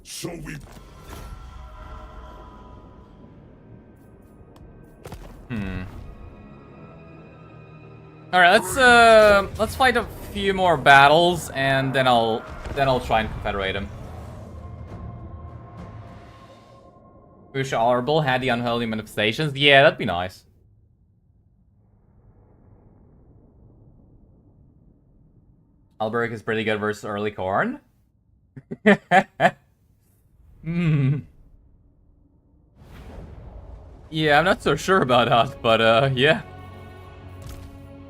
So we Alright, let's fight a few more battles, and then I'll try and confederate him. Wish Honorable had the unholy manifestations. Yeah, that'd be nice. Alberich is pretty good versus early Khorne. Hmm. Yeah, I'm not so sure about that, but yeah.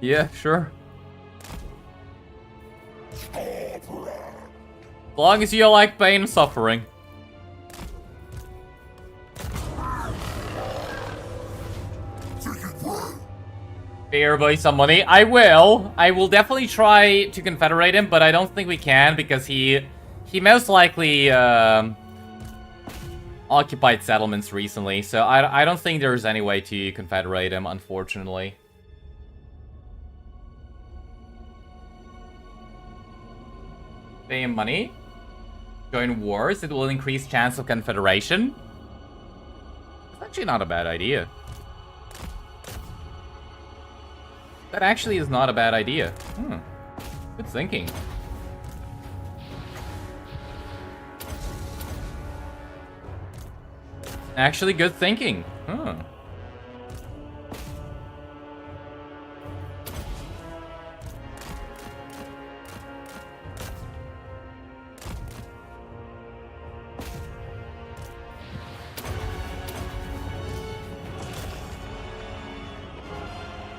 Yeah, sure. As long as you like pain and suffering. Pay everybody some money. I will. I will definitely try to confederate him, but I don't think we can because he most likely occupied settlements recently. So I don't think there's any way to confederate him, unfortunately. Pay him money. Join wars. It will increase chance of confederation. It's actually not a bad idea. That actually is not a bad idea. Good thinking. Actually, good thinking.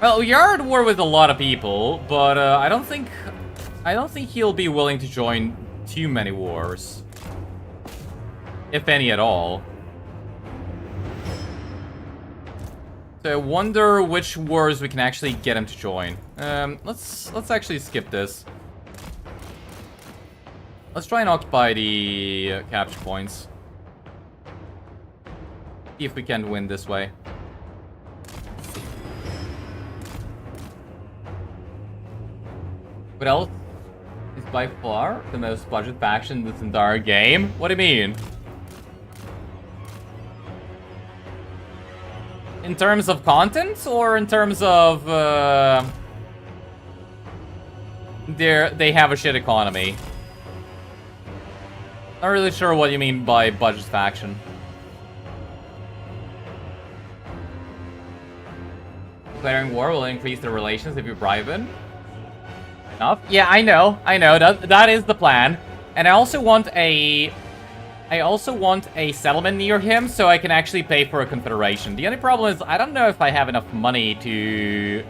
Well, we are at war with a lot of people, but I don't think he'll be willing to join too many wars, if any at all. So I wonder which wars we can actually get him to join. Let's actually skip this. Let's try and occupy the capture points. See if we can win this way. What else is by far the most budget faction in this entire game? What do you mean? In terms of content, or in terms of they have a shit economy? Not really sure what you mean by budget faction. Declaring war will increase the relations if you bribe it. Enough? Yeah, I know. That is the plan. And I also want a settlement near him so I can actually pay for a confederation. The only problem is I don't know if I have enough money to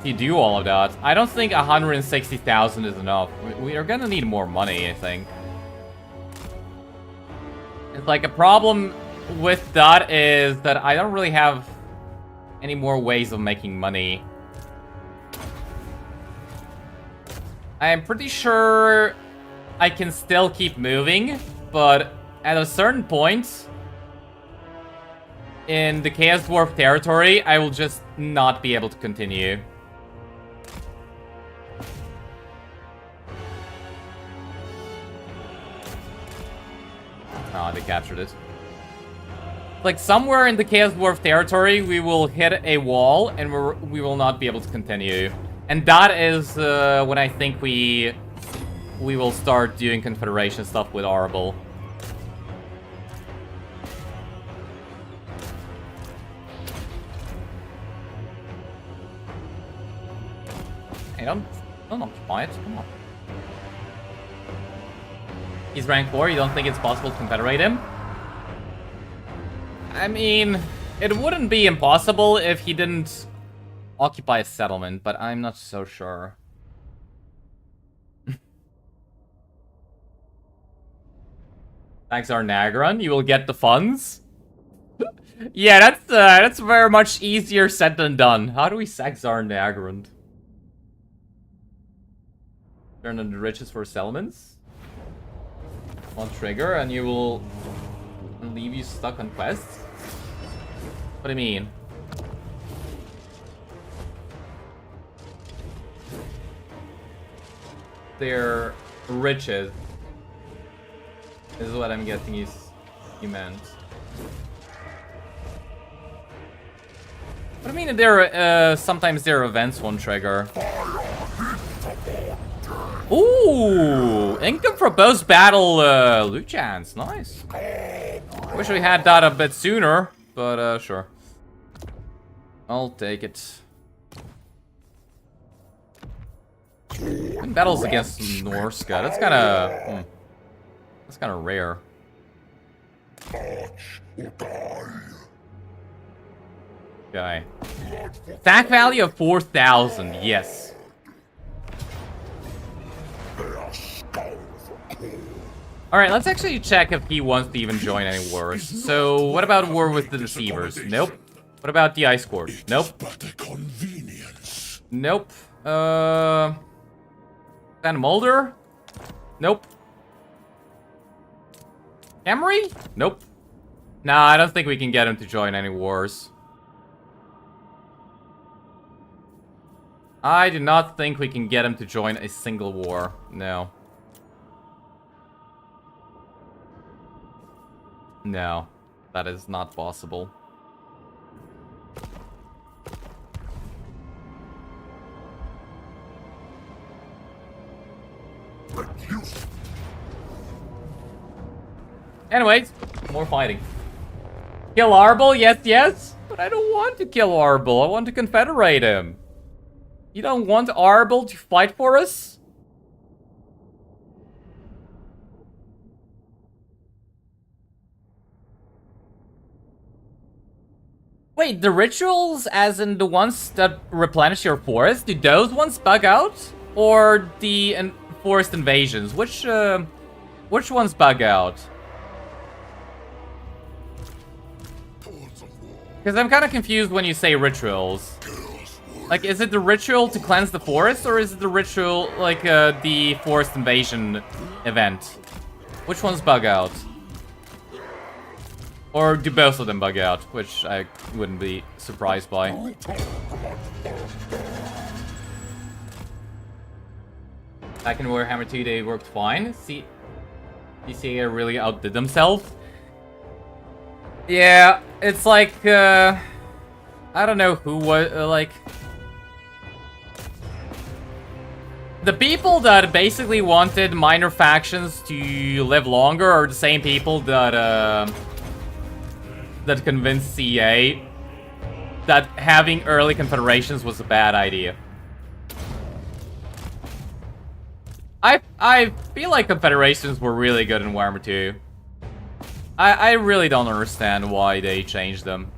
do all of that. I don't think 160,000 is enough. We are gonna need more money, I think. It's like a problem with that is that I don't really have any more ways of making money. I am pretty sure I can still keep moving, but at a certain point in the Chaos Dwarf territory, I will just not be able to continue. Oh, they captured it. Like, somewhere in the Chaos Dwarf territory, we will hit a wall, and we will not be able to continue. And that is when I think we will start doing Confederation stuff with Arable. Hey, don't occupy it. Come on. He's rank 4. You don't think it's possible to confederate him? I mean, it wouldn't be impossible if he didn't occupy a settlement, but I'm not so sure. Thanks, our Nagron. You will get the funds. Yeah, that's very much easier said than done. How do we sack Nagenhof? Turn on the riches for settlements. One trigger and you will leave you stuck on quests? What do you mean? They're riches. This is what I'm guessing you meant. But I mean, there sometimes there are events one trigger. Ooh, income for post battle loot chance, nice. Wish we had that a bit sooner, but sure. I'll take it. And battles against Norska, that's kind of rare. Okay. Attack value of 4,000, yes. Alright, let's actually check if he wants to even join any wars. So, what about war with the deceivers? Nope. What about the Ice Scourge? Nope. Nope. Van Mulder? Nope. Emery? Nope. Nah, I don't think we can get him to join any wars. I do not think we can get him to join a single war. No. No. That is not possible. Anyways, more fighting. Kill Arbel? Yes, yes. But I don't want to kill Arbel. I want to confederate him. You don't want Arbel to fight for us? Wait, the rituals, as in the ones that replenish your forest, do those ones bug out? Or the forest invasions? Which ones bug out? Because I'm kind of confused when you say rituals. Like, is it the ritual to cleanse the forest, or is it the ritual, like, the forest invasion event? Which ones bug out? Or do both of them bug out? Which I wouldn't be surprised by. Back in Warhammer 2, they worked fine. DCA really outdid themselves. Yeah, it's like, I don't know who was, like... The people that basically wanted minor factions to live longer are the same people that, that convinced CA that having early confederations was a bad idea. I feel like confederations were really good in Warhammer 2. I really don't understand why they changed them.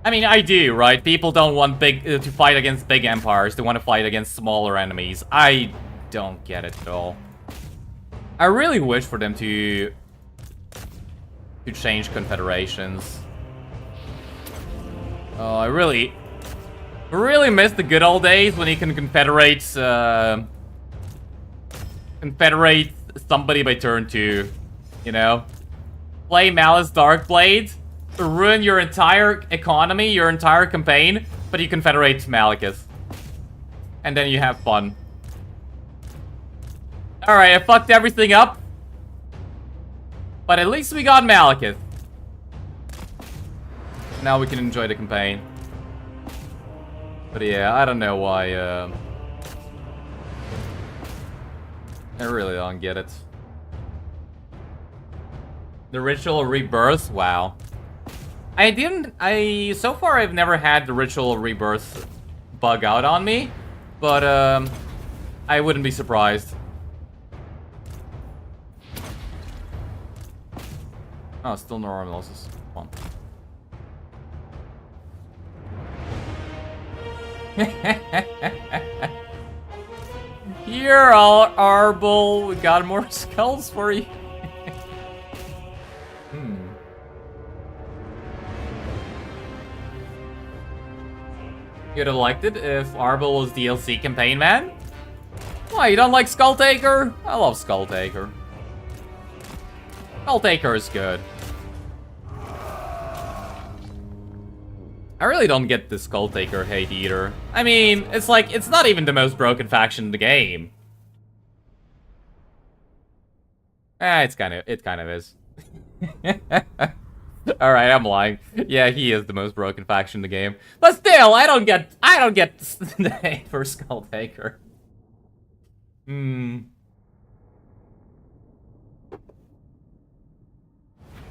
I mean, I do, right? People don't want to fight against big empires. They want to fight against smaller enemies. I don't get it at all. I really wish for them to change confederations. Oh, I really miss the good old days when you can confederate somebody by turn 2, you know? Play Malice Darkblade, ruin your entire economy, your entire campaign, but you confederate Malekith. And then you have fun. Alright, I fucked everything up. But at least we got Malekith. Now we can enjoy the campaign. But yeah, I don't know why, I really don't get it. The Ritual Rebirth? Wow. So far I've never had the Ritual Rebirth bug out on me. But, I wouldn't be surprised. Oh, still no armor losses. Come on. Here, Arbel, we got more skulls for you. You'd have liked it if Arbol was DLC campaign man? Why, you don't like Skulltaker? I love Skulltaker. Skulltaker is good. I really don't get the Skulltaker hate either. I mean, it's like, it's not even the most broken faction in the game. It kind of is. Alright, I'm lying. Yeah, he is the most broken faction in the game. But still, I don't get the hate for Skulltaker. The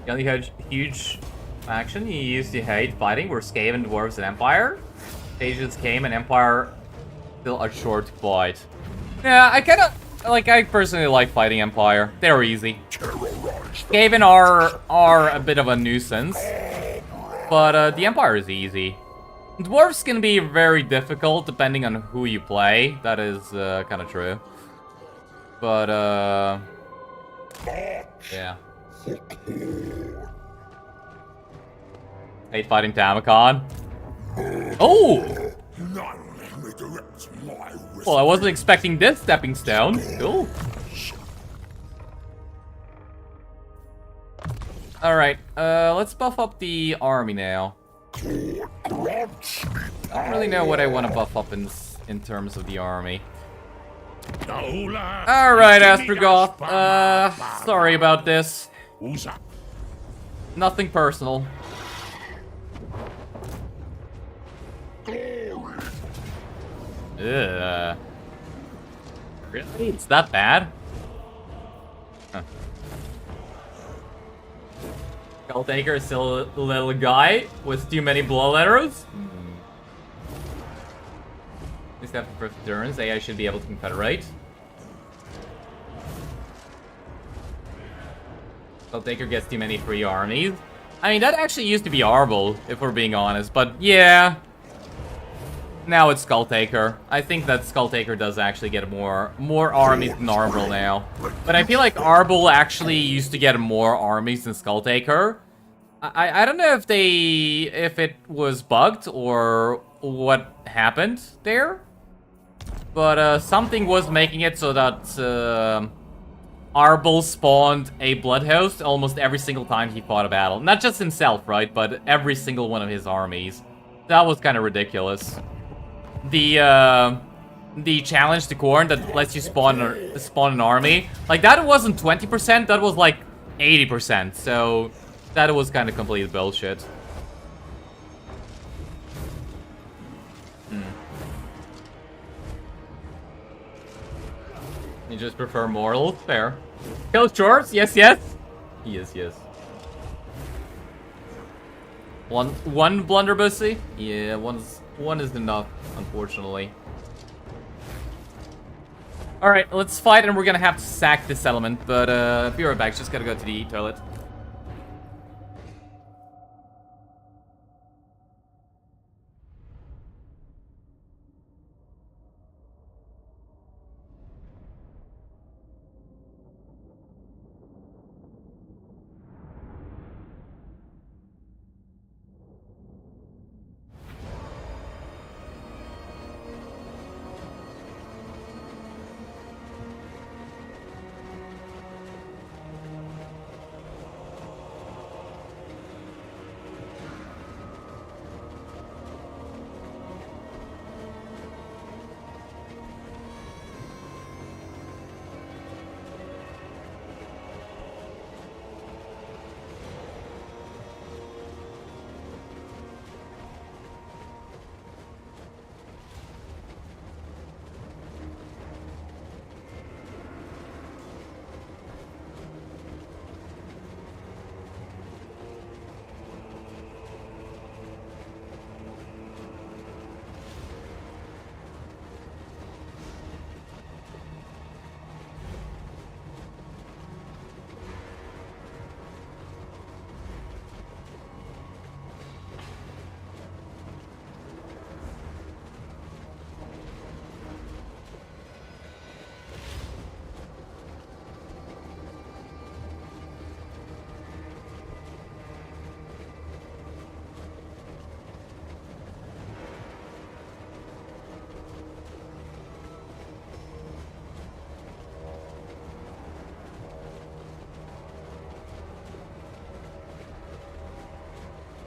only huge faction you used to hate fighting were Skaven, Dwarves, and Empire. Ages came and Empire still a short fight. Yeah, I personally like fighting Empire. They're easy. Skaven are a bit of a nuisance, but the Empire is easy. Dwarves can be very difficult depending on who you play. That is kind of true. But yeah. Hate fighting Tamacon. Oh! Well, I wasn't expecting this stepping stone. Cool. Alright, let's buff up the army now. I don't really know what I want to buff up in terms of the army. Alright, Astrogoth. Sorry about this. Nothing personal. Ugh. Really? It's that bad? Huh. Skulltaker is still a little guy with too many blood arrows? At least after first turns, AI should be able to confederate. Skulltaker gets too many free armies. I mean, that actually used to be Arbol, if we're being honest, but yeah. Now it's Skulltaker. I think that Skulltaker does actually get more armies than Arbol now. But I feel like Arbol actually used to get more armies than Skulltaker. I don't know if it was bugged or what happened there. But something was making it so that Arbol spawned a blood host almost every single time he fought a battle. Not just himself, right? But every single one of his armies. That was kind of ridiculous. The challenge to Khorne that lets you spawn an army, like that wasn't 20%, that was like 80%, so that was kind of complete bullshit. You just prefer mortal? Fair. Kill shorts? Yes, yes. Yes, yes. One blunderbussy? Yeah, one is enough, unfortunately. Alright, let's fight and we're gonna have to sack this settlement, but be right back, just gotta go to the toilet.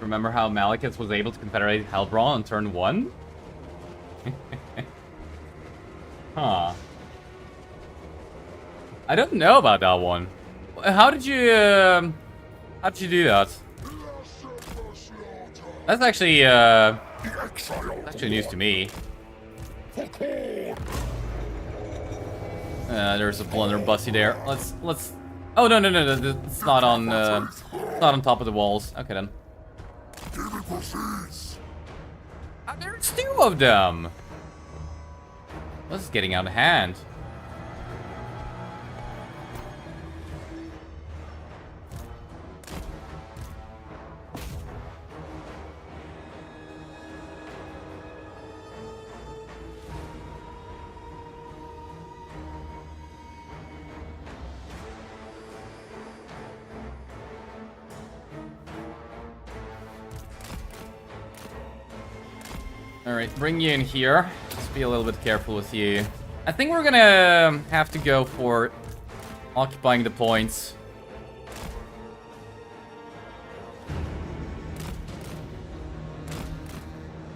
Remember how Malekith was able to confederate Hellbrawn on turn 1? Huh. I don't know about that one. How did you do that? That's actually news to me. There's a blunderbussy there. Let's. Oh no, it's not on. It's not on top of the walls. Okay then. There's 2 of them. This is getting out of hand. Alright, bring you in here. Just be a little bit careful with you. I think we're gonna have to go for occupying the points.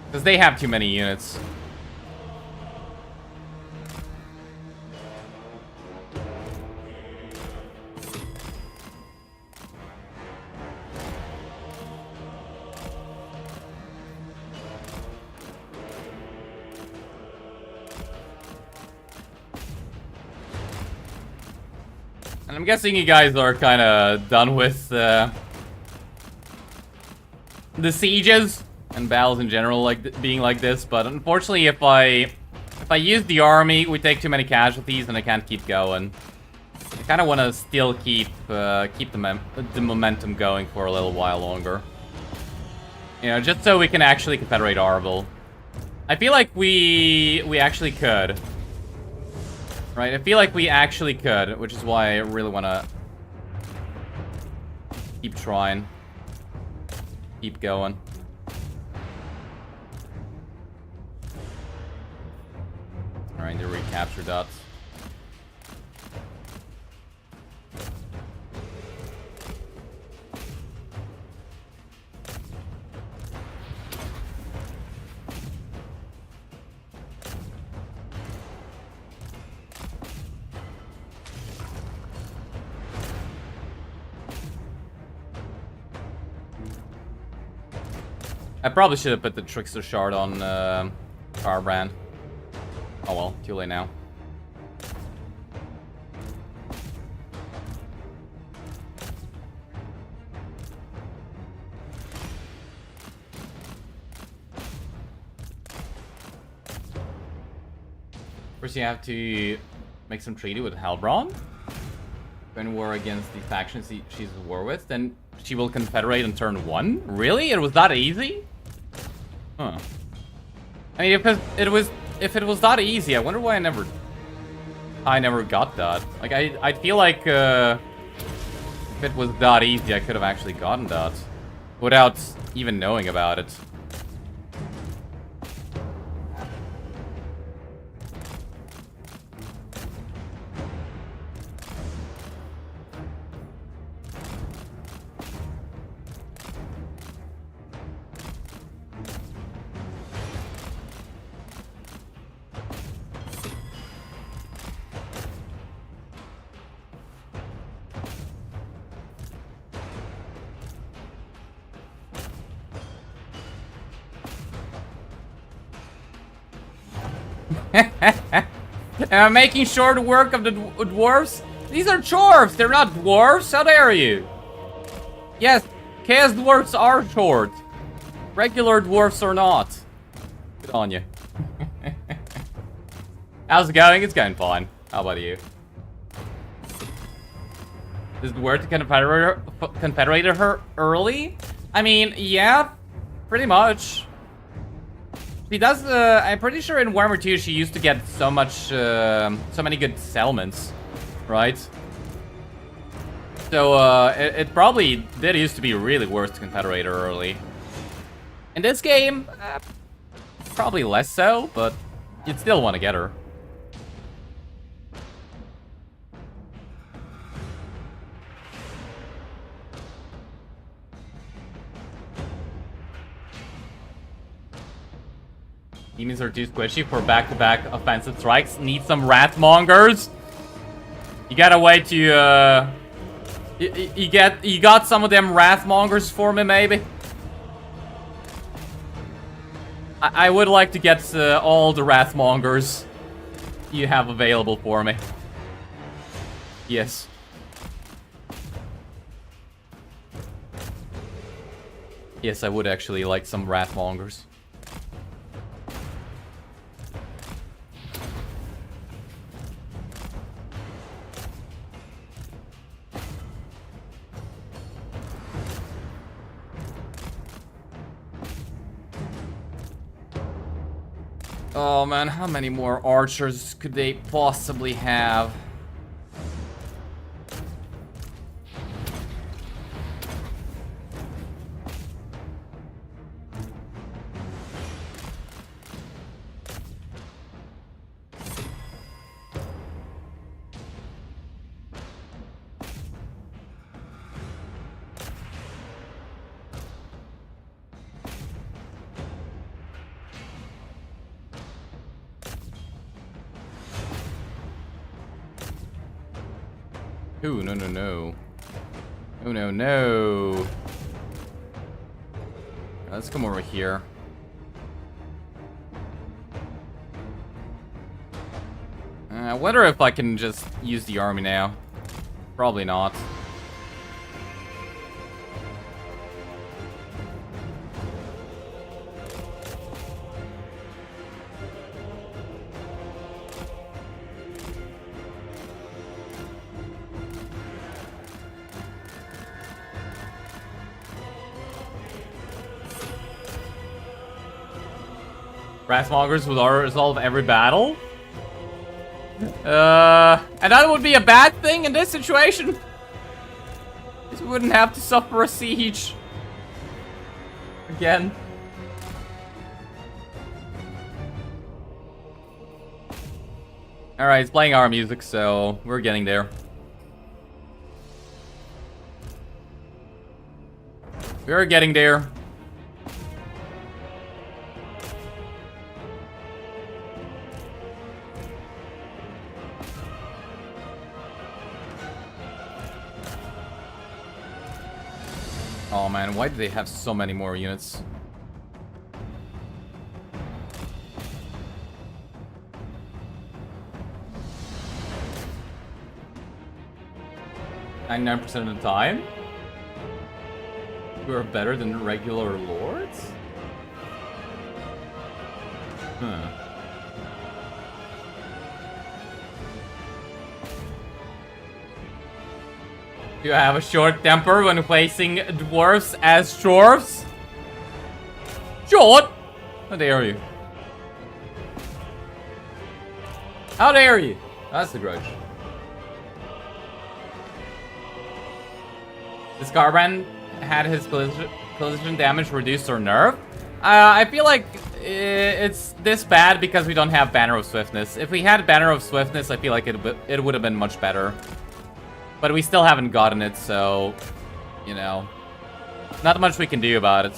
Because they have too many units. And I'm guessing you guys are kind of done with the sieges and battles in general, like being like this. But unfortunately, if I use the army, we take too many casualties, and I can't keep going. I kind of want to still keep the momentum going for a little while longer. You know, just so we can actually confederate Arvel. I feel like we actually could. Right, I feel like we actually could, which is why I really want to keep trying. Keep going. Alright, they recaptured that. I probably should have put the Trickster Shard on Skarbrand. Oh well, too late now. First you have to make some treaty with Hellbrawn. Go in war against the factions she's at war with, then she will confederate on turn 1? Really? It was that easy? Huh. I mean, if it was that easy, I wonder why I never got that. Like, I feel like if it was that easy, I could have actually gotten that without even knowing about it. Am I making short work of the dwarves? These are dwarves, they're not dwarves, how dare you? Yes, chaos dwarves are short. Regular dwarves are not. Good on you. How's it going? It's going fine. How about you? Is it worth to confederate her early? I mean, yeah, pretty much. She does, I'm pretty sure in Warhammer 2 she used to get so many good settlements, right? So, it probably did used to be really worth to confederate her early. In this game, probably less so, but you'd still want to get her. Demons are too squishy for back-to-back offensive strikes. Need some Wrathmongers. You got a way to, you got some of them Wrathmongers for me, maybe? I would like to get all the Wrathmongers you have available for me. Yes. Yes, I would actually like some Wrathmongers. Oh man, how many more archers could they possibly have? Ooh, no, no, no. Oh, no, no. Let's come over here. I wonder if I can just use the army now. Probably not. Wrathmongers would resolve every battle? And that would be a bad thing in this situation. Because we wouldn't have to suffer a siege. Again. Alright, it's playing our music, so we're getting there. We're getting there. Oh man, why do they have so many more units? %99 of the time? You are better than regular lords? Huh. You have a short temper when facing dwarves as dwarves? Short? How dare you? How dare you? That's the grudge. The Skarbrand had his collision damage reduced or nerfed. I feel like it's this bad because we don't have Banner of Swiftness. If we had Banner of Swiftness, I feel like it would have been much better. But we still haven't gotten it, so, you know, not much we can do about it.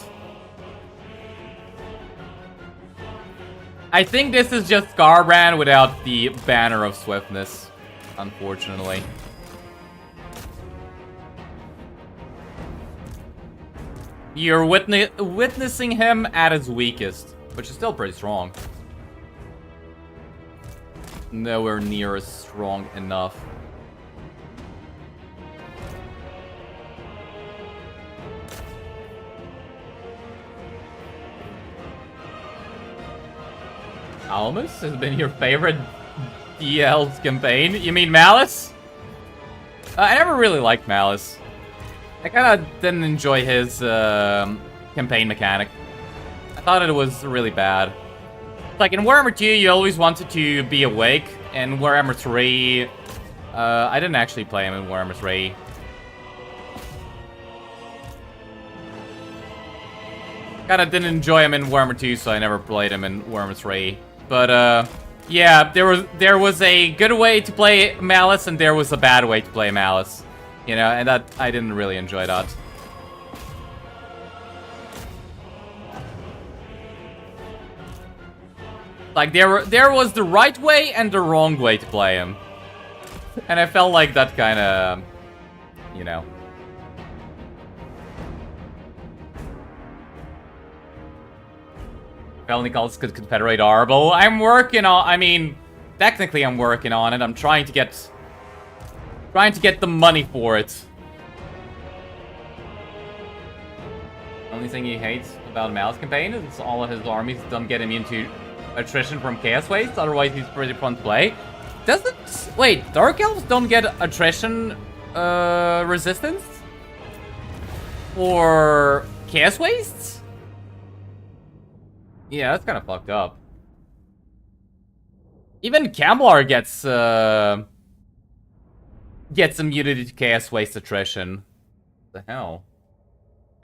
I think this is just Skarbrand without the Banner of Swiftness, unfortunately. You're witnessing him at his weakest, which is still pretty strong. Nowhere near as strong enough. Almus has been your favorite Elves campaign? You mean Malice? I never really liked Malice. I kind of didn't enjoy his campaign mechanic. I thought it was really bad. Like in Warhammer 2, you always wanted to be awake. In Warhammer 3, I didn't actually play him in Warhammer 3. Kinda didn't enjoy him in Warhammer 2, so I never played him in Warhammer 3. But, yeah, there was a good way to play Malice, and there was a bad way to play Malice. You know, and that, I didn't really enjoy that. Like, there was the right way and the wrong way to play him. And I felt like that kind of, you know. Felony calls could confederate Arbo. I'm working on, I mean, technically I'm working on it. I'm trying to get the money for it. Only thing he hates about Mal's campaign is all of his armies don't get immune to attrition from Chaos Waste, otherwise he's pretty fun to play. Doesn't... Wait, Dark Elves don't get attrition resistance? For Chaos Wastes? Yeah, that's kind of fucked up. Even Kamblar gets immunity to Chaos Waste attrition. What the hell?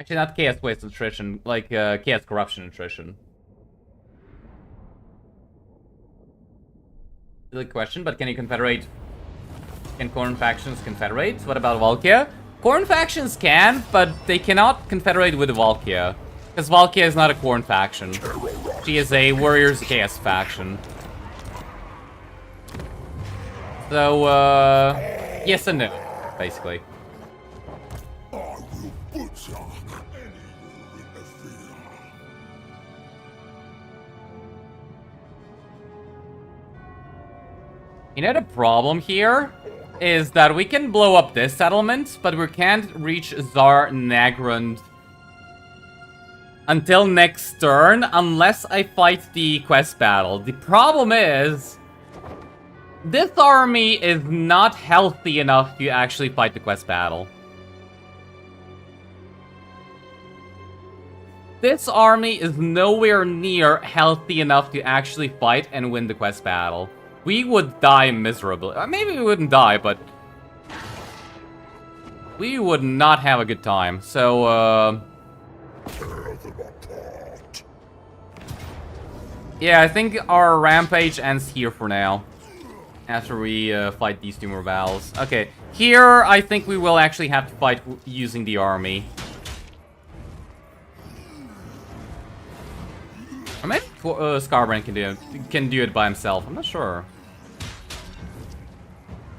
Actually, not Chaos Waste attrition, like Chaos Corruption attrition. Good question, but can you confederate? Can Khorne factions confederate? What about Valkia? Khorne factions can, but they cannot confederate with Valkia. Because Valkia is not a Khorne faction. She is a Warriors Chaos faction. So, yes and no, basically. I will butcher any who interfere. You know, the problem here is that we can blow up this settlement, but we can't reach Tsar Nagrand until next turn, unless I fight the quest battle. The problem is, this army is not healthy enough to actually fight the quest battle. This army is nowhere near healthy enough to actually fight and win the quest battle. We would die miserably. Maybe we wouldn't die, but we would not have a good time. So, yeah, I think our rampage ends here for now. After we fight these two more battles. Okay, here I think we will actually have to fight using the army. Or maybe Skarbrand can do it by himself. I'm not sure.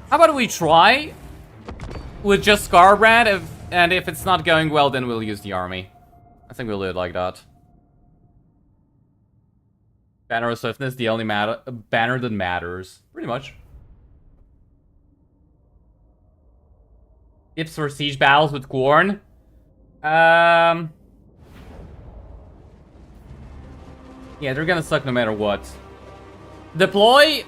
How about we try with just Skarbrand, and if it's not going well, then we'll use the army. I think we'll do it like that. Banner of Swiftness, the only banner that matters. Pretty much. Tips for siege battles with Khorne. Yeah, they're gonna suck no matter what. Deploy.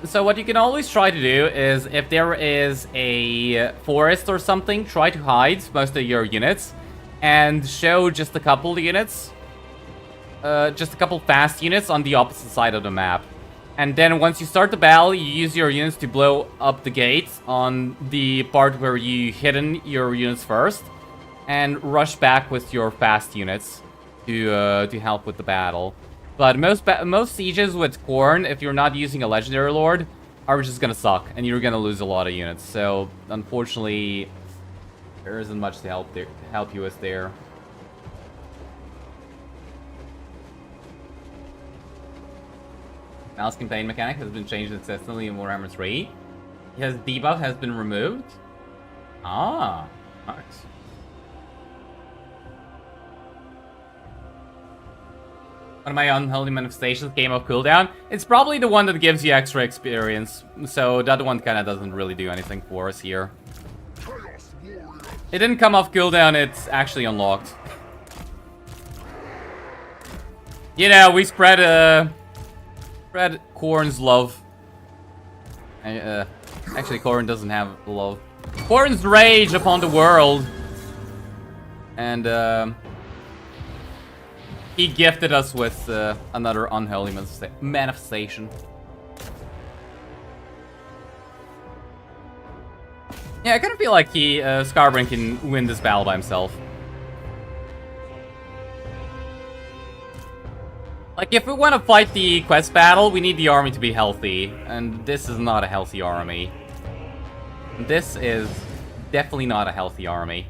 So what you can always try to do is, if there is a forest or something, try to hide most of your units and show just a couple units. Just a couple fast units on the opposite side of the map. And then once you start the battle, you use your units to blow up the gates on the part where you hidden your units first. And rush back with your fast units to help with the battle. But most sieges with Khorne, if you're not using a Legendary Lord, are just gonna suck. And you're gonna lose a lot of units. So, unfortunately, there isn't much to help you with there. Mal's campaign mechanic has been changed successfully in Warhammer 3. His debuff has been removed. Ah, nice. One of my unholy manifestations came off cooldown. It's probably the one that gives you extra experience. So that one kind of doesn't really do anything for us here. It didn't come off cooldown, it's actually unlocked. You know, we spread Khorne's love. Actually, Khorne doesn't have love. Khorne's rage upon the world. And, he gifted us with another unholy manifestation. Yeah, I kind of feel like Skarbrand can win this battle by himself. Like, if we want to fight the quest battle, we need the army to be healthy. And this is not a healthy army. This is definitely not a healthy army.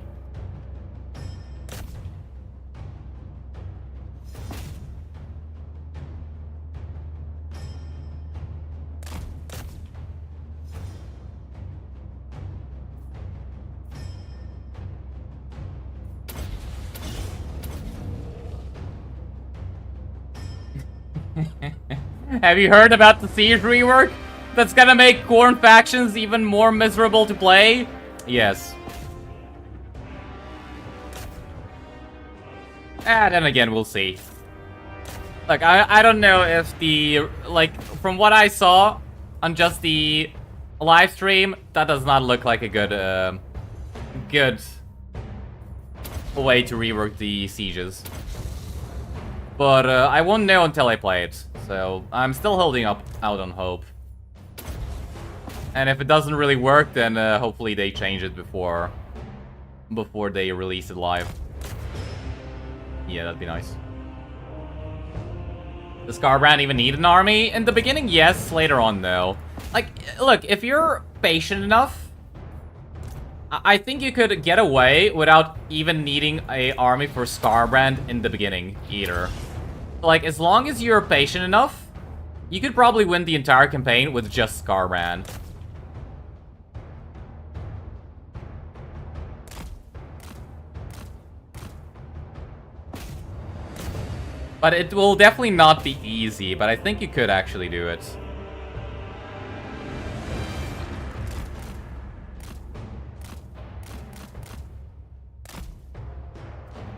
Have you heard about the Siege rework? That's gonna make Khorne factions even more miserable to play? Yes. Then again, we'll see. Look, I don't know if the... Like, from what I saw on just the live stream, that does not look like a good, good way to rework the sieges. But I won't know until I play it. So I'm still holding out on hope. And if it doesn't really work, then hopefully they change it before they release it live. Yeah, that'd be nice. Does Skarbrand even need an army? In the beginning, yes. Later on, no. Like, look, if you're patient enough, I think you could get away without even needing an army for Skarbrand in the beginning, either. Like, as long as you're patient enough, you could probably win the entire campaign with just Skarbrand. But it will definitely not be easy, but I think you could actually do it.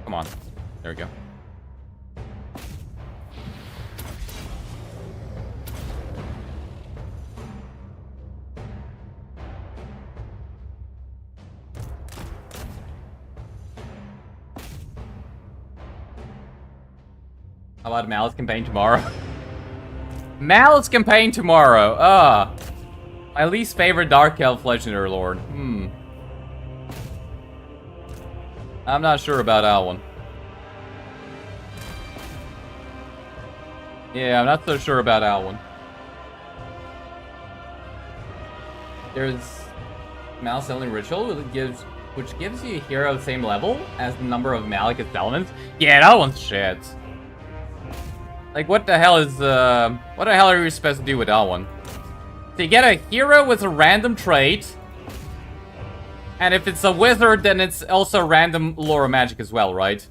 Come on. There we go. How about Malice campaign tomorrow? Malice campaign tomorrow. My least favorite Dark Elf Legendary Lord. I'm not sure about that one. Yeah, I'm not so sure about that one. There's Malice only ritual which gives you a hero the same level as the number of Malekith elements. Yeah, that one's shit. Like, what the hell is, what the hell are you supposed to do with that one? So you get a hero with a random trait. And if it's a wizard, then it's also random lore magic as well, right?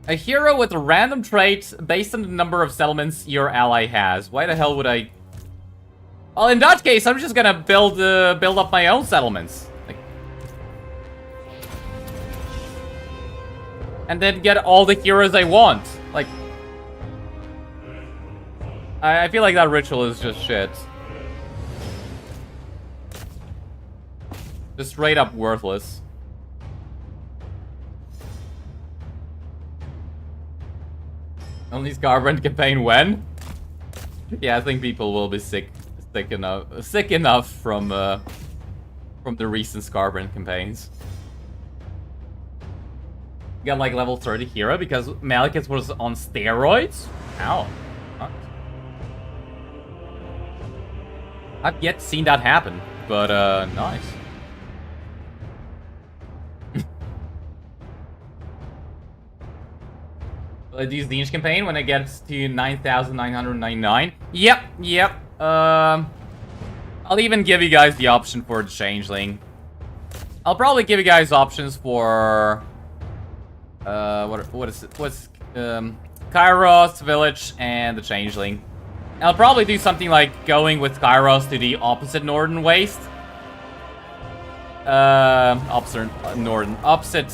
A hero with a random trait based on the number of settlements your ally has. Why the hell would I... Well, in that case, I'm just gonna build up my own settlements. Like... And then get all the heroes I want. Like... I feel like that ritual is just shit. Just straight up worthless. Only Skarbrand campaign when? Yeah, I think people will be sick enough from the recent Skarbrand campaigns. Got like level 30 hero because Malekith was on steroids? Ow. What? I've yet seen that happen, but nice. Will I do the Zinch campaign when it gets to 9,999? Yep. I'll even give you guys the option for the Changeling. I'll probably give you guys options for what is it? What's Kairos, Village, and the Changeling. I'll probably do something like going with Kairos to the opposite Northern Waste. Opposite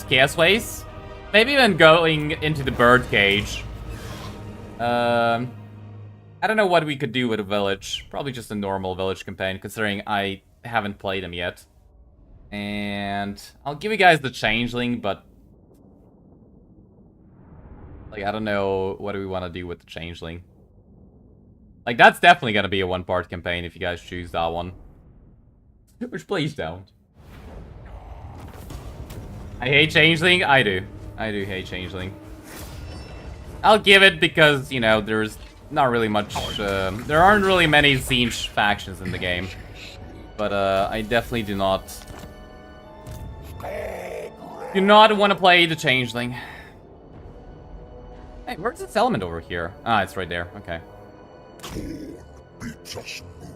Chaos Waste. Maybe even going into the Birdcage. I don't know what we could do with a village. Probably just a normal village campaign, considering I haven't played them yet. And I'll give you guys the Changeling, but... Like, I don't know what do we want to do with the Changeling. Like, that's definitely gonna be a one-part campaign if you guys choose that one. Which, please don't. I hate Changeling? I do. I do hate Changeling. I'll give it because, you know, there's not really much, there aren't really many Zinch factions in the game. But, I definitely do not want to play the Changeling. Hey, where's this element over here? Ah, it's right there. Okay. Just move.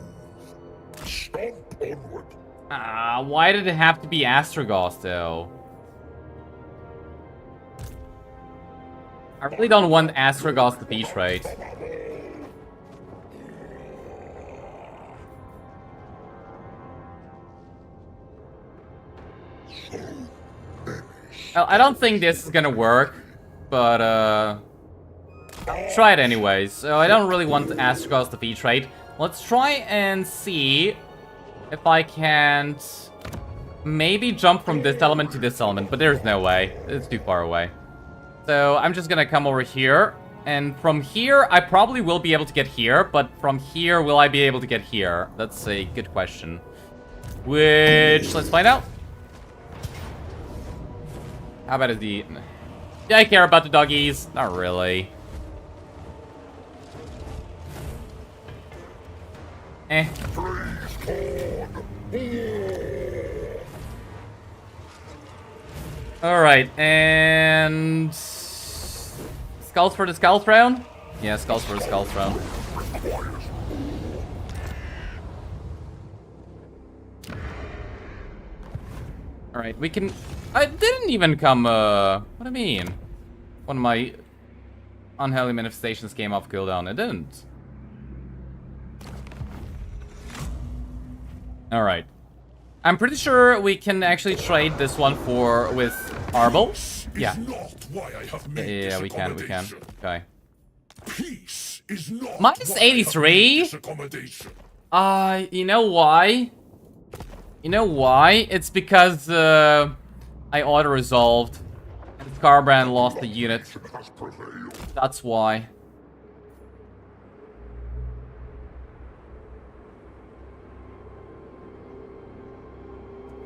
Stomp onward. Ah, why did it have to be Astragoth, though? I really don't want Astragoth to be trade. Well, I don't think this is gonna work, but try it anyways. So I don't really want Astragal's defeat trait. Let's try and see if I can't maybe jump from this element to this element, but there's no way. It's too far away. So I'm just gonna come over here, and from here I probably will be able to get here, but from here will I be able to get here? That's a good question. Which, let's find out. How about the... Do I care about the doggies? Not really. Eh. Alright, and... Skulls for the Skull Throne? Yeah, Skulls for the Skull Throne. Alright, we can... I didn't even come, what do I mean? One of my unholy manifestations came off cooldown. It didn't. Alright. I'm pretty sure we can actually trade this one with Arbol. Yeah. Yeah, we can. Okay. Peace is not Minus 83? You know why? You know why? It's because, I auto-resolved. And Skarbrand lost the unit. That's why.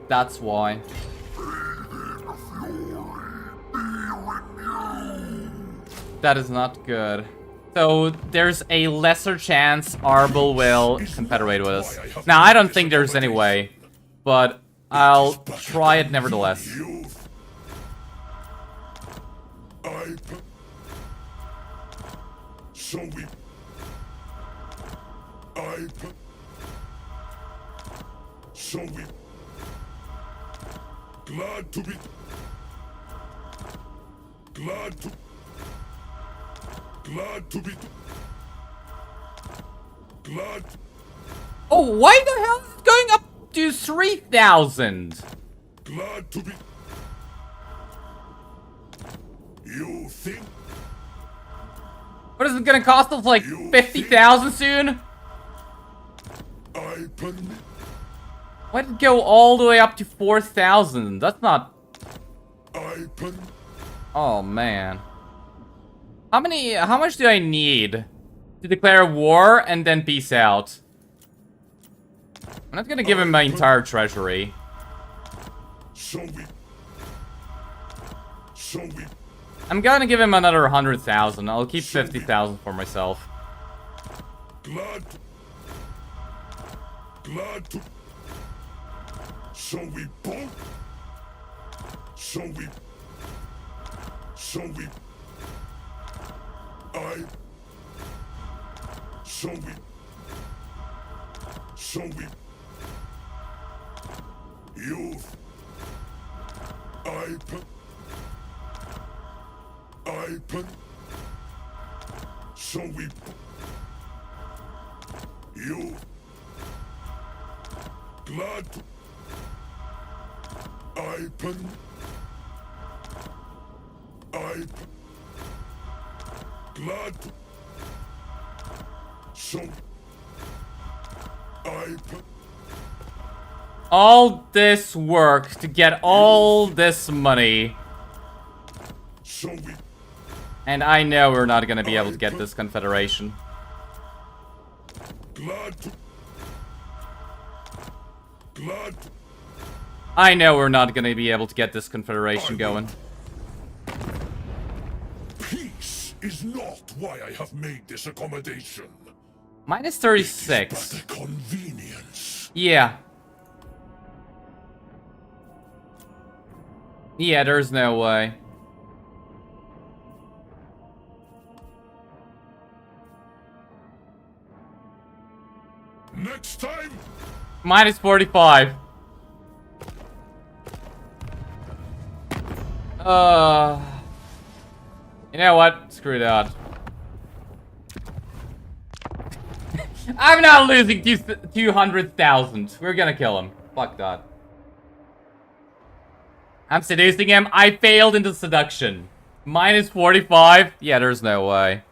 That's why. That is not good. So, there's a lesser chance Arbol will confederate with us. Now, I don't think there's any way. But I'll try it nevertheless. Glad to be. Glad to be. Glad. Oh, why the hell is it going up to 3,000? Glad to be. You think? What is it gonna cost us, like 50,000 soon? I permit. Why did it go all the way up to 4,000? That's not... I permit. Oh, man. How much do I need to declare war and then peace out? I'm not gonna give him my entire treasury. I'm gonna give him another 100,000. I'll keep 50,000 for myself. Glad to. So we both. So we. Youth. So we. You. Glad. Glad. So. All this work to get all this money. So we. And I know we're not gonna be able to get this confederation. Glad. I know we're not gonna be able to get this confederation going. Peace is not why I have made this accommodation. Minus 36. But a convenience. Yeah. Yeah, there's no way. Next time. Minus 45. You know what? Screw that. I'm not losing 200,000. We're gonna kill him. Fuck that. I'm seducing him. I failed into seduction. Minus 45? Yeah, there's no way.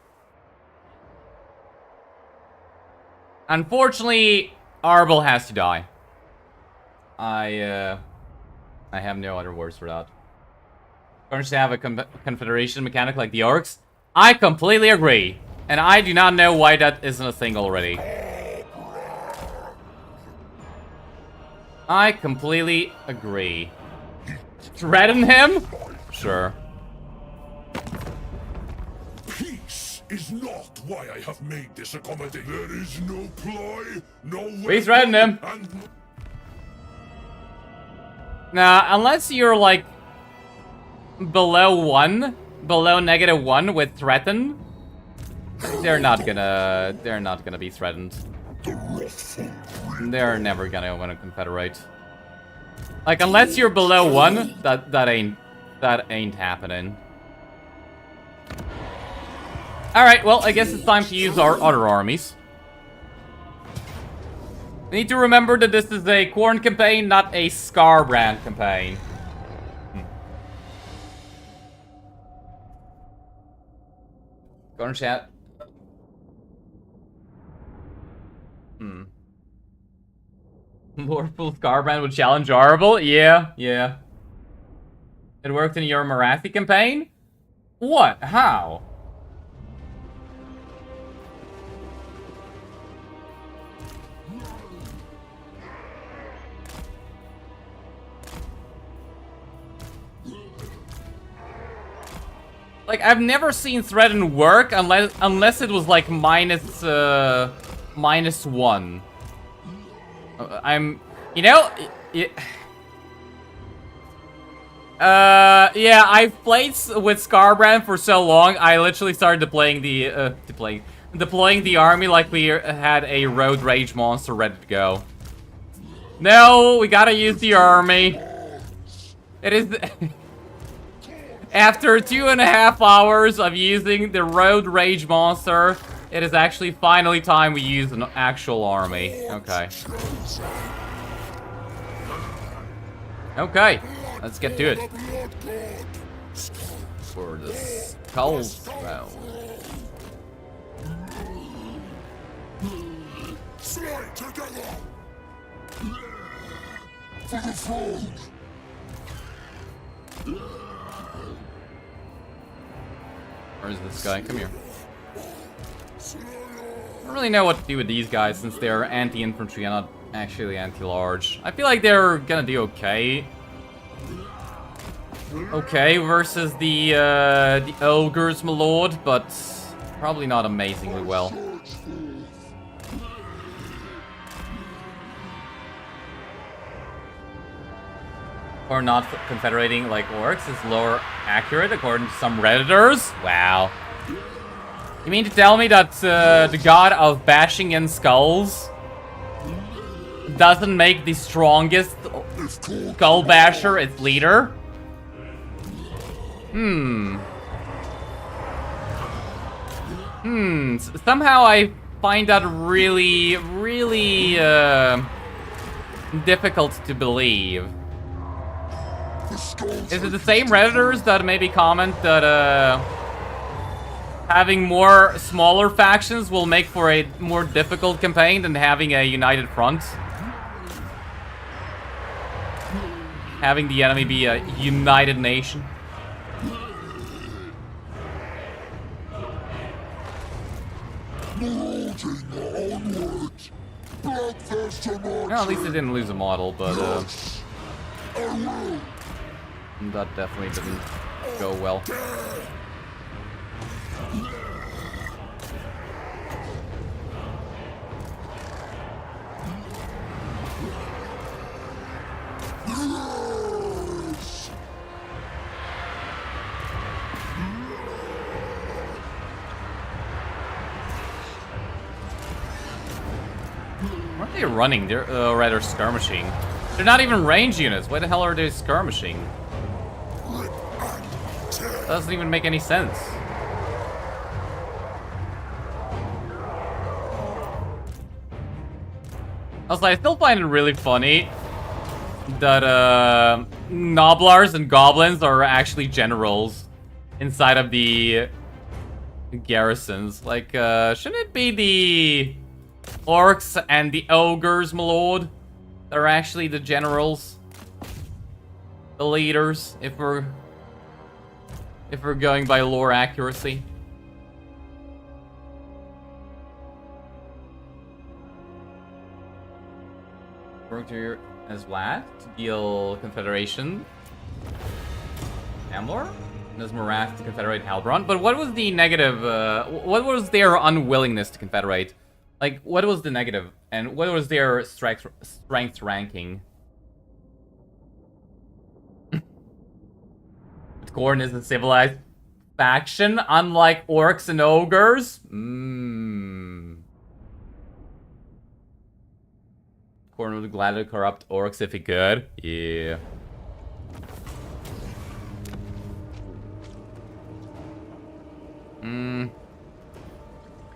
Unfortunately, Arbel has to die. I have no other words for that. Khorne should have a confederation mechanic like the orcs. I completely agree. And I do not know why that isn't a thing already. I completely agree. Threaten him? Sure. Peace is not why I have made this accommodation. There is no ploy, no way. We threaten him. Nah, unless you're like below -1 with threaten, they're not gonna be threatened. They're never gonna want to confederate. Like, unless you're below 1, that ain't happening. Alright, well, I guess it's time to use our other armies. We need to remember that this is a Khorne campaign, not a Skarbrand campaign. Khorne chat. Lordful Skarbrand would challenge Arbel? Yeah. It worked in your Marathi campaign? What? How? Like, I've never seen Threaten work unless it was like -1. Yeah, I've played with Skarbrand for so long, I literally started deploying the army like we had a road rage monster ready to go. No, we gotta use the army. It is... After 2.5 hours of using the road rage monster, it is actually finally time we use an actual army. Okay. Okay, let's get to it. For the skulls round. For the throne. Where's this guy? Come here. I don't really know what to do with these guys since they're anti-infantry and not actually anti-large. I feel like they're gonna do okay. Okay, versus the ogres, my lord, but probably not amazingly well. Or not confederating like orcs is lower accurate according to some redditors? Wow. You mean to tell me that the god of bashing in skulls doesn't make the strongest skull basher its leader? Somehow I find that really, really difficult to believe. Is it the same redditors that maybe comment that having more smaller factions will make for a more difficult campaign than having a united front? Having the enemy be a united nation? Well, at least they didn't lose a model, but that definitely didn't go well. Where are they running? They're rather skirmishing. They're not even range units. Why the hell are they skirmishing? That doesn't even make any sense. Also, I still find it really funny that Noblars and goblins are actually generals inside of the garrisons. Like, shouldn't it be the orcs and the ogres, my lord, that are actually the generals, the leaders, if we're going by lore accuracy? Worked as Vlad to deal Confederation Amlor, and as Marath to Confederate Halbrand. But what was the negative? What was their unwillingness to confederate? Like, what was the negative, and what was their strength ranking? Khorne is a civilized faction, unlike orcs and ogres. Khorne would gladly corrupt orcs if he could. Yeah.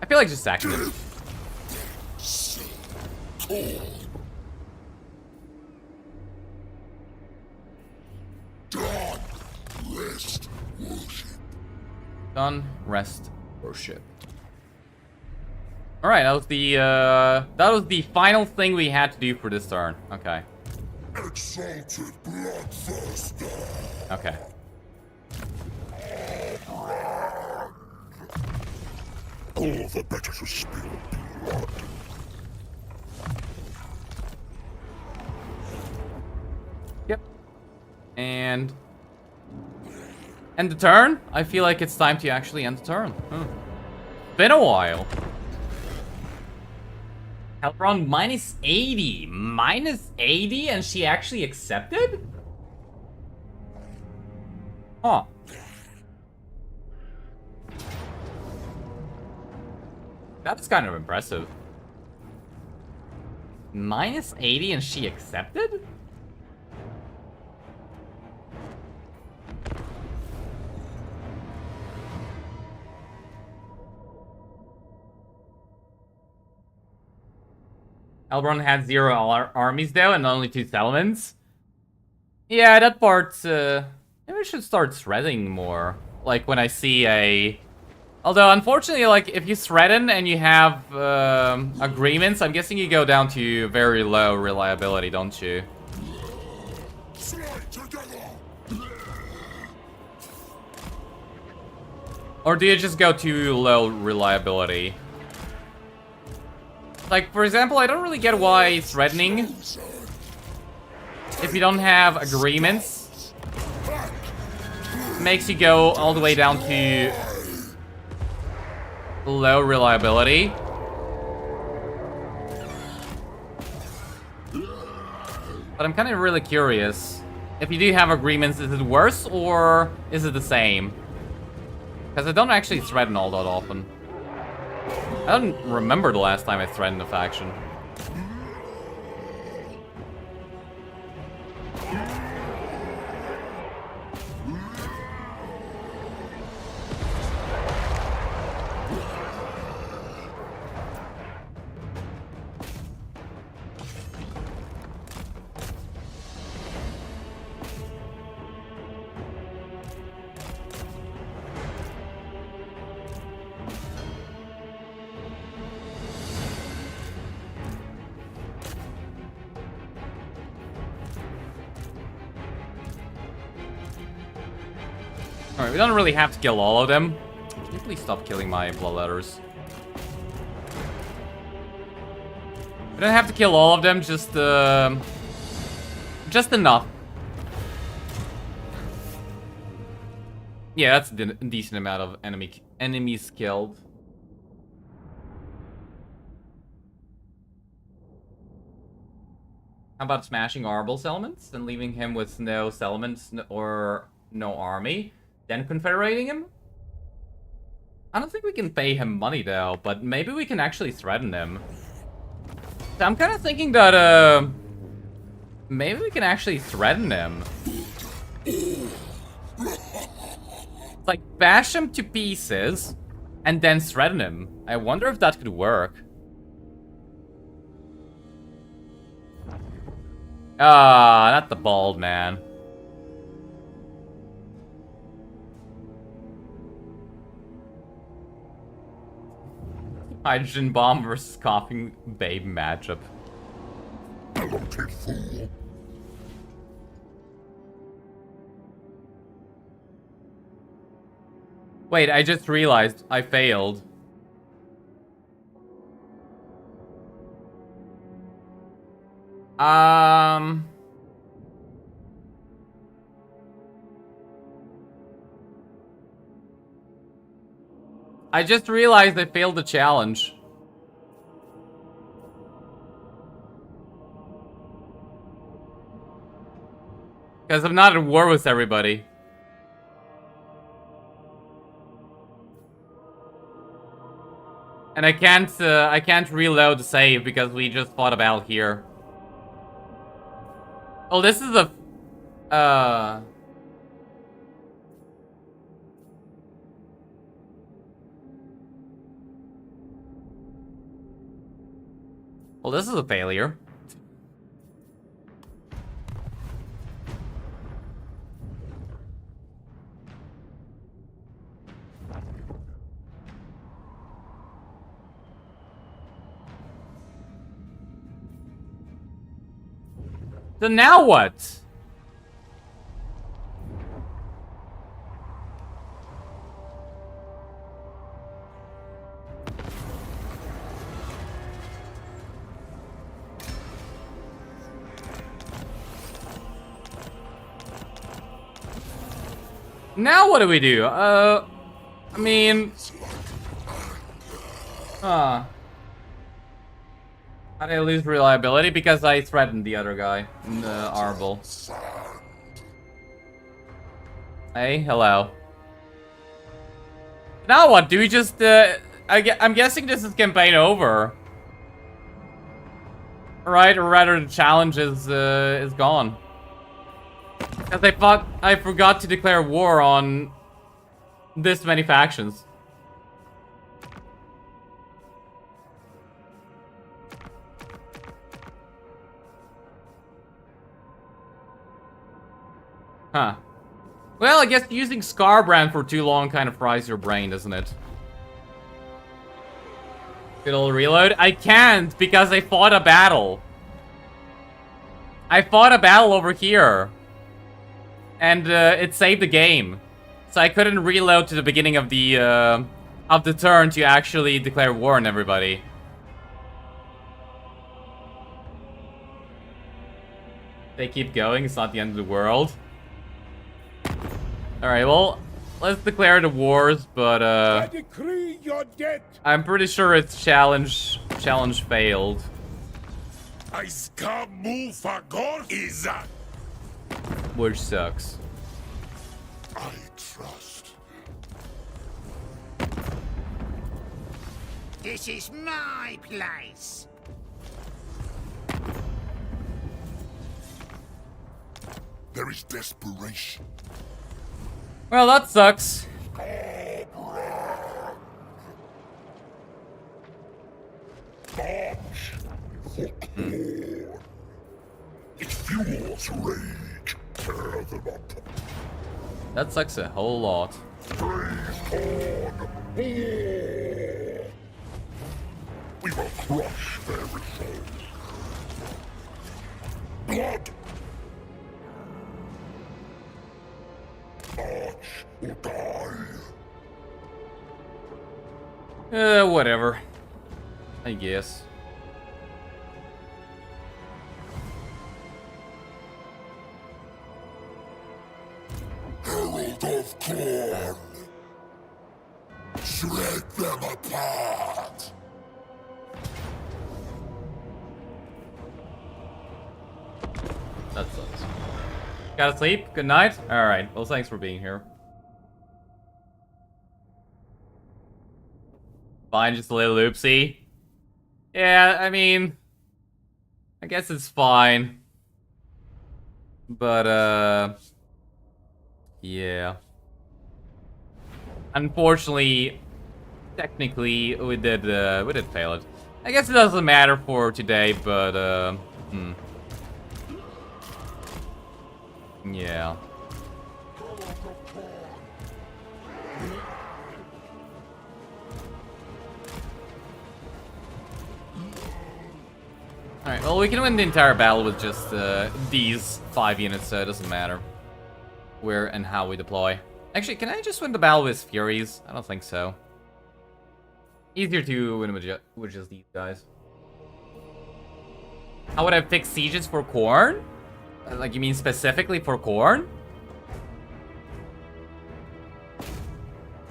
I feel like just sacking it. Done. Rest. Worship. All right, that was the final thing we had to do for this turn. Okay. Exalted bloodthirster. Okay. All the better to spill blood. Yep. And end the turn? I feel like it's time to actually end the turn. Been a while. Halbrand minus 80. Minus 80 and she actually accepted? Huh. That's kind of impressive. Minus 80 and she accepted? Halbrand had 0 armies though, and only 2 settlements. Yeah, that part, maybe I should start threading more. Like when I see a... Although, unfortunately, like, if you threaten and you have agreements, I'm guessing you go down to very low reliability, don't you? Or do you just go to low reliability? Like, for example, I don't really get why threatening, if you don't have agreements, makes you go all the way down to low reliability. But I'm kind of really curious. If you do have agreements, is it worse or is it the same? Because I don't actually threaten all that often. I don't remember the last time I threatened a faction. Alright, we don't really have to kill all of them. Can you please stop killing my bloodletters? We don't have to kill all of them, just enough. Yeah, that's a decent amount of enemies killed. How about smashing Arbol settlements and leaving him with no settlements or no army? Then confederating him? I don't think we can pay him money though, but maybe we can actually threaten him. So I'm kind of thinking that, maybe we can actually threaten him. Like, bash him to pieces, and then threaten him. I wonder if that could work. Ah, not the bald man. Hydrogen bomb versus coughing babe matchup. Talented fool. Wait, I just realized I failed. I just realized I failed the challenge. Because I'm not at war with everybody. And I can't reload the save because we just fought a battle here. Oh, this is a, well, this is a failure. So now what? Now what do we do? I mean... Huh. How did I lose reliability? Because I threatened the other guy in the Arbol. Hey, hello. Now what? Do we just, I'm guessing this is campaign over. Right? Or rather, the challenge is gone. Because I forgot to declare war on this many factions. Huh. Well, I guess using Skarbrand for too long kind of fries your brain, doesn't it? Good old reload. I can't because I fought a battle. I fought a battle over here. And it saved the game. So I couldn't reload to the beginning of the turn to actually declare war on everybody. They keep going, it's not the end of the world. Alright, well, let's declare the wars, but I decree your death. I'm pretty sure its challenge failed. I scamu fagor is that. Which sucks. I trust. This is my place. There is desperation. Well, that sucks. It fuels rage. Tear them up. That sucks a whole lot. Praise Khorne. We will crush their resolve. Blood. March or die. Whatever. I guess. Herald of Khorne. Shred them apart. That sucks. Gotta sleep? Good night? Alright, well thanks for being here. Fine, just a little oopsie. Yeah, I mean... I guess it's fine. But, yeah. Unfortunately, technically, we did fail it. I guess it doesn't matter for today, but, yeah. Alright, well, we can win the entire battle with just these 5 units, so it doesn't matter where and how we deploy. Actually, can I just win the battle with Furies? I don't think so. Easier to win with just these guys. How would I fix sieges for Khorne? Like, you mean specifically for Khorne?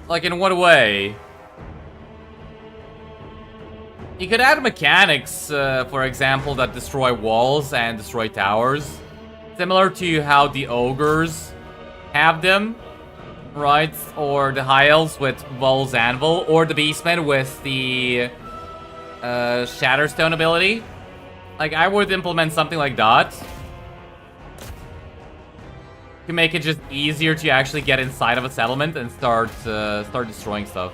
Like, in what way? You could add mechanics, for example, that destroy walls and destroy towers. Similar to how the ogres have them, right? Or the high elves with Vol's Anvil, or the beastmen with the Shatterstone ability. Like, I would implement something like that to make it just easier to actually get inside of a settlement and start destroying stuff.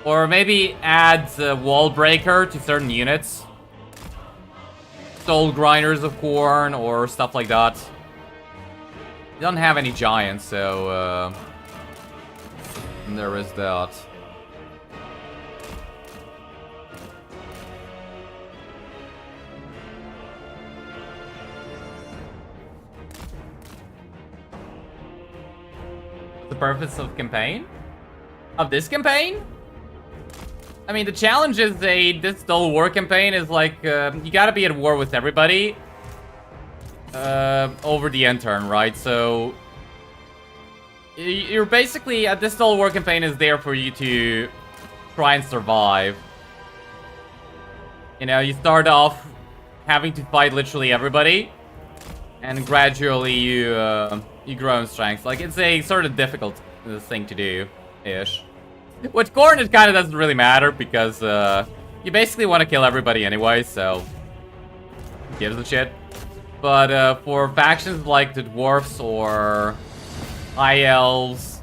Or maybe add Wall Breaker to certain units. Soul Grinders of Khorne or stuff like that. You don't have any giants, so there is that. The purpose of campaign? Of this campaign? I mean, the challenge is this whole war campaign is like, you gotta be at war with everybody over the end turn, right? So, you're basically, this whole war campaign is there for you to try and survive. You know, you start off having to fight literally everybody, and gradually you grow in strength. Like, it's a sort of difficult thing to do-ish. With Khorne, it kind of doesn't really matter, because you basically want to kill everybody anyway, so who gives a shit. But for factions like the Dwarfs or High Elves,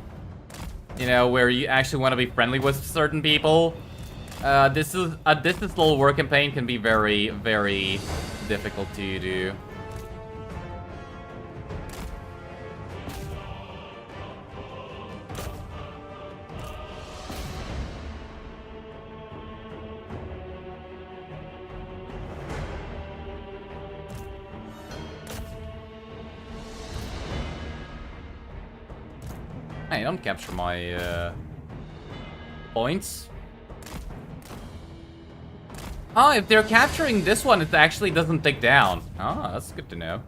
you know, where you actually want to be friendly with certain people, this little war campaign can be very, very difficult to do. Hey, don't capture my points. Oh, if they're capturing this one, it actually doesn't tick down. Oh, that's good to know.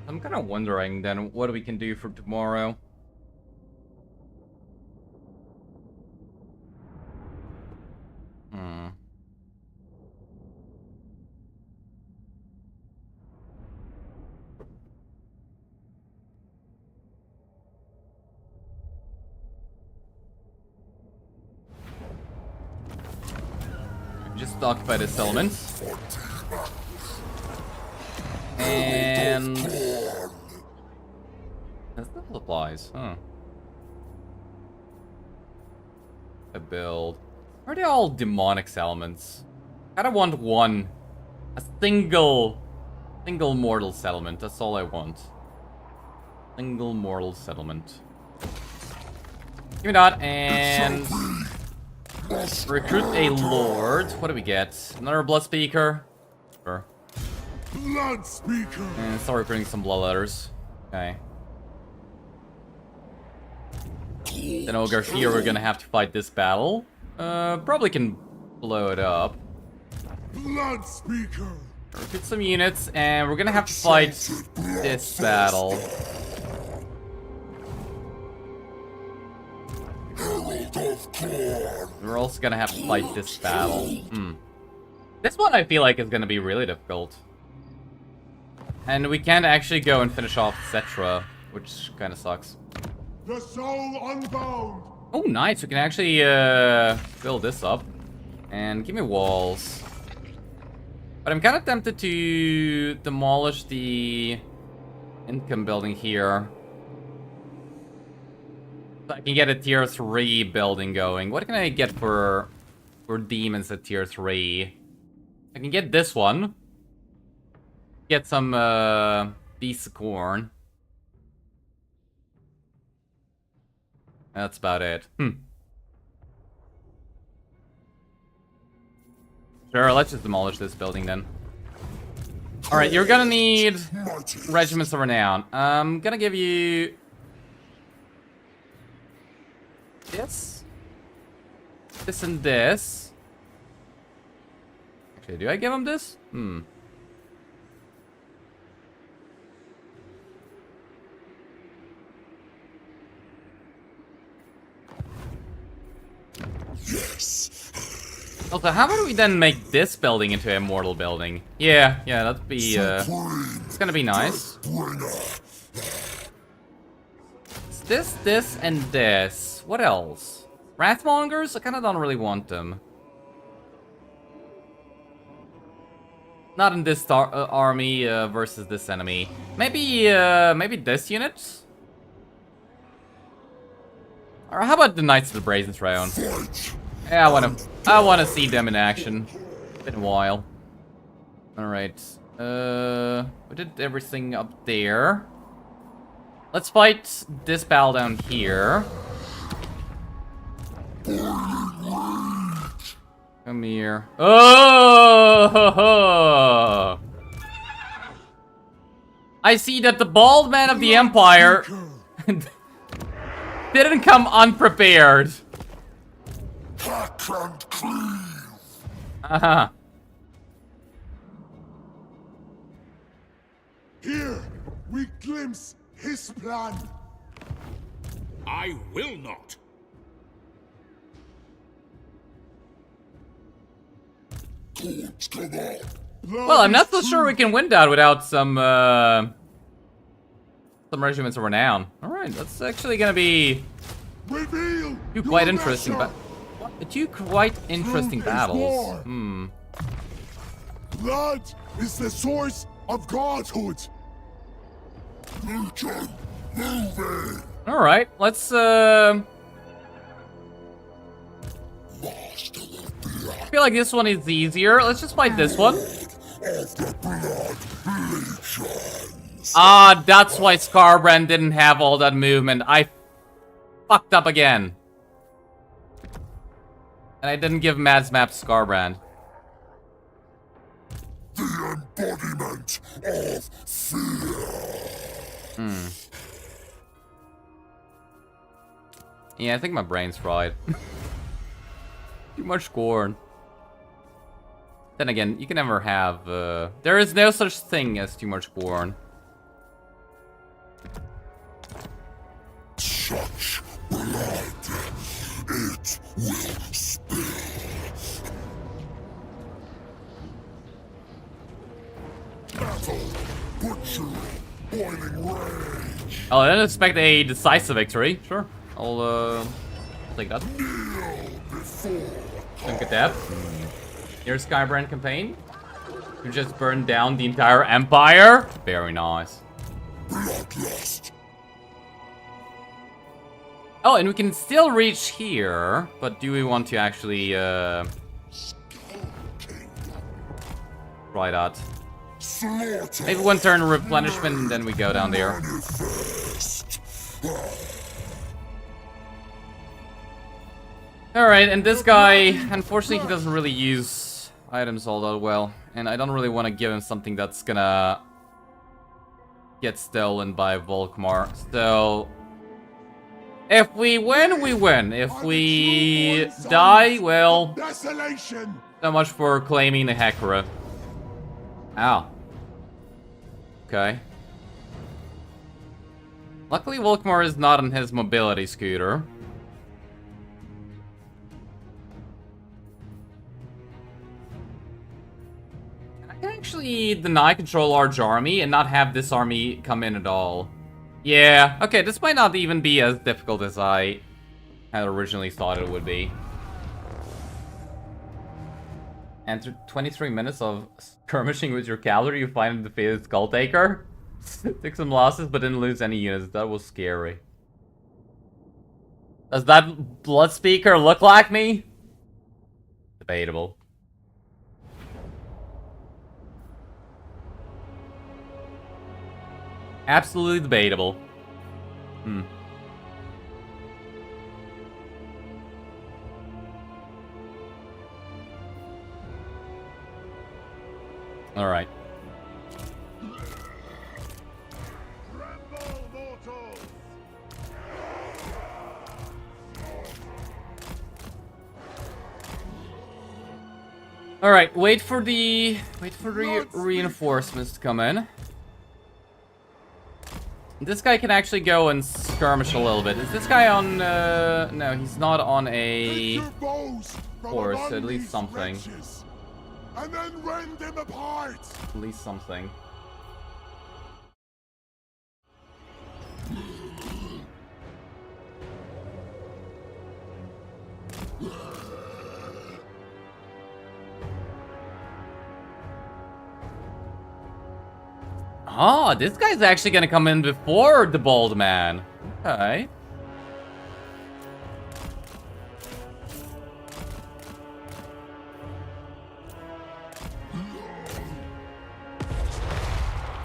I'm kind of wondering then what we can do for tomorrow. Just occupy this settlement. And that still applies, huh? A build. Are they all demonic settlements? I don't want one. A single mortal settlement. That's all I want. Single mortal settlement. Give me that and recruit a lord. What do we get? Another blood speaker. Sure. Blood speaker. And start recruiting some bloodletters. Okay. Then Ogre here, we're gonna have to fight this battle. Probably can blow it up. Blood speaker. Recruit some units, and we're gonna have to fight this battle. Herald of Khorne. We're also gonna have to fight this battle. This one I feel like is gonna be really difficult. And we can't actually go and finish off Cetra, which kind of sucks. The soul unbound. Oh, nice. We can actually build this up. And give me walls. But I'm kind of tempted to demolish the income building here. So I can get a tier 3 building going. What can I get for demons at tier 3? I can get this one. Get some beasts of Khorne. That's about it. Sure, let's just demolish this building then. Alright, you're gonna need regiments of renown. I'm gonna give you this. This and this. Actually, do I give him this? Also, how about we then make this building into a immortal building? Yeah, that'd be, it's gonna be nice. It's this, and this. What else? Wrathmongers? I kinda don't really want them. Not in this army versus this enemy. Maybe this unit? Or how about the Knights of the Brazen Throne? Yeah, I wanna see them in action. Been a while. Alright. We did everything up there. Let's fight this battle down here. Come here. Oh! I see that the bald man of the Empire didn't come unprepared. Here we glimpse his plan. I will not. Well, I'm not so sure we can win that without some regiments of renown. All right, that's actually gonna be two quite interesting, battles. Blood is the source of godhood. All right, let's I feel like this one is easier. Let's just fight this one. Ah, that's why Skarbrand didn't have all that movement. I fucked up again. And I didn't give Mad's map to Skarbrand. The embodiment of fear. Yeah, I think my brain's fried. Too much Khorne. Then again, you can never have, there is no such thing as too much Khorne. Such blood, it will spill. Battle, butchery, boiling rage. Oh, I didn't expect a decisive victory. Sure, I'll take that. Look at that. Here's Skarbrand campaign. You just burned down the entire empire. Very nice. Bloodlust. Oh, and we can still reach here, but do we want to actually try that? Slaughter. Maybe one turn replenishment and then we go down there. Alright, and this guy, unfortunately, he doesn't really use items all that well. And I don't really want to give him something that's gonna get stolen by Volkmar. So, if we win, we win. If we die, well, Desolation. so much for claiming the Hekra. Ow. Okay. Luckily, Volkmar is not on his mobility scooter. can actually deny control large army and not have this army come in at all. Yeah, okay, this might not even be as difficult as I had originally thought it would be. After 23 minutes of skirmishing with your cavalry, you find a defeated Skulltaker. Took some losses, but didn't lose any units. That was scary. Does that blood speaker look like me? Debatable. Absolutely debatable. Alright. Alright, wait for the reinforcements to come in. This guy can actually go and skirmish a little bit. Is this guy on, no, he's not on a horse, so at least something. And then rend them apart. At least something. Oh, this guy's actually gonna come in before the bald man. Okay.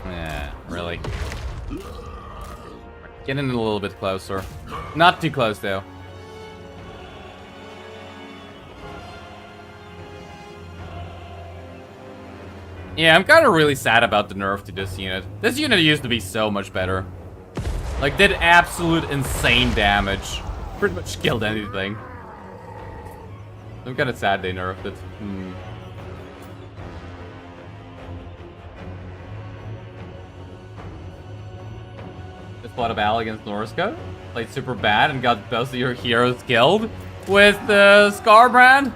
Yeah, really. Get in a little bit closer. Not too close, though. Yeah, I'm kind of really sad about the nerf to this unit. This unit used to be so much better. Like, did absolute insane damage. Pretty much killed anything. I'm kind of sad they nerfed it. Just fought a battle against Norska. Played super bad and got both of your heroes killed with the Skarbrand.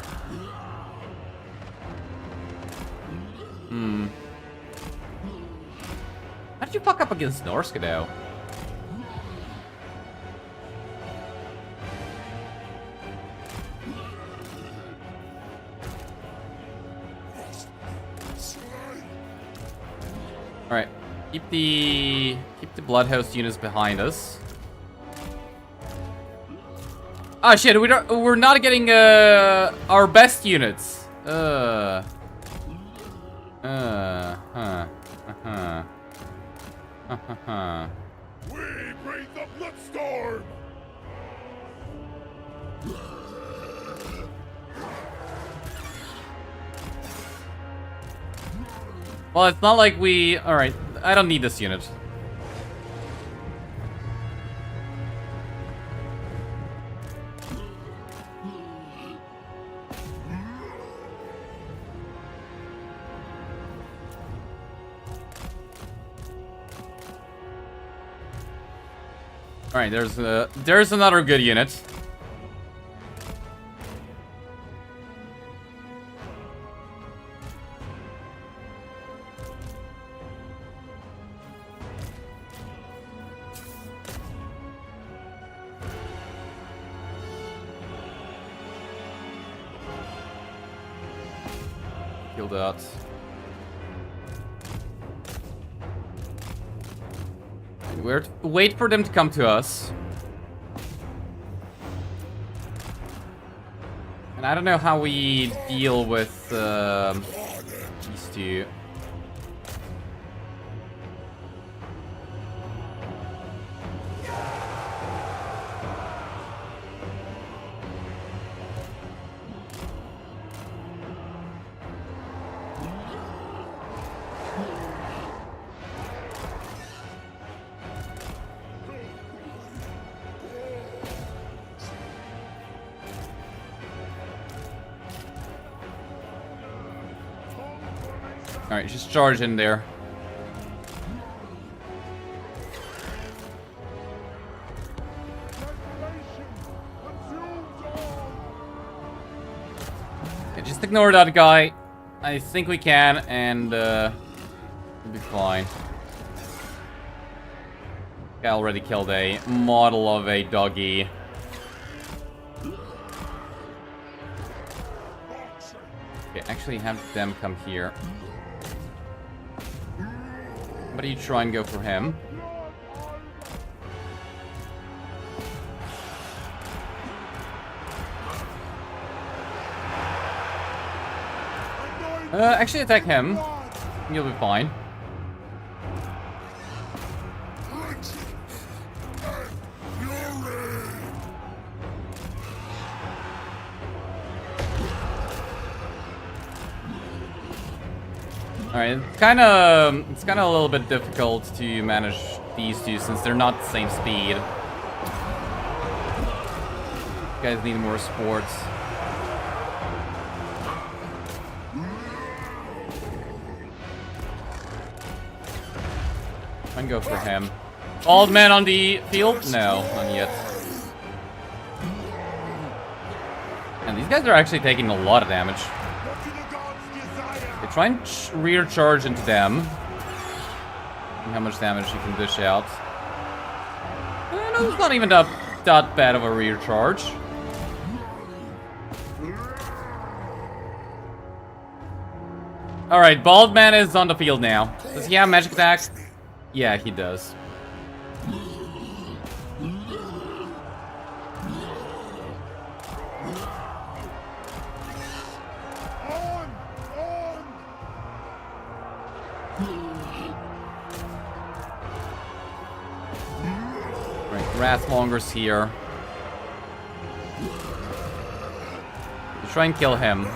How did you fuck up against Norska, though? Alright. Keep the Bloodhost units behind us. Oh shit, we're not getting our best units. We breathe the bloodstorm. Well, it's not like we... Alright, I don't need this unit. Alright, there's another good unit. Kill that. Wait for them to come to us. And I don't know how we deal with these two. Alright, just charge in there. Okay, just ignore that guy. I think we can, and we'll be fine. I already killed a model of a doggy. Okay, actually have them come here. But you try and go for him. Actually attack him. You'll be fine. Alright, it's kind of a little bit difficult to manage these two since they're not the same speed. You guys need more sports. I can go for him. Old man on the field? No, not yet. And these guys are actually taking a lot of damage. They try and rear charge into them. And how much damage you can dish out. No, it's not even that bad of a rear charge. Alright, Bald Man is on the field now. Does he have magic attack? Yeah, he does. Right, Wrathmonger's here. You try and kill him.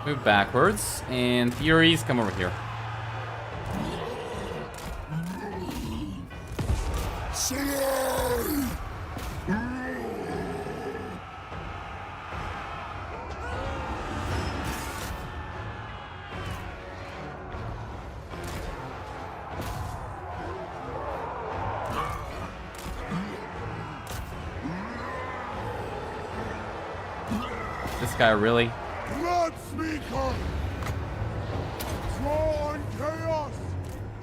Move backwards, and Furies, come over here. This guy really? Blood Speaker! Draw on chaos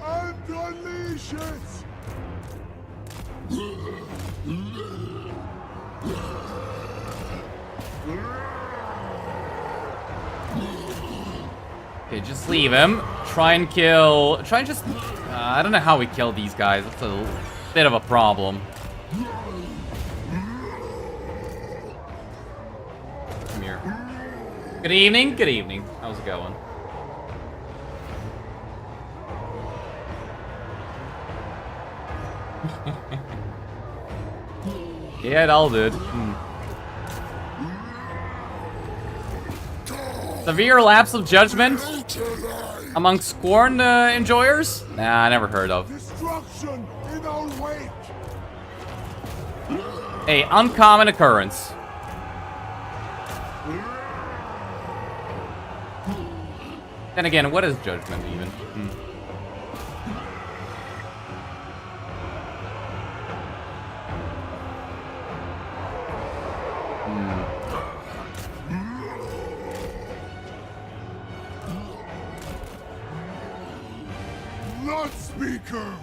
and unleash it! Okay, just leave him. Try and kill... Try and just... I don't know how we kill these guys. That's a bit of a problem. Come here. Good evening. Good evening. How's it going? Yeah, it all did. Severe lapse of judgment amongst Khorne enjoyers? Nah, I never heard of. Destruction in our wake! A uncommon occurrence. Then again, what is judgment even? Blood Speaker!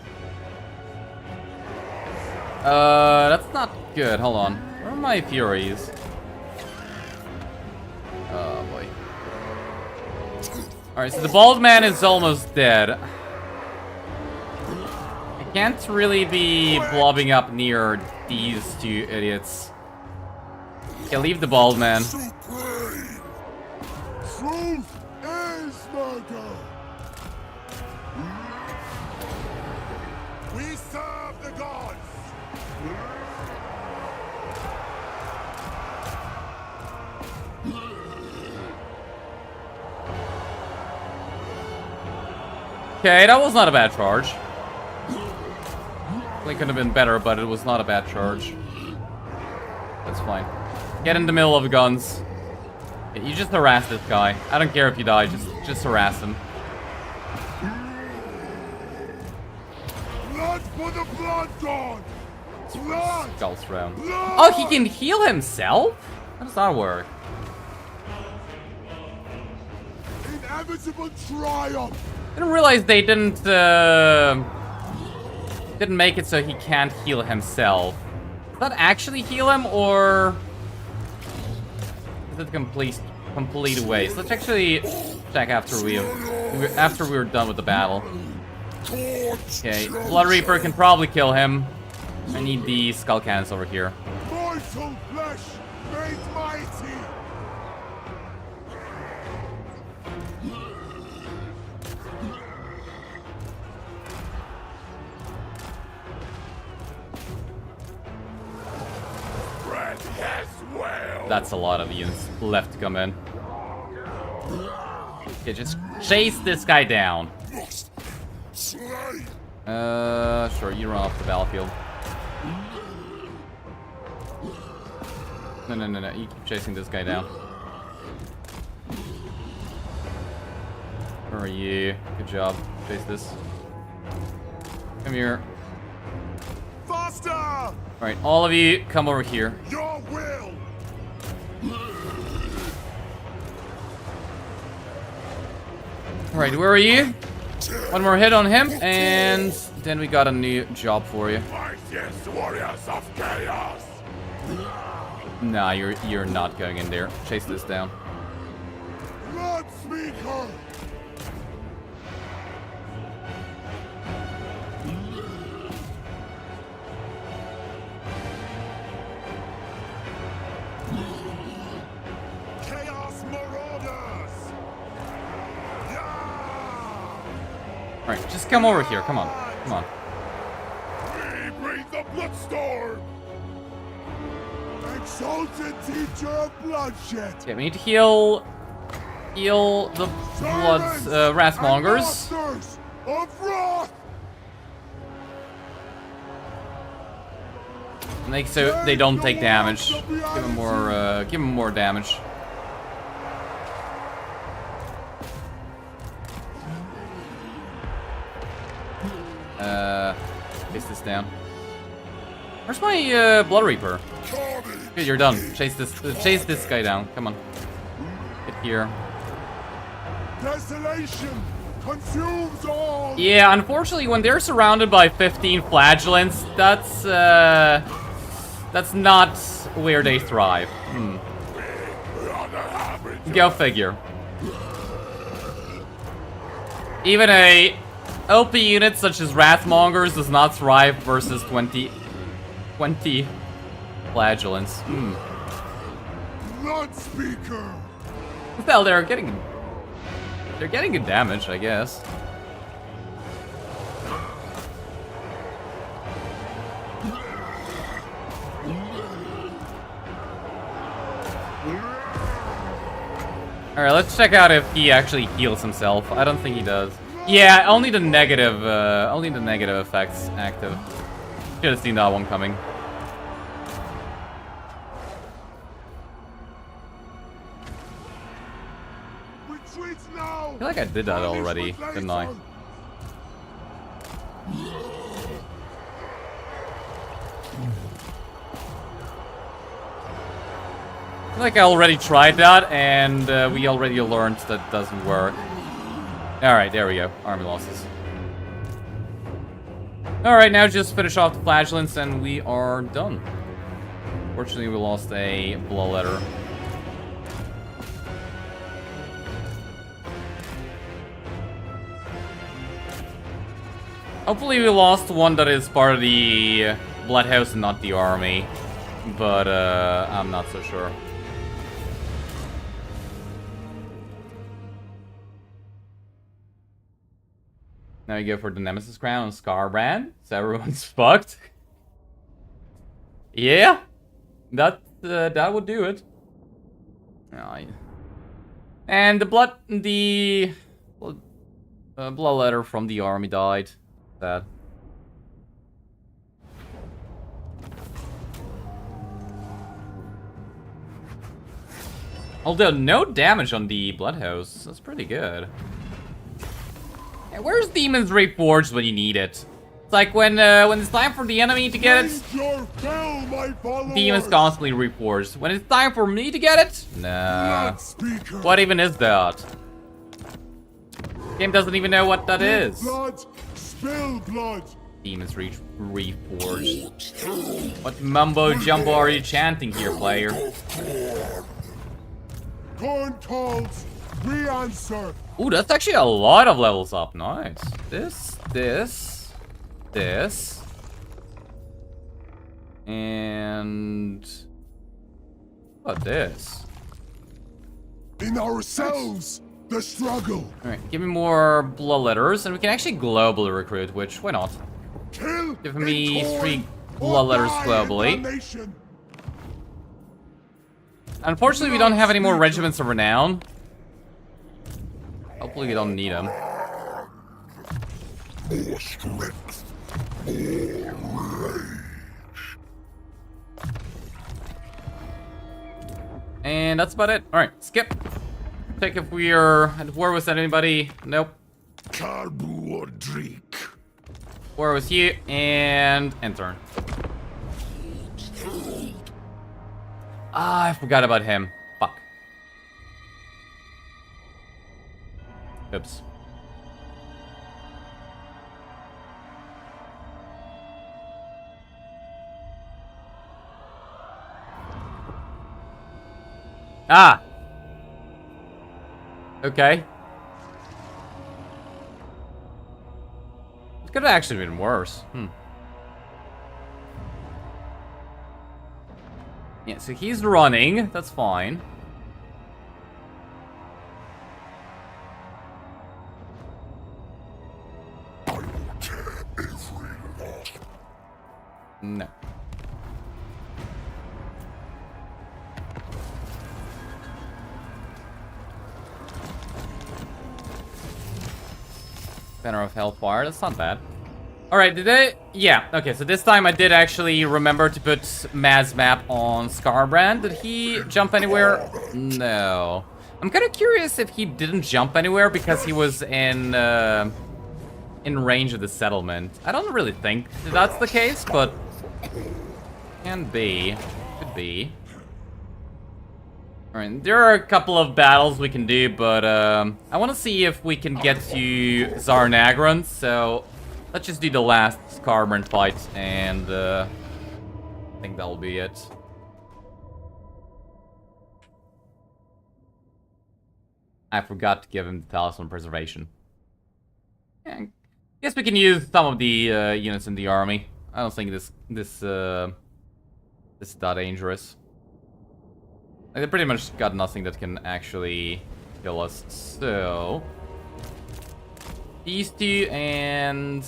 That's not good. Hold on. Where are my Furies? Oh, boy. Alright, so the bald man is almost dead. I can't really be blobbing up near these two idiots. Okay, leave the bald man. Supreme! Truth is murder! We serve the gods! Okay, that was not a bad charge. It could have been better, but it was not a bad charge. That's fine. Get in the middle of the guns. Yeah, you just harass this guy. I don't care if you die, just harass him. Blood for the Blood God! Skull Throne. Oh, he can heal himself? How does that work? Inevitable triumph. Didn't realize they didn't make it so he can't heal himself. Does that actually heal him, or is it complete waste? Let's actually check after we're done with the battle. Okay, Blood Reaper can probably kill him. I need the skull cannons over here. Mortal flesh made mighty. That's a lot of units left to come in. Okay, just chase this guy down. Sure, you run off the battlefield. No, you keep chasing this guy down. Where are you? Good job. Chase this. Come here. Faster! Alright, all of you, come over here. Your will! Alright, where are you? One more hit on him, and then we got a new job for you. Mightiest warriors of chaos! Nah, you're not going in there. Chase this down. Blood Speaker! Chaos Marauders! Alright, just come over here. Come on. Come on. We breathe the Bloodstorm! Exalted teacher of bloodshed! Okay, we need to heal the Wrathmongers. Masters of wrath! Make so they don't take damage. Give them more damage. Chase this down. Where's my Blood Reaper? Okay, you're done. Chase this guy down. Come on. Get here. Desolation consumes all. Yeah, unfortunately, when they're surrounded by 15 flagellants, that's not where they thrive. Go figure. Even a OP unit such as Wrathmongers does not thrive versus 20 flagellants. Blood Speaker. Well, they're getting good damage, I guess. Alright, let's check out if he actually heals himself. I don't think he does. Yeah, only the negative effects active. Should have seen that one coming. Retreat now. I feel like I did that already, didn't I? I feel like I already tried that, and we already learned that doesn't work. Alright, there we go. Army losses. Alright, now just finish off the flagellants and we are done. Fortunately, we lost a bloodletter. Hopefully we lost one that is part of the Bloodhouse and not the army. But, I'm not so sure. Now you go for the Nemesis Crown and Skarbrand, so everyone's fucked. Yeah, that would do it. And the bloodletter from the army died. Sad. Although no damage on the Bloodhouse, that's pretty good. Where's Demon's Reforged when you need it? like when it's time for the enemy to get it, Raise your bell, my followers! demons constantly reforged. When it's time for me to get it, nah. Blood speaker. What even is that? Game doesn't even know what that is. Blood, spill blood. Demons reforged. What mumbo jumbo are you chanting here, player? Khorne calls, we answer. Ooh, that's actually a lot of levels up. Nice. This. And... what this? In ourselves, the struggle. Alright, give me more blood letters, and we can actually globally recruit, which, why not? Kill Give me in 3 Khorne, blood or letters die globally. in damnation. Unfortunately, we don't have any more regiments of renown. Hopefully we don't need them. More strength, more rage. And that's about it. Alright, skip. Check if we are at war with anybody. Nope. Skarbrand. War with you, and end turn. Ah, I forgot about him. Fuck. Oops. Ah! Okay. It could have actually been worse. Yeah, so he's running. That's fine. I will tear every lock. No. Banner of Hellfire, that's not bad. Alright, did I? Yeah, okay, so this time I did actually remember to put Mad's map on Skarbrand. Did he jump anywhere? No. I'm kind of curious if he didn't jump anywhere because he was in range of the settlement. I don't really think that's the case, but can be. Could be. Alright, there are a couple of battles we can do, but I want to see if we can get to Zarnagran, so let's just do the last Skarbrand fight, and I think that'll be it. I forgot to give him the Talisman Preservation. Yeah, guess we can use some of the units in the army. I don't think this is that dangerous. Like, they pretty much got nothing that can actually kill us, so... these 2 and...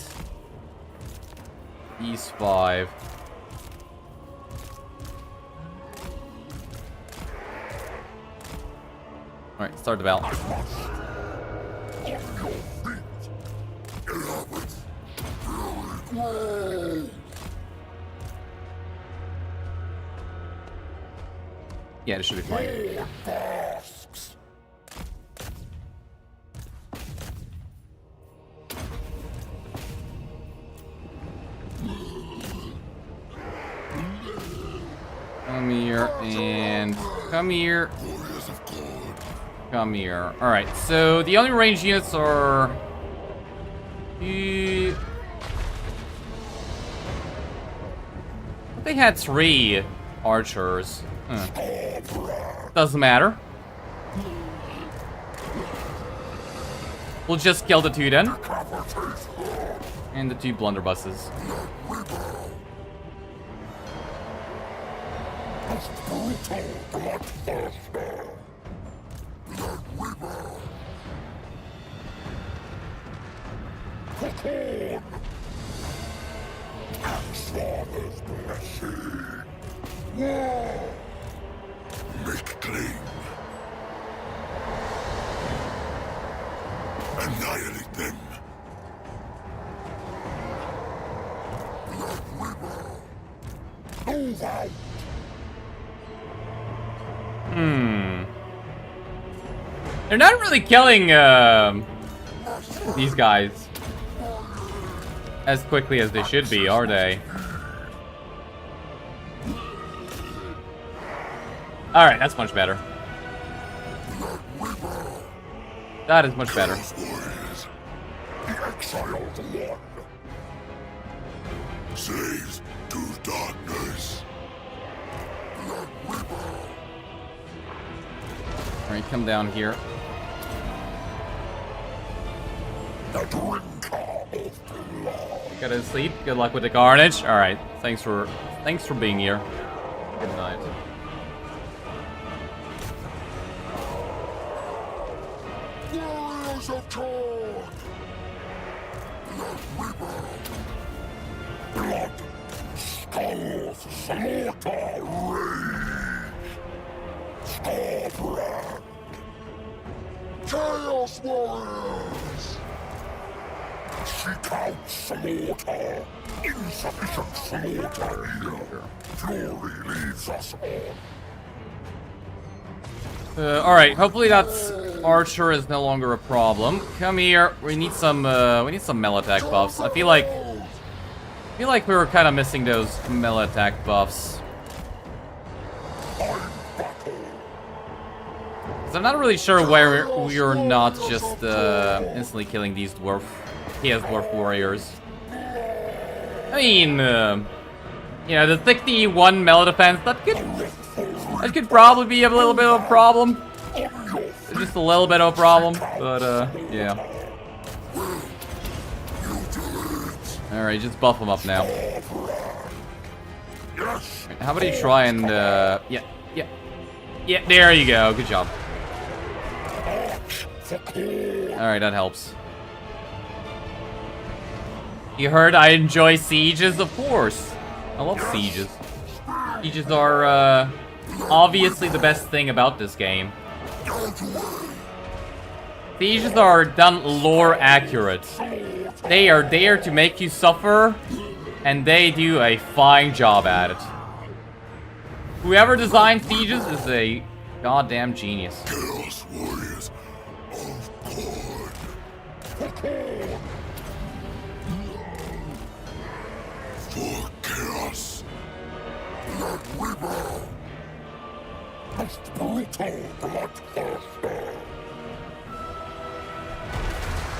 these 5. Alright, start the battle. Yeah, this should be fine. Come here and come here. Come here. Alright, so the only ranged units are... they had 3 archers. Doesn't matter. We'll just kill the 2 then. And the 2 blunderbusses. Make clean. Annihilate them. Blood Weaver. Move out. They're not really killing these guys. as quickly as they should be, are they? Alright, that's much better. That is much better. The exiled one saves to darkness. Alright, come down here. The drinker of blood. Go to sleep. Good luck with the carnage. Alright, thanks for being here. Good night. Warriors of Khorne. The river. Blood, skulls, slaughter, rage. Skarbrand. Chaos Warriors. Seek out slaughter. Insufficient slaughter here. Fury leads us on. Alright, hopefully that's archer is no longer a problem. Come here. We need some melee attack buffs. I feel like we were kind of missing those melee attack buffs. So I'm not really sure where we're not just instantly killing these dwarf warriors. I mean, you know, the 61 melee defense, that could probably be a little bit of a problem. Just a little bit of a problem, but yeah. Alright, just buff them up now. How about you try and, yeah, there you go, good job. Alright, that helps. You heard I enjoy sieges? Of course. I love sieges. Sieges are, obviously the best thing about this game. Sieges are done lore accurate. They are there to make you suffer, and they do a fine job at it. Whoever designed sieges is a goddamn genius. Chaos Warriors of Khorne. For chaos. Blood river. Most brutal bloodthirster.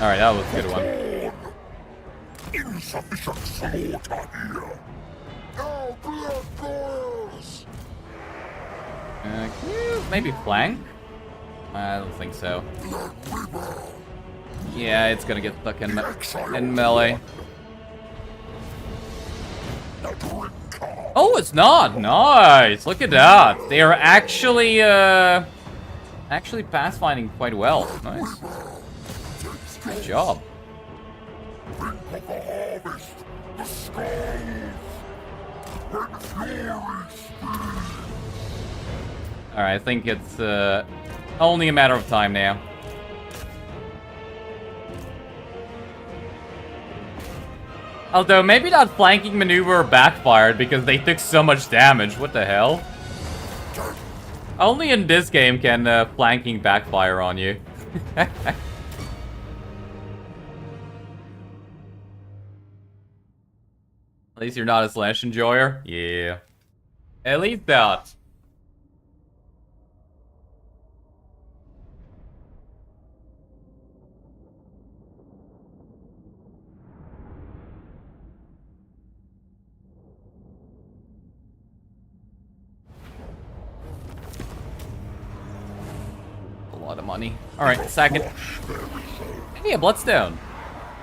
Alright, that was a good one. Insufficient slaughter here. Our blood boils. Can you maybe flank? I don't think so. Yeah, it's gonna get stuck in melee. Oh, it's not! Nice! Look at that! They are actually, pathfinding quite well. Nice. Good job. Alright, I think it's only a matter of time now. Although, maybe that flanking maneuver backfired because they took so much damage. What the hell? Only in this game can flanking backfire on you. At least you're not a slash enjoyer? Yeah. At least that. A lot of money. Alright, second. Hey, a bloodstone.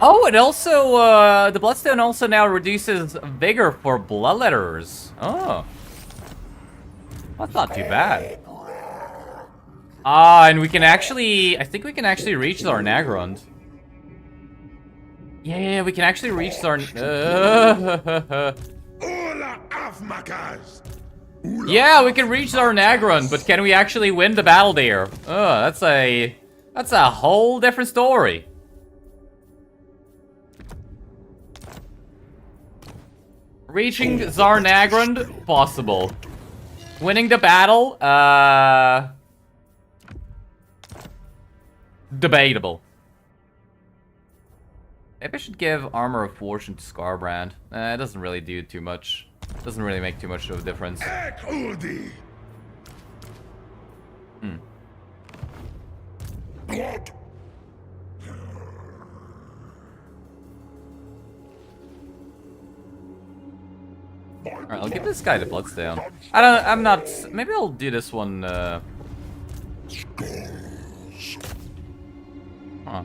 Oh, it also, the bloodstone also now reduces vigor for bloodletters. Oh. That's not too bad. Ah, and we can actually, I think we can actually reach Zarnagrund. Yeah, we can actually reach Yeah, we can reach Zarnagrund, but can we actually win the battle there? Oh, that's a whole different story. Reaching Zarnagrund, possible. Winning the battle, debatable. Maybe I should give Armor of Fortune to Skarbrand. It doesn't really do too much. Doesn't really make too much of a difference. Blood. Alright, I'll give this guy the Bloodstone. I'm not... Maybe I'll do this one, Huh.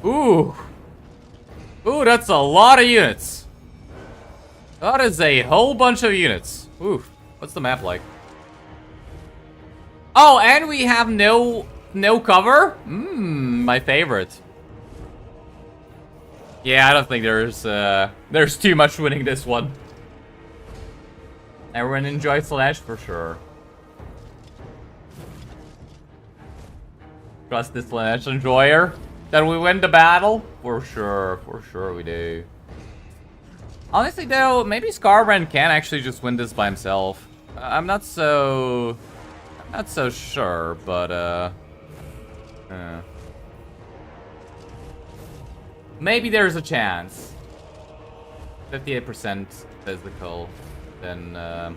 Ooh! Ooh, that's a lot of units! That is a whole bunch of units. Ooh, what's the map like? Oh, and we have no cover? My favorite. Yeah, I don't think there's too much winning this one. Everyone enjoys Slash for sure. Trust this Slash enjoyer. That we win the battle? For sure we do. Honestly though, maybe Skarbrand can actually just win this by himself. I'm not so sure, but maybe there's a chance. 58% physical. Then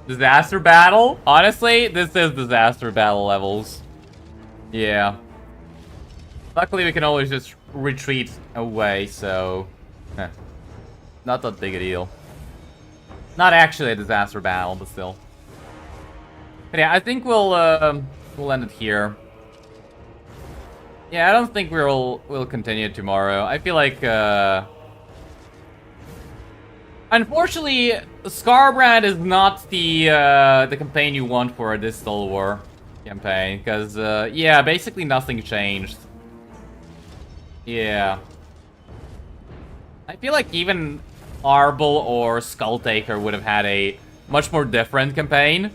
disaster battle? Honestly, this is disaster battle levels. Yeah. Luckily we can always just retreat away, so not that big a deal. Not actually a disaster battle, but still. But yeah, I think we'll end it here. Yeah, I don't think we'll continue tomorrow. I feel like unfortunately Skarbrand is not the campaign you want for a Distal War campaign, because yeah, basically nothing changed. Yeah. I feel like even Arbol or Skulltaker would have had a much more different campaign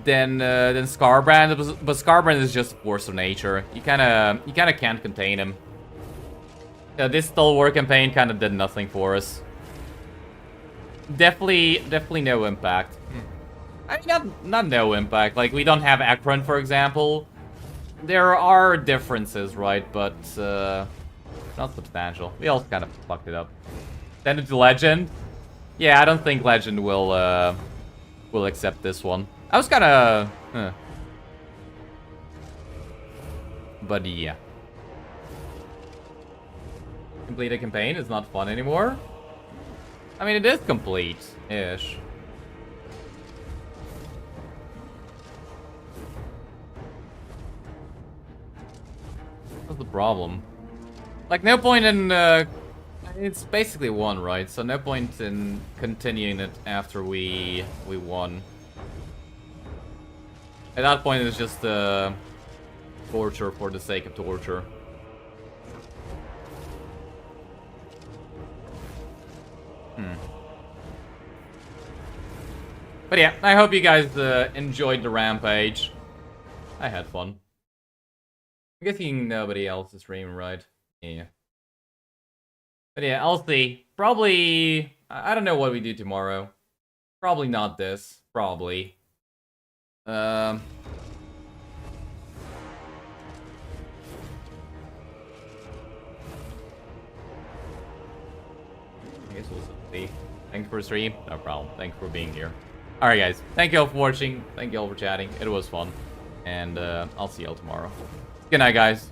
than Skarbrand, but Skarbrand is just a force of nature. You kinda can't contain him. This Distal War campaign kind of did nothing for us. Definitely no impact. I mean, not no impact. Like, we don't have Akron, for example. There are differences, right? But not substantial. We also kind of fucked it up. Then it's Legend. Yeah, I don't think Legend will accept this one. I was kind of... But yeah. Complete a campaign is not fun anymore. I mean, it is complete-ish. What's the problem? Like, no point in... it's basically won, right? So no point in continuing it after we won. At that point, it's just torture for the sake of torture. But yeah, I hope you guys enjoyed the rampage. I had fun. I'm guessing nobody else is streaming, right? Yeah. But yeah, I'll see. Probably... I don't know what we do tomorrow. Probably not this. Probably. I guess we'll see. Thanks for the stream. No problem. Thanks for being here. Alright guys, thank you all for watching. Thank you all for chatting. It was fun. And I'll see you all tomorrow. Good night, guys.